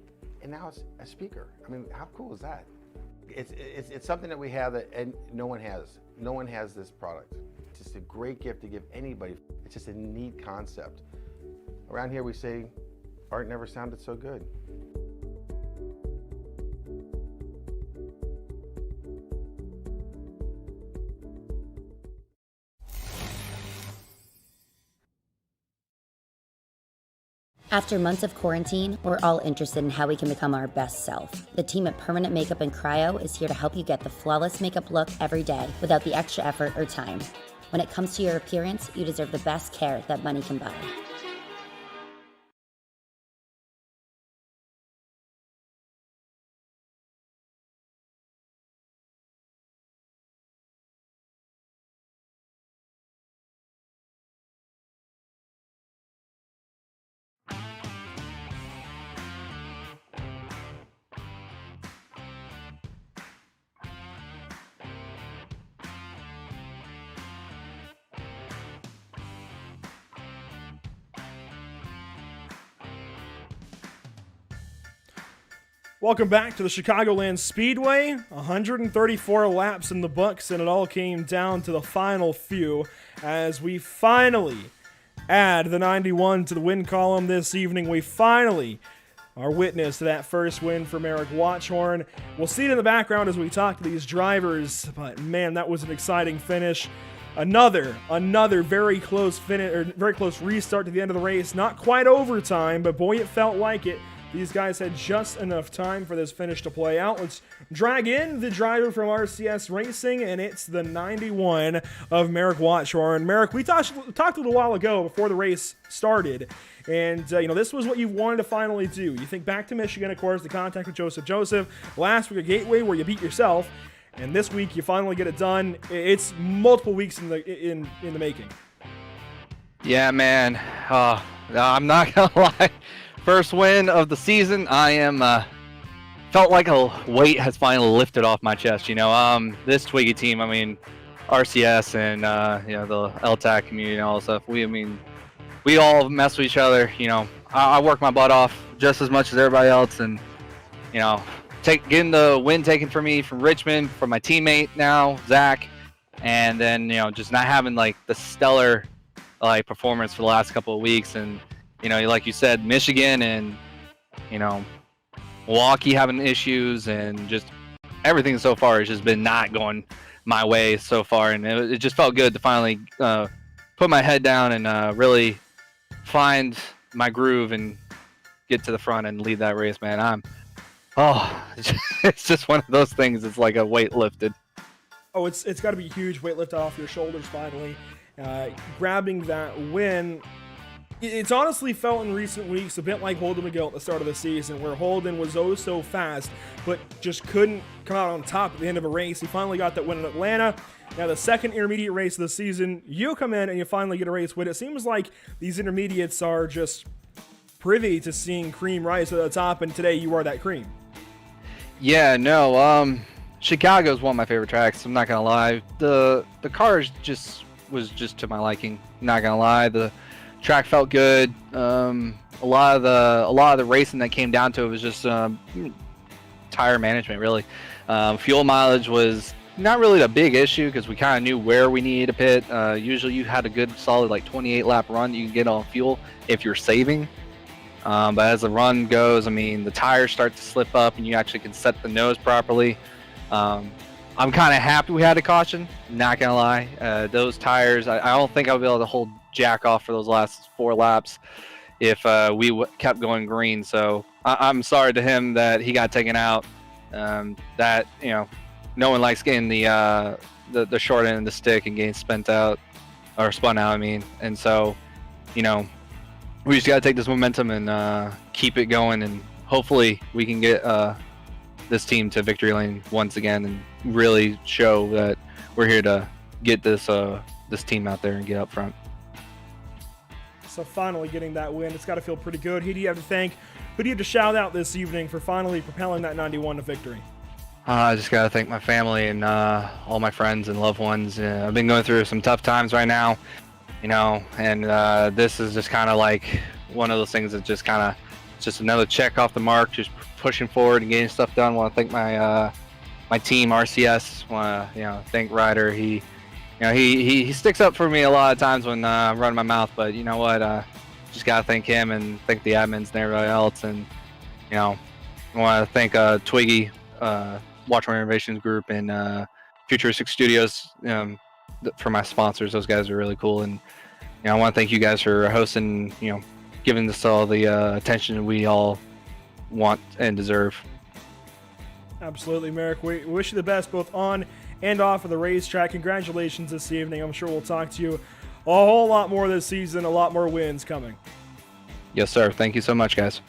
and now it's a speaker. I mean, how cool is that? It's something that we have that and no one has. No one has this product. It's just a great gift to give anybody. It's just a neat concept. Around here we say, art never sounded so good. After months of quarantine, we're all interested in how we can become our best self. The team at Permanent Makeup and Cryo is here to help you get the flawless makeup look every day without the extra effort or time. When it comes to your appearance, you deserve the best care that money can buy. Welcome back to the Chicagoland Speedway. 134 laps in the books, and it all came down to the final few as we finally add the 91 to the win column this evening. We finally are witness to that first win for Merrick Watchorn. We'll see it in the background as we talk to these drivers, but man, that was an exciting finish. Another very close finish, or very close restart to the end of the race. Not quite overtime, but boy, it felt like it. These guys had just enough time for this finish to play out. Let's drag in the driver from RCS Racing, and it's the 91 of Merrick Watchorn. Merrick, we talked a little while ago before the race started, and this was what you wanted to finally do. You think back to Michigan, of course, the contact with Joseph. Last week at Gateway, where you beat yourself, and this week you finally get it done. It's multiple weeks in the making. Yeah, man. I'm not gonna lie. First win of the season. I am felt like a weight has finally lifted off my chest. This Twiggy team. I mean, RCS and the L-TAC community and all that stuff. We all mess with each other. I work my butt off just as much as everybody else, and getting the win taken from me from Richmond, from my teammate now Zach, and then just not having like the stellar performance for the last couple of weeks, and like you said, Michigan and Milwaukee having issues, and just everything so far has just been not going my way so far, and it just felt good to finally put my head down and really find my groove and get to the front and lead that race, man. It's just one of those things. It's like a weight lifted. Oh, it's got to be a huge weight lifted off your shoulders finally. Grabbing that win. It's honestly felt in recent weeks a bit like Holden McGill at the start of the season, where Holden was oh so fast, but just couldn't come out on top at the end of a race. He finally got that win in Atlanta. Now the second intermediate race of the season, you come in and you finally get a race win. It seems like these intermediates are just privy to seeing cream rise to the top, and today you are that cream. Yeah, no, Chicago's one of my favorite tracks. I'm not gonna lie. The cars was just to my liking. Not gonna lie. The track felt good. A lot of the racing that came down to it was just tire management, really. Fuel mileage was not really the big issue because we kind of knew where we needed to pit. Usually you had a good solid like 28 lap run you can get on fuel if you're saving. But as the run goes, I mean, the tires start to slip up and you actually can set the nose properly. I'm kind of happy we had a caution, not gonna lie. Those tires, I don't think I'll be able to hold Jack off for those last 4 laps if we kept going green. So I'm sorry to him that he got taken out. That, you know, no one likes getting the short end of the stick and getting spun out, I mean. And so, you know, we just got to take this momentum and keep it going, and hopefully we can get this team to victory lane once again and really show that we're here to get this team out there and get up front. So finally getting that win, it's got to feel pretty good. Who do you have to thank? Who do you have to shout out this evening for finally propelling that 91 to victory? I just got to thank my family and all my friends and loved ones. I've been going through some tough times right now, you know, and this is just kind of like one of those things that just kind of just another check off the mark, just pushing forward and getting stuff done. Want to thank my team, RCS. Want to thank Ryder. He sticks up for me a lot of times when I'm running my mouth, but you know what? Just gotta thank him and thank the admins and everybody else. And I want to thank Twiggy, Watchman Innovations Group, and Futuristic Studios for my sponsors. Those guys are really cool, and I want to thank you guys for hosting. Giving this all the attention we all want and deserve. Absolutely, Merrick. We wish you the best both on and off of the racetrack. Congratulations this evening. I'm sure we'll talk to you a whole lot more this season, a lot more wins coming. Yes, sir. Thank you so much, guys.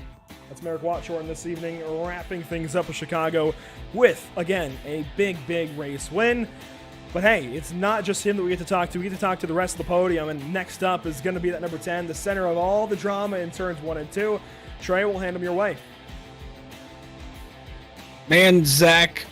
That's Merrick Watchorn this evening, wrapping things up with Chicago with, again, a big race win. But hey, it's not just him that we get to talk to. We get to talk to the rest of the podium, and next up is going to be that number 10, the center of all the drama in turns 1 and 2. Trey, will hand him your way. Man, Zach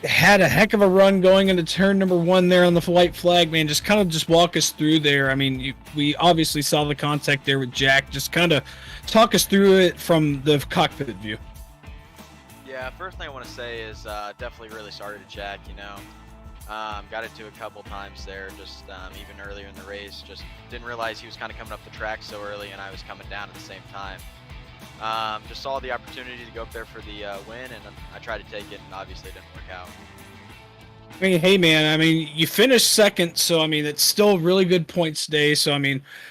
had a heck of a run going into turn number 1 there on the white flag, man. Just walk us through there. I mean, we obviously saw the contact there with Jack. Just kind of talk us through it from the cockpit view. Yeah, first thing I want to say is definitely really sorry to Jack, got into a couple times there, just even earlier in the race. Just didn't realize he was kind of coming up the track so early and I was coming down at the same time. Just saw the opportunity to go up there for the win, and I tried to take it, and obviously it didn't work out. I mean, hey, man, you finished second, so, it's still really good points today. So,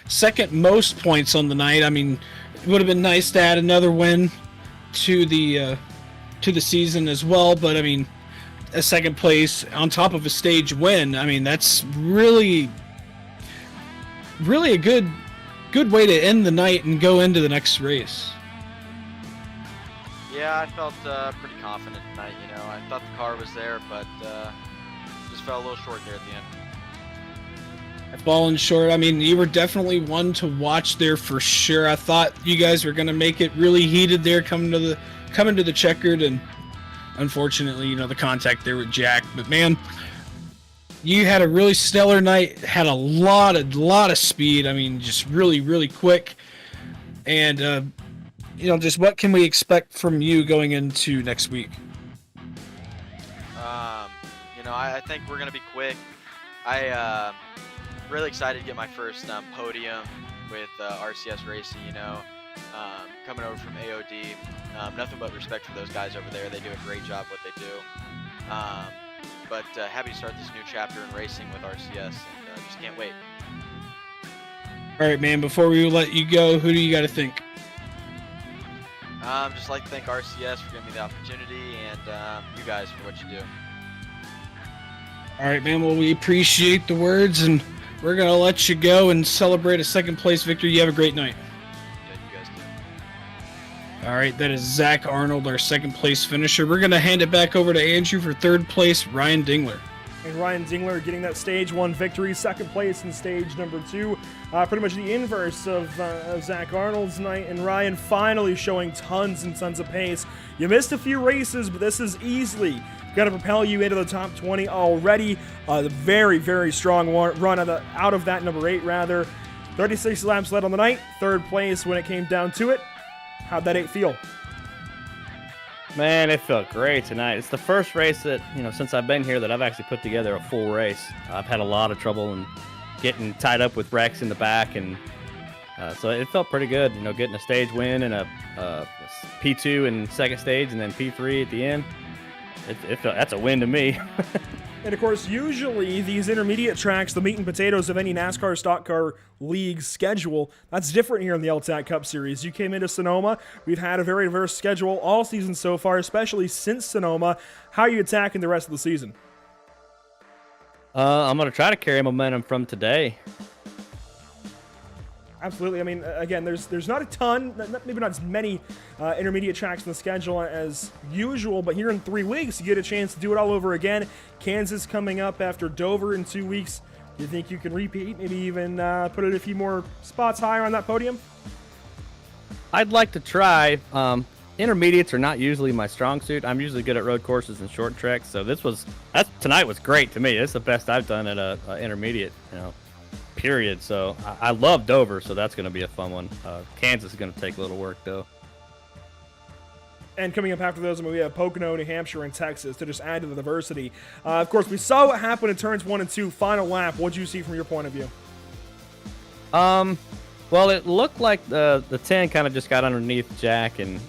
second most points on the night. It would have been nice to add another win to the season as well, but a second place on top of a stage win, that's really a good way to end the night and go into the next race. Yeah, I felt pretty confident tonight. I thought the car was there, but just fell a little short there at the end. Falling short. You were definitely one to watch there for sure. I thought you guys were going to make it really heated there coming to the checkered, and unfortunately, the contact there with Jack. But man, you had a really stellar night. Had a lot of speed. Just really quick. And just what can we expect from you going into next week? I think we're gonna be quick. Really excited to get my first podium with RCS Racing. Coming over from AOD. Nothing but respect for those guys over there. They do a great job what they do. But happy to start this new chapter in racing with RCS, and just can't wait. All right, man. Before we let you go, who do you got to thank? Just like to thank RCS for giving me the opportunity, and you guys for what you do. All right, man. Well, we appreciate the words, and we're going to let you go and celebrate a second place victory. You have a great night. Yeah, you guys do. All right, that is Zach Arnold, our second place finisher. We're going to hand it back over to Andrew for third place, Ryan Dingler. And Ryan Dingler getting that stage 1 victory, second place in stage number 2. Pretty much the inverse of Zach Arnold's night. And Ryan finally showing tons and tons of pace. You missed a few races, but this is easily going to propel you into the top 20 already. The very, very strong run out of that number 8, rather. 36 laps led on the night, third place when it came down to it. How'd that 8 feel? Man, it felt great tonight. It's the first race that, since I've been here that I've actually put together a full race. I've had a lot of trouble in getting tied up with wrecks in the back, and so it felt pretty good, getting a stage win and a P2 in second stage and then P3 at the end. That's a win to me. And of course, usually these intermediate tracks, the meat and potatoes of any NASCAR Stock Car League schedule, that's different here in the L-TAC Cup Series. You came into Sonoma. We've had a very diverse schedule all season so far, especially since Sonoma. How are you attacking the rest of the season? I'm going to try to carry momentum from today. Absolutely. I mean, again, there's not a ton, maybe not as many intermediate tracks in the schedule as usual, but here in 3 weeks, you get a chance to do it all over again. Kansas coming up after Dover in 2 weeks. Do you think you can repeat, maybe even put it a few more spots higher on that podium? I'd like to try. Intermediates are not usually my strong suit. I'm usually good at road courses and short tracks, so tonight was great to me. It's the best I've done at a intermediate, period. So I love Dover, so that's going to be a fun one. Kansas is going to take a little work, though. And coming up after those, we have Pocono, New Hampshire, and Texas to just add to the diversity. Of course, we saw what happened in turns 1 and 2, final lap. What did you see from your point of view? Well, it looked like the 10 kind of just got underneath Jack, and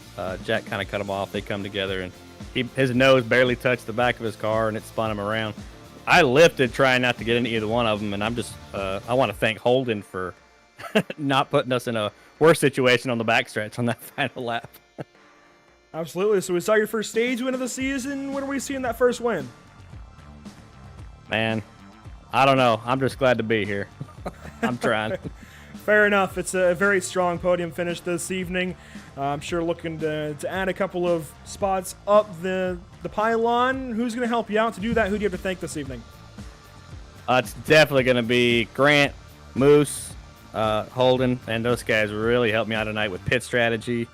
Jack kind of cut him off. They come together, and his nose barely touched the back of his car, and it spun him around. I lifted trying not to get into either one of them, and I'm just I want to thank Holden for not putting us in a worse situation on the backstretch on that final lap. Absolutely. So we saw your first stage win of the season. When are we seeing that first win? Man, I don't know. I'm just glad to be here. I'm trying. Fair enough. It's a very strong podium finish this evening. I'm sure looking to add a couple of spots up the pylon. Who's going to help you out to do that? Who do you have to thank this evening? It's definitely going to be Grant, Moose, Holden, and those guys really helped me out tonight with pit strategy,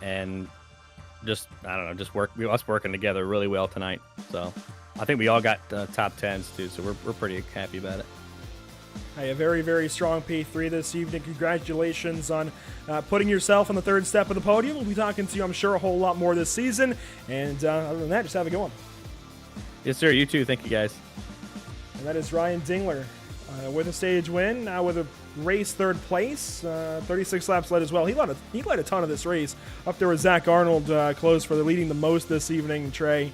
and just us working together really well tonight. So I think we all got top 10s too, so we're pretty happy about it. Hey, a very, very strong P3 this evening. Congratulations on putting yourself on the third step of the podium. We'll be talking to you, I'm sure, a whole lot more this season. And other than that, just have a good one. Yes, sir. You too. Thank you, guys. And that is Ryan Dingler with a stage win, now with a race third place. 36 laps led as well. He led a ton of this race. Up there with Zach Arnold, close for leading the most this evening, Trey.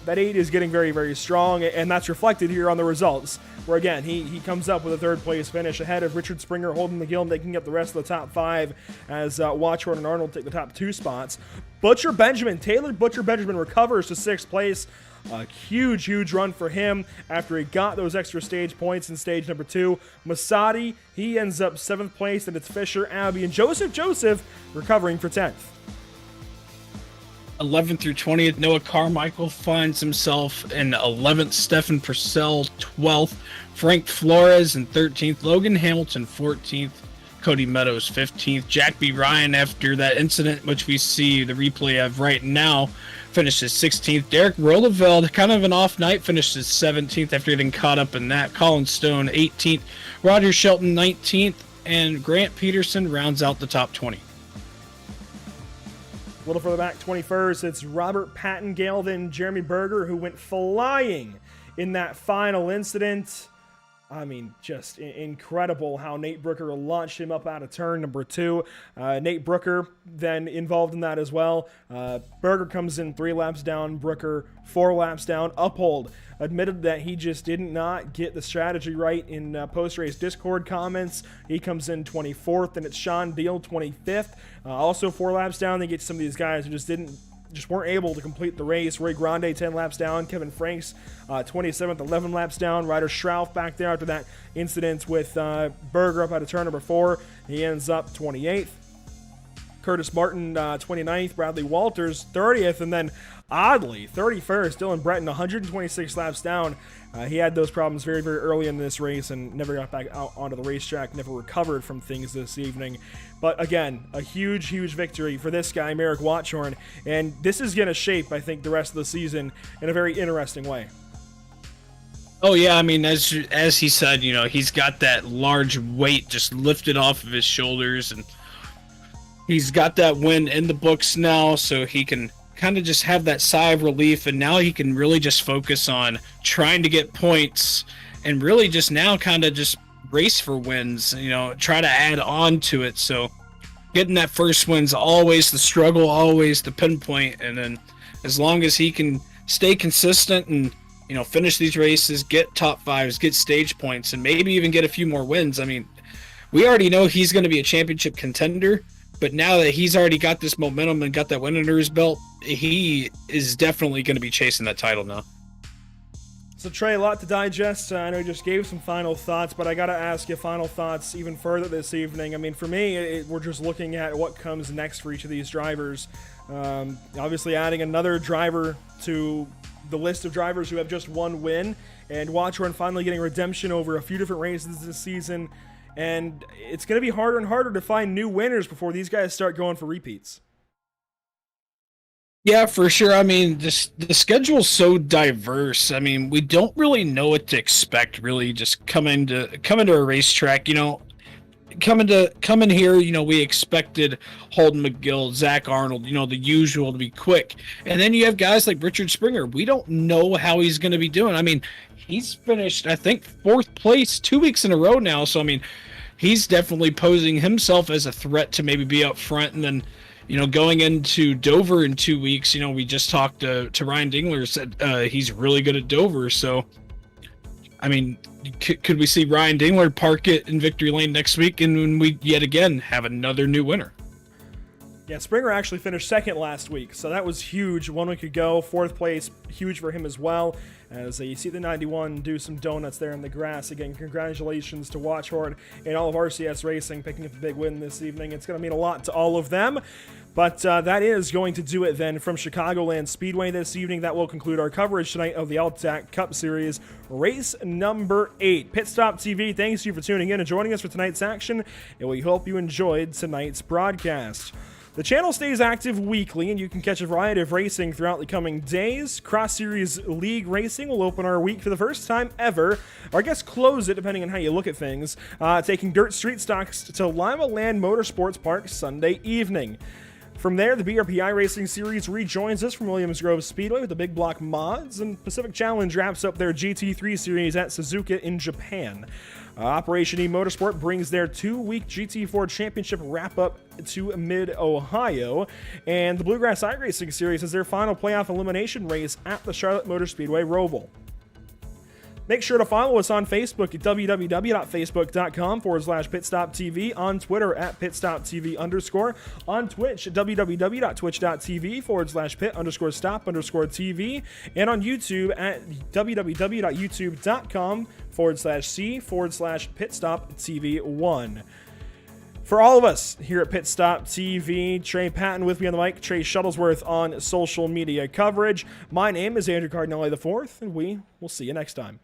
That 8 is getting very, very strong, and that's reflected here on the results, where, again, he comes up with a third-place finish ahead of Richard Springer, Holden McGill, making up the rest of the top 5 as Watchorn and Arnold take the top 2 spots. Taylor Butcher Benjamin recovers to 6th place. A huge, huge run for him after he got those extra stage points in stage number 2. Masadi, he ends up 7th place, and it's Fisher, Abbey, and Joseph recovering for 10th. 11th through 20th, Noah Carmichael finds himself in 11th, Stephen Purcell 12th, Frank Flores in 13th, Logan Hamilton 14th, Cody Meadows 15th, Jack B. Ryan, after that incident, which we see the replay of right now, finishes 16th. Derek Rolleveld, kind of an off night, finishes 17th after getting caught up in that. Colin Stone 18th, Roger Shelton 19th, and Grant Peterson rounds out the top 20. A little further back, 21st, it's Robert Pattengale, then Jeremy Berger, who went flying in that final incident. I mean, just incredible how Nate Brooker launched him up out of turn number 2. Nate Brooker then involved in that as well. Berger comes in 3 laps down, Brooker 4 laps down. Uphold admitted that he just did not get the strategy right in post-race Discord comments. He comes in 24th, and it's Sean Deal 25th. Also 4 laps down. They get some of these guys who just didn't just weren't able to complete the race. Roy Grande 10 laps down, Kevin Franks 27th, 11 laps down. Ryder Schrauf back there after that incident with Berger up out of turn number 4. He ends up 28th. Curtis Martin 29th, Bradley Walters 30th, and then oddly 31st, Dylan Breton 126 laps down. He had those problems very, very early in this race and never got back out onto the racetrack, never recovered from things this evening. But again, a huge, huge victory for this guy, Merrick Watchorn, and this is going to shape, I think, the rest of the season in a very interesting way. Oh yeah, I mean, as he said, you know, he's got that large weight just lifted off of his shoulders, and he's got that win in the books now, so he can kind of just have that sigh of relief, and now he can really just focus on trying to get points and really just now kind of just race for wins, you know, try to add on to it. So getting that first win's always the struggle, always the pinpoint, and then as long as he can stay consistent and, you know, finish these races, get top fives, get stage points, and maybe even get a few more wins. I mean, we already know he's going to be a championship contender, but now that he's already got this momentum and got that win under his belt, he is definitely going to be chasing that title now. So Trey, a lot to digest. I know you just gave some final thoughts, but I got to ask you final thoughts even further this evening. I mean, for me, we're just looking at what comes next for each of these drivers. Obviously adding another driver to the list of drivers who have just one win, and Watchorn finally getting redemption over a few different races this season. And it's going to be harder and harder to find new winners before these guys start going for repeats. Yeah, for sure. I mean, the schedule's so diverse. I mean, we don't really know what to expect, really, just coming to a racetrack. You know, coming here, you know, we expected Holden McGill, Zach Arnold, you know, the usual to be quick. And then you have guys like Richard Springer. We don't know how he's going to be doing. I mean, he's finished, I think, 4th place 2 weeks in a row now. So, I mean, he's definitely posing himself as a threat to maybe be up front. And then, you know, going into Dover in 2 weeks, you know, we just talked to Ryan Dingler, said he's really good at Dover. So, I mean, could we see Ryan Dingler park it in victory lane next week and we yet again have another new winner? Yeah, Springer actually finished 2nd last week, so that was huge 1 week ago. 4th place, huge for him as well. As you see the 91 do some donuts there in the grass. Again, congratulations to Watchorn and all of RCS Racing picking up a big win this evening. It's going to mean a lot to all of them. But that is going to do it then from Chicagoland Speedway this evening. That will conclude our coverage tonight of the L-TAC Cup Series, race number 8. Pit Stop TV, thanks to you for tuning in and joining us for tonight's action, and we hope you enjoyed tonight's broadcast. The channel stays active weekly, and you can catch a variety of racing throughout the coming days. Cross Series League Racing will open our week for the first time ever, or I guess close it depending on how you look at things, taking dirt street stocks to Lima Land Motorsports Park Sunday evening. From there, the BRPI Racing Series rejoins us from Williams Grove Speedway with the Big Block Mods, and Pacific Challenge wraps up their GT3 Series at Suzuka in Japan. Operation E Motorsport brings their 2-week GT4 Championship wrap-up to Mid-Ohio, and the Bluegrass iRacing Series has their final playoff elimination race at the Charlotte Motor Speedway Roval. Make sure to follow us on Facebook at www.facebook.com/pitstoptv, on Twitter at pitstoptv_, on Twitch at www.twitch.tv/pit_stop_TV, and on YouTube at www.youtube.com/c/pitstoptv1. For all of us here at Pit Stop TV, Trey Patton with me on the mic, Trey Shuttlesworth on social media coverage. My name is Andrew Cardinelli IV, and we will see you next time.